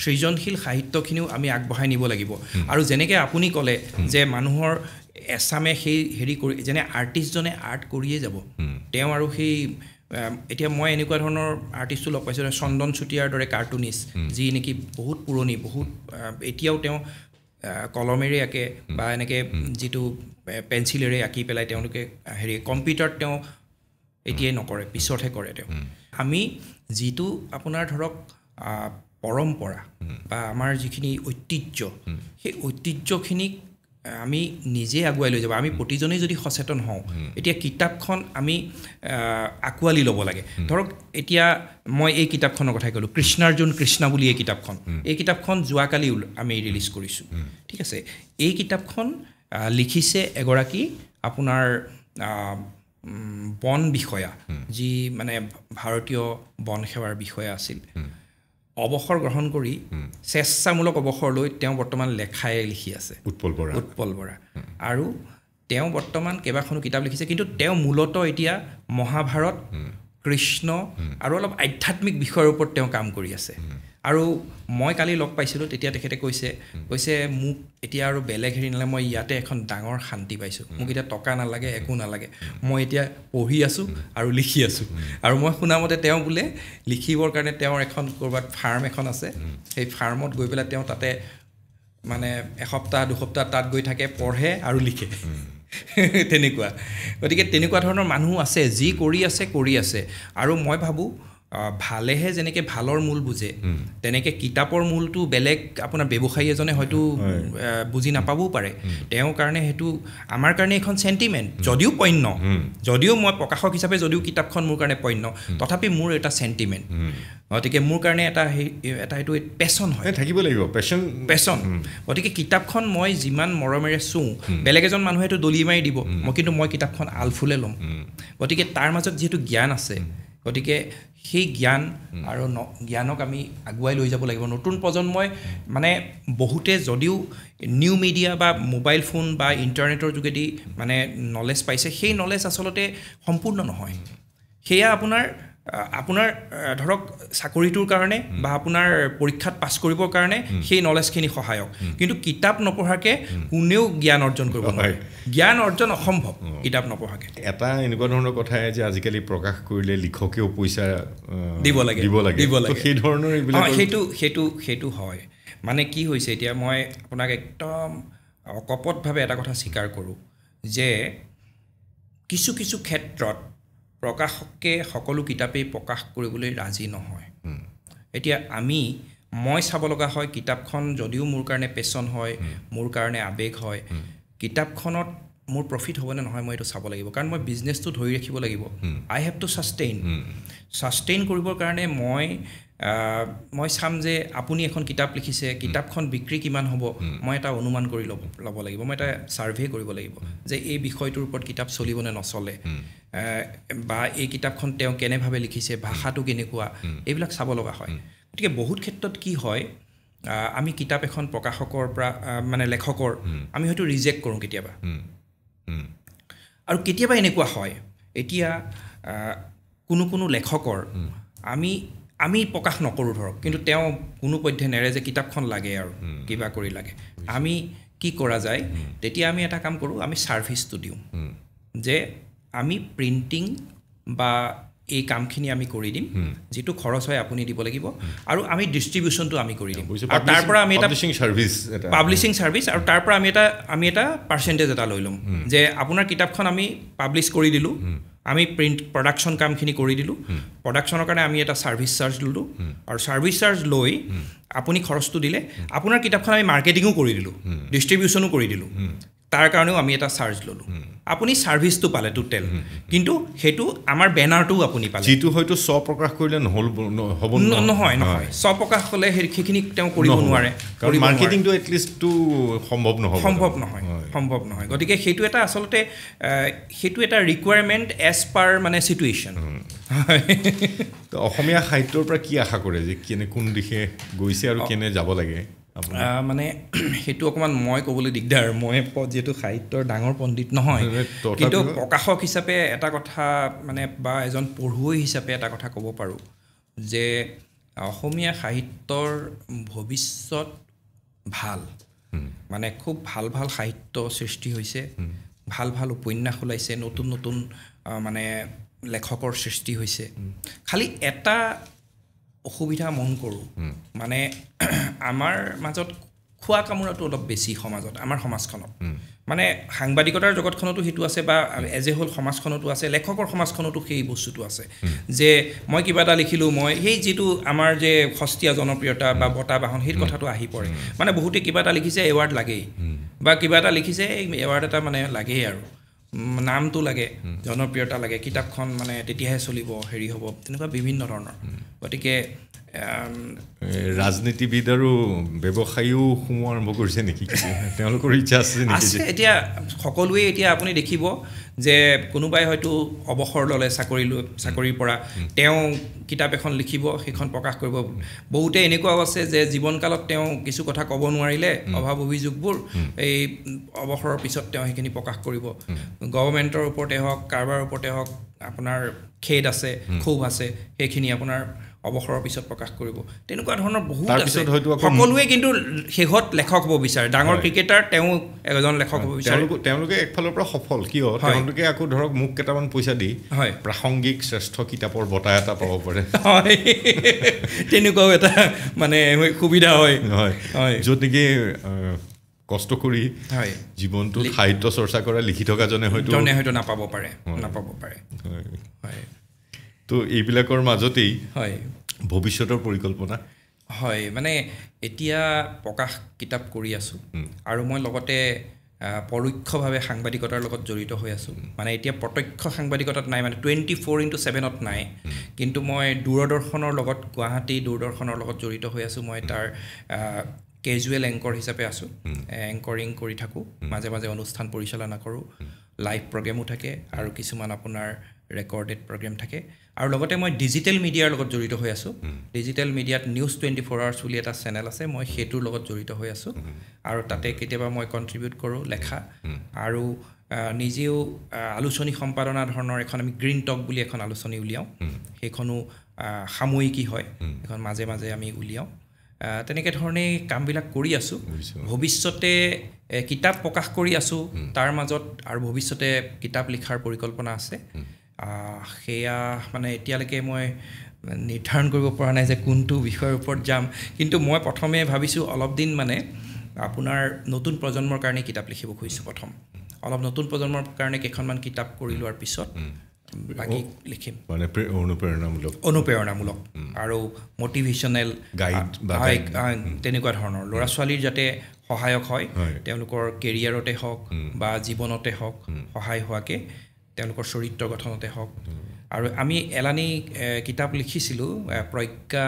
B: সৃজনশীল সাহিত্যখিনিও আমি আগবঢ়াই নিব লাগিব আৰু যেনেকৈ আপুনি ক'লে যে মানুহৰ এছামে সেই হেৰি কৰি যেনে আৰ্টিষ্টজনে আৰ্ট কৰিয়ে যাব তেওঁ আৰু সেই এতিয়া মই এনেকুৱা ধৰণৰ আৰ্টিষ্টো লগ পাইছোঁ চন্দন চুতীয়াৰ দৰে কাৰ্টুনিষ্ট যি নেকি বহুত পুৰণি বহুত এতিয়াও তেওঁ কলমেৰে আঁকে বা এনেকৈ যিটো পেঞ্চিলেৰে আঁকি পেলাই তেওঁলোকে হেৰি কম্পিউটাৰত তেওঁ এতিয়াই নকৰে পিছতহে কৰে তেওঁ আমি যিটো আপোনাৰ ধৰক পৰম্পৰা বা আমাৰ যিখিনি ঐতিহ্য সেই ঐতিহ্যখিনিক আমি নিজে আগুৱাই লৈ যাব আমি প্ৰতিজনেই যদি সচেতন হওঁ এতিয়া কিতাপখন আমি আঁকোৱালি ল'ব লাগে ধৰক এতিয়া মই এই কিতাপখনৰ কথাই ক'লোঁ কৃষ্ণাৰ্জুন কৃষ্ণা বুলি এই কিতাপখন যোৱাকালি আমি ৰিলিজ কৰিছোঁ ঠিক আছে এই কিতাপখন লিখিছে এগৰাকী আপোনাৰ বন বিষয়া যি মানে ভাৰতীয় বন সেৱাৰ বিষয়া আছিল অৱসৰ গ্ৰহণ কৰি স্বেচ্ছামূলক অৱসৰ লৈ তেওঁ বৰ্তমান লেখাই লিখি আছে উৎপল বৰা আৰু তেওঁ বৰ্তমান কেইবাখনো কিতাপ লিখিছে কিন্তু তেওঁ মূলতঃ এতিয়া মহাভাৰত কৃষ্ণ আৰু অলপ আধ্যাত্মিক বিষয়ৰ ওপৰত তেওঁ কাম কৰি আছে আৰু মই কালি লগ পাইছিলোঁ তেতিয়া তেখেতে কৈছে মোক এতিয়া আৰু বেলেগ হেৰি নালাগে মই ইয়াতে এখন ডাঙৰ শান্তি পাইছোঁ মোক এতিয়া টকা নালাগে একো নালাগে মই এতিয়া পঢ়ি আছোঁ আৰু লিখি আছোঁ আৰু মই শুনামতে তেওঁ বোলে লিখিবৰ কাৰণে তেওঁৰ এখন ক'ৰবাত ফাৰ্ম এখন আছে সেই ফাৰ্মত গৈ পেলাই তেওঁ তাতে মানে এসপ্তাহ দুসপ্তাহ তাত গৈ থাকে পঢ়ে আৰু লিখে তেনেকুৱা গতিকে তেনেকুৱা ধৰণৰ মানুহ আছে যি কৰি আছে আৰু মই ভাবোঁ ভালেহে যেনেকৈ ভালৰ মূল বুজে তেনেকৈ কিতাপৰ মূলটো বেলেগ আপোনাৰ ব্যৱসায়ী এজনে হয়তো বুজি নাপাবও পাৰে তেওঁৰ কাৰণে সেইটো আমাৰ কাৰণে এখন চেণ্টিমেণ্ট যদিও পণ্য যদিও মই প্ৰকাশক হিচাপে যদিও কিতাপখন মোৰ কাৰণে পণ্য তথাপি মোৰ এটা চেণ্টিমেণ্ট গতিকে মোৰ কাৰণে এটা এইটো পেচন হয়
A: থাকিব লাগিব
B: পেচন গতিকে কিতাপখন মই যিমান মৰমেৰে চুওঁ বেলেগ এজন মানুহেতো দলি মাৰি দিব কিন্তু মই কিতাপখন আলফুলে ল'ম গতিকে তাৰ মাজত যিহেতু জ্ঞান আছে গতিকে সেই জ্ঞান আৰু জ্ঞানক আমি আগুৱাই লৈ যাব লাগিব নতুন প্ৰজন্মই মানে বহুতে যদিও নিউ মিডিয়া বা মোবাইল ফোন বা ইণ্টাৰনেটৰ যোগেদি মানে নলেজ পাইছে সেই নলেজ আচলতে সম্পূৰ্ণ নহয় সেয়া আপোনাৰ ধৰক চাকৰিটোৰ কাৰণে বা আপোনাৰ পৰীক্ষাত পাছ কৰিবৰ কাৰণে সেই নলেজখিনি সহায়ক কিন্তু কিতাপ নপঢ়াকৈ কোনেও জ্ঞান অৰ্জন কৰিব নোৱাৰে জ্ঞান অৰ্জন অসম্ভৱ কিতাপ নপঢ়াকৈ
A: এটা এনেকুৱা ধৰণৰ কথাই যে আজিকালি প্ৰকাশ কৰিলে লিখকেও পইচা
B: দিব লাগে
A: সেই ধৰণৰ এইবিলাক
B: সেইটো হয় মানে কি হৈছে এতিয়া মই আপোনাক একদম অকপটভাৱে এটা কথা স্বীকাৰ কৰোঁ যে কিছু ক্ষেত্ৰত প্ৰকাশকে সকলো কিতাপেই প্ৰকাশ কৰিবলৈ ৰাজি নহয় এতিয়া মই চাব লগা হয় কিতাপখন যদিও মোৰ কাৰণে পেচন হয় মোৰ কাৰণে আৱেগ হয় কিতাপখনত মোৰ প্ৰফিট হ'বনে নহয় মই এইটো চাব লাগিব কাৰণ মই বিজনেছটো ধৰি ৰাখিব লাগিব আই হেভ টু ছাষ্টেইন কৰিবৰ কাৰণে মই মই চাম যে আপুনি এখন কিতাপ লিখিছে কিতাপখন বিক্ৰী কিমান হ'ব মই এটা অনুমান কৰি ল'ব লাগিব মই এটা ছাৰ্ভে কৰিব লাগিব যে এই বিষয়টোৰ ওপৰত কিতাপ চলিবনে নচলে বা এই কিতাপখন তেওঁ কেনেভাৱে লিখিছে ভাষাটো কেনেকুৱা এইবিলাক চাব লগা হয় গতিকে বহুত ক্ষেত্ৰত কি হয় আমি কিতাপ এখন প্ৰকাশকৰ পৰা মানে লেখকৰ আমি হয়তো ৰিজেক্ট কৰোঁ কেতিয়াবা আৰু কেতিয়াবা এনেকুৱা হয় এতিয়া কোনো লেখকৰ আমি প্ৰকাশ নকৰোঁ ধৰক কিন্তু তেওঁ কোনো পধ্যে নেৰে যে কিতাপখন লাগে আৰু কিবা কৰি লাগে আমি কি কৰা যায় তেতিয়া আমি এটা কাম কৰোঁ আমি ছাৰ্ভিচটো দিওঁ যে আমি প্ৰিণ্টিং বা এই কামখিনি আমি কৰি দিম যিটো খৰচ হয় আপুনি দিব লাগিব আৰু আমি ডিষ্ট্ৰিবিউশ্যনটো আমি কৰি দিম আৰু তাৰ পৰা আমি এটা পাব্লিছিং ছাৰ্ভিচ আৰু তাৰ পৰা আমি এটা পাৰ্চেণ্টেজ এটা লৈ ল'ম যে আপোনাৰ কিতাপখন আমি পাব্লিছ কৰি দিলোঁ আমি প্ৰডাকশ্যন কামখিনি কৰি দিলোঁ প্ৰডাকশ্যনৰ কাৰণে আমি এটা ছাৰ্ভিচ চাৰ্জ ল'লোঁ আৰু ছাৰ্ভিচ চাৰ্জ লৈ আপুনি খৰচটো দিলে আপোনাৰ কিতাপখন আমি মাৰ্কেটিঙো কৰি দিলোঁ ডিষ্ট্ৰিবিউশ্যনো কৰি দিলোঁ তাৰ কাৰণেও আমি এটা চাৰ্জ ল'লোঁ আপুনি ছাৰ্ভিচটো পালে টোটেল কিন্তু সেইটো আমাৰ বেনাৰটোও আপুনি পালে
A: যিটো হয়তো স্বপ্ৰকাশ কৰিলে হ'ব
B: নহয় স্বপ্ৰকাশ হ'লে সেইখিনি তেওঁ কৰিব নোৱাৰে
A: মাৰ্কেটিংটো এটলিষ্টটো
B: সম্ভৱ নহয় গতিকে সেইটো এটা আচলতে সেইটো এটা ৰিকুৱাৰমেণ্ট এজ পাৰ মানে চিটুৱেশ্যন
A: অসমীয়া সাহিত্যৰ পৰা কি আশা কৰে যে কোন দিশে গৈছে আৰু কেনে যাব লাগে
B: মানে সেইটো অকণমান মই ক'বলৈ দিগদাৰ মই যিহেতু সাহিত্যৰ ডাঙৰ পণ্ডিত নহয় কিন্তু প্ৰকাশক হিচাপে এটা কথা মানে বা এজন পঢ়ুৱৈ হিচাপে এটা কথা ক'ব পাৰোঁ যে অসমীয়া সাহিত্যৰ ভৱিষ্যত ভাল মানে খুব ভাল সাহিত্য সৃষ্টি হৈছে ভাল উপন্যাস ওলাইছে নতুন মানে লেখকৰ সৃষ্টি হৈছে খালি এটা অসুবিধা মন কৰোঁ মানে আমাৰ মাজত খোৱা কামোৰাটো অলপ বেছি সমাজত আমাৰ সমাজখনত মানে সাংবাদিকতাৰ জগতখনতো সেইটো আছে বা এজ এ হোল সমাজখনতো আছে লেখকৰ সমাজখনতো সেই বস্তুটো আছে যে মই কিবা এটা লিখিলোঁ মই সেই যিটো আমাৰ যে সস্তীয়া জনপ্ৰিয়তা বা বঁটা বাহন সেই কথাটো আহি পৰে মানে বহুতে কিবা এটা লিখিছে এৱাৰ্ড লাগেই বা কিবা এটা লিখিছে এৱাৰ্ড এটা মানে লাগেই আৰু নামটো লাগে জনপ্ৰিয়তা লাগে কিতাপখন মানে তেতিয়াহে চলিব হেৰি হ'ব তেনেকুৱা বিভিন্ন ধৰণৰ গতিকে
A: ৰাজনীতিবিদ আৰু ব্যৱসায়ীও সোমোৱা আৰম্ভ কৰিছে নেকি তেওঁলোকৰ ইচ্ছা আছে নেকি
B: এতিয়া সকলোৱে এতিয়া আপুনি দেখিব যে কোনোবাই হয়তো অৱসৰ ল'লে চাকৰিৰ পৰা তেওঁ কিতাপ এখন লিখিব সেইখন প্ৰকাশ কৰিব বহুতে এনেকুৱাও আছে যে জীৱনকালত তেওঁ কিছু কথা ক'ব নোৱাৰিলে অভাৱ অভিযোগবোৰ এই অৱসৰৰ পিছত তেওঁ সেইখিনি প্ৰকাশ কৰিব গভৰ্ণমেণ্টৰ ওপৰতে হওক কাৰোবাৰ ওপৰতে হওক আপোনাৰ খেদ আছে ক্ষোভ আছে সেইখিনি আপোনাৰ অৱসৰৰ পিছত প্ৰকাশ কৰিব তেনেকুৱা ধৰণৰ বহুত আছে সকলোৱে কিন্তু শেহত লেখক হ'ব বিচাৰে ডাঙৰ ক্ৰিকেটাৰ তেওঁ এজন লেখক হ'ব বিচাৰে
A: তেওঁলোকে একফালৰ পৰা সফল কিয় তেওঁলোকে আকৌ ধৰক মোক কেইটামান পইচা দি প্ৰাসংগিক শ্ৰেষ্ঠ কিতাপৰ বঁটা এটা পাব পাৰে
B: তেনেকুৱাও এটা মানে সুবিধা হয়
A: য'ত নেকি কষ্ট কৰি জীৱনটো সাহিত্য চৰ্চা কৰা লিখি থকাজনে হয়তো
B: নাপাব পাৰে
A: তো এইবিলাকৰ মাজতেই ভৱিষ্যতৰ পৰিকল্পনা
B: হয় মানে এতিয়া প্ৰকাশ কিতাপ কৰি আছোঁ আৰু মই লগতে পৰোক্ষভাৱে সাংবাদিকতাৰ লগত জড়িত হৈ আছোঁ মানে এতিয়া প্ৰত্যক্ষ সাংবাদিকতাত নাই মানে 24/7 নাই কিন্তু মই দূৰদৰ্শনৰ লগত গুৱাহাটী দূৰদৰ্শনৰ লগত জড়িত হৈ আছোঁ মই তাৰ কেজুৱেল এংকৰ হিচাপে আছোঁ এংকৰিং কৰি থাকোঁ মাজে মাজে অনুষ্ঠান পৰিচালনা কৰোঁ লাইভ প্ৰগ্ৰেমো থাকে আৰু কিছুমান আপোনাৰ ৰেকৰ্ডেড প্ৰগ্ৰেম থাকে আৰু লগতে মই ডিজিটেল মিডিয়াৰ লগত জড়িত হৈ আছোঁ ডিজিটেল মিডিয়াত নিউজ 24 আৱাৰ্ছ বুলি এটা চেনেল আছে মই সেইটোৰ লগত জড়িত হৈ আছোঁ আৰু তাতে কেতিয়াবা মই কণ্ট্ৰিবিউট কৰোঁ লেখা আৰু নিজেও আলোচনী সম্পাদনা ধৰণৰ এখন আমি গ্ৰীণ টক বুলি এখন আলোচনী উলিয়াওঁ সেইখনো সাময়িকী হয় এখন মাজে মাজে আমি উলিয়াওঁ তেনেকৈ ধৰণে কামবিলাক কৰি আছোঁ ভৱিষ্যতে কিতাপ প্ৰকাশ কৰি আছোঁ তাৰ মাজত আৰু ভৱিষ্যতে কিতাপ লিখাৰ পৰিকল্পনা আছে সেয়া মানে এতিয়ালৈকে মই নিৰ্ধাৰণ কৰিব পৰা নাই যে কোনটো বিষয়ৰ ওপৰত যাম কিন্তু মই প্ৰথমে ভাবিছোঁ অলপ দিন মানে আপোনাৰ নতুন প্ৰজন্মৰ কাৰণে কিতাপ লিখিব খুজিছোঁ প্ৰথম অলপ নতুন প্ৰজন্মৰ কাৰণে কেইখনমান কিতাপ কৰি লোৱাৰ পিছত বাকী লিখিম
A: মানে
B: অনুপ্ৰেৰণামূলক আৰু মটিভেশ্যনেল
A: গাইড
B: তেনেকুৱা ধৰণৰ ল'ৰা ছোৱালীৰ যাতে সহায়ক হয় তেওঁলোকৰ কেৰিয়াৰতে হওক বা জীৱনতে হওক সহায় হোৱাকৈ তেওঁলোকৰ চৰিত্ৰ গঠনতে হওক আৰু আমি এলানি কিতাপ লিখিছিলোঁ প্ৰজ্ঞা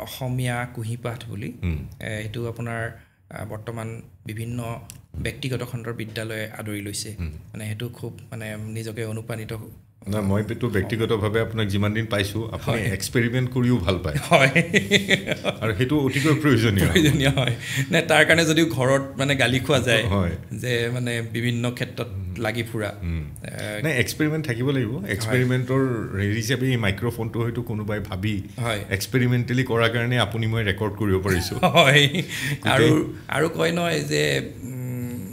B: অসমীয়া কুঁহিপাঠ বুলি এইটো আপোনাৰ বৰ্তমান বিভিন্ন ব্যক্তিগত খণ্ডৰ বিদ্যালয়ে আদৰি লৈছে মানে সেইটো খুব মানে নিজকে অনুপ্ৰাণিত
A: না মই পেটো ব্যক্তিগতভাৱে আপোনাক যিমান দিন পাইছোঁ আপুনি এক্সপেৰিমেণ্ট কৰিও ভাল পায়
B: হয়
A: আৰু সেইটো অতিকৈ প্ৰয়োজনীয়
B: হয় নে তাৰ কাৰণে যদিও ঘৰত মানে গালি খোৱা যায় যে মানে বিভিন্ন ক্ষেত্ৰত লাগি ফুৰা
A: নাই এক্সপেৰিমেণ্ট থাকিব লাগিব এক্সপেৰিমেণ্টৰ হেৰি হিচাপে এই মাইক্ৰফোনটো হয়তো কোনোবাই ভাবি এক্সপেৰিমেণ্টেলি কৰাৰ কাৰণে আপুনি মই ৰেকৰ্ড কৰিব পাৰিছোঁ
B: হয় আৰু কয় নহয় যে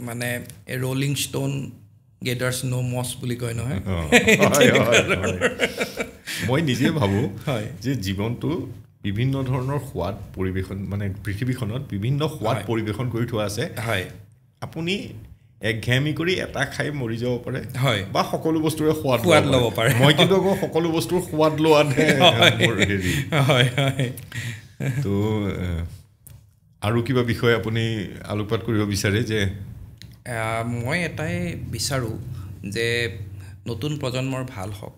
B: মানে ৰলিং ষ্টোন গেডাৰ্ছ নো মছ বুলি কয় নহয়
A: মই নিজে ভাবোঁ যে জীৱনটো বিভিন্ন ধৰণৰ সোৱাদ পৰিৱেশন মানে পৃথিৱীখনত বিভিন্ন সোৱাদ পৰিৱেশন কৰি থোৱা আছে আপুনি একঘেয়ামি কৰি এটা খাই মৰি যাব পাৰে বা সকলো বস্তুৰে সোৱাদ
B: ল'ব পাৰে
A: মই কিন্তু আকৌ সকলো বস্তুৰ সোৱাদ লোৱাতহে মোৰ হেৰি তো আৰু কিবা বিষয়ে আপুনি আলোকপাত কৰিব বিচাৰে যে
B: মই এটাই বিচাৰোঁ যে নতুন প্ৰজন্মৰ ভাল হওক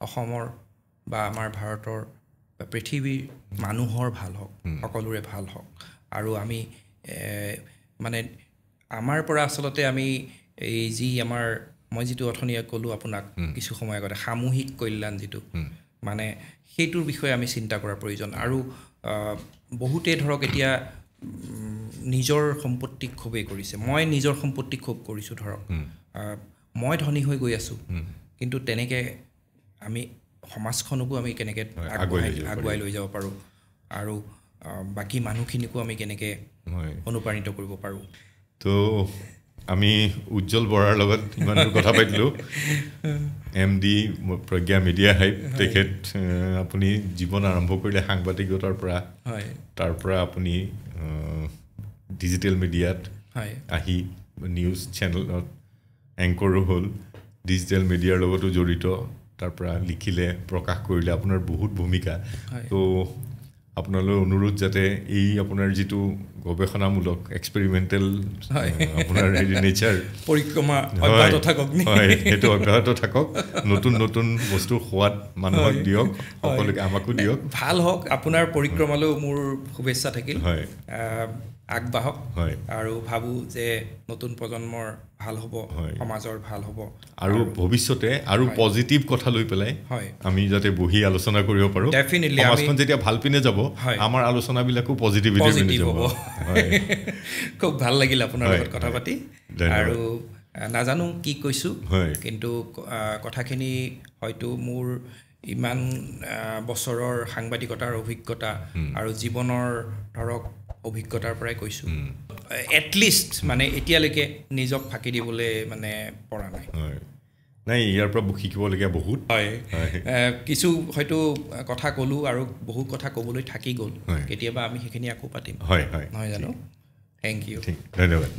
B: অসমৰ বা আমাৰ ভাৰতৰ বা পৃথিৱীৰ মানুহৰ ভাল হওক সকলোৰে ভাল হওক আৰু আমি মানে আমাৰ পৰা আচলতে আমি এই যি আমাৰ মই যিটো অথনিয়ে ক'লোঁ আপোনাক কিছু সময় আগতে সামূহিক কল্যাণ যিটো মানে সেইটোৰ বিষয়ে আমি চিন্তা কৰাৰ প্ৰয়োজন আৰু বহুতে ধৰক এতিয়া নিজৰ সম্পত্তি খুবেই কৰিছে মই নিজৰ সম্পত্তি খুব কৰিছোঁ ধৰক মই ধনী হৈ গৈ আছোঁ কিন্তু তেনেকৈ আমি সমাজখনকো আমি কেনেকৈ আগুৱাই লৈ যাব পাৰোঁ আৰু বাকী মানুহখিনিকো আমি কেনেকৈ অনুপ্ৰাণিত কৰিব পাৰোঁ
A: তো আমি উজ্জ্বল বৰাৰ লগত ইমান কথা পাতিলোঁ MD প্ৰজ্ঞা মিডিয়া হাইপ তেখেত আপুনি জীৱন আৰম্ভ কৰিলে সাংবাদিকতাৰ পৰা তাৰ পৰা আপুনি ডিজিটেল মিডিয়াত আহি নিউজ চেনেলত এংকৰো হ'ল ডিজিটেল মিডিয়াৰ লগতো জড়িত তাৰ পৰা লিখিলে প্ৰকাশ কৰিলে আপোনাৰ বহুত ভূমিকা তো আপোনালৈ অনুৰোধ যাতে এই আপোনাৰ যিটো গৱেষণামূলক এক্সপেৰিমেণ্টেল আপোনাৰ নেচাৰ
B: পৰিক্ৰমা অব্যাহত থাকক
A: সেইটো অব্যাহত থাকক নতুন নতুন বস্তুৰ সোৱাদ মানুহক দিয়ক সকলোকে আমাকো দিয়ক
B: ভাল হওক আপোনাৰ পৰিক্ৰমালৈও মোৰ শুভেচ্ছা থাকিল আগবাঢ়ক আৰু ভাবোঁ যে নতুন প্ৰজন্মৰ ভাল হ'ব সমাজৰ ভাল হ'ব
A: আৰু ভৱিষ্যতে আৰু পজিটিভ কথা লৈ পেলাই আমি যাতে বহি আলোচনা কৰিব পাৰোঁ সমাজখন যেতিয়া ভাল পিনে যাব আমাৰ আলোচনাবিলাকো পজিটিভিটিৰ পিনে যাব
B: খুব ভাল লাগিল আপোনাৰ লগত কথা পাতি আৰু নাজানো কি কৈছোঁ কিন্তু কথাখিনি হয়তো মোৰ ইমান বছৰৰ সাংবাদিকতাৰ অভিজ্ঞতা আৰু জীৱনৰ ধৰক অভিজ্ঞতাৰ পৰাই কৈছোঁ এটলিষ্ট মানে এতিয়ালৈকে নিজক ফাঁকি দিবলৈ মানে পৰা নাই
A: নাই ইয়াৰ পৰা শিকিবলগীয়া বহুত
B: কিছু হয়তো কথা ক'লোঁ আৰু বহু কথা ক'বলৈ থাকি গ'ল কেতিয়াবা আমি সেইখিনি আকৌ পাতিম নহয় জানো থেংক ইউ
A: ধন্যবাদ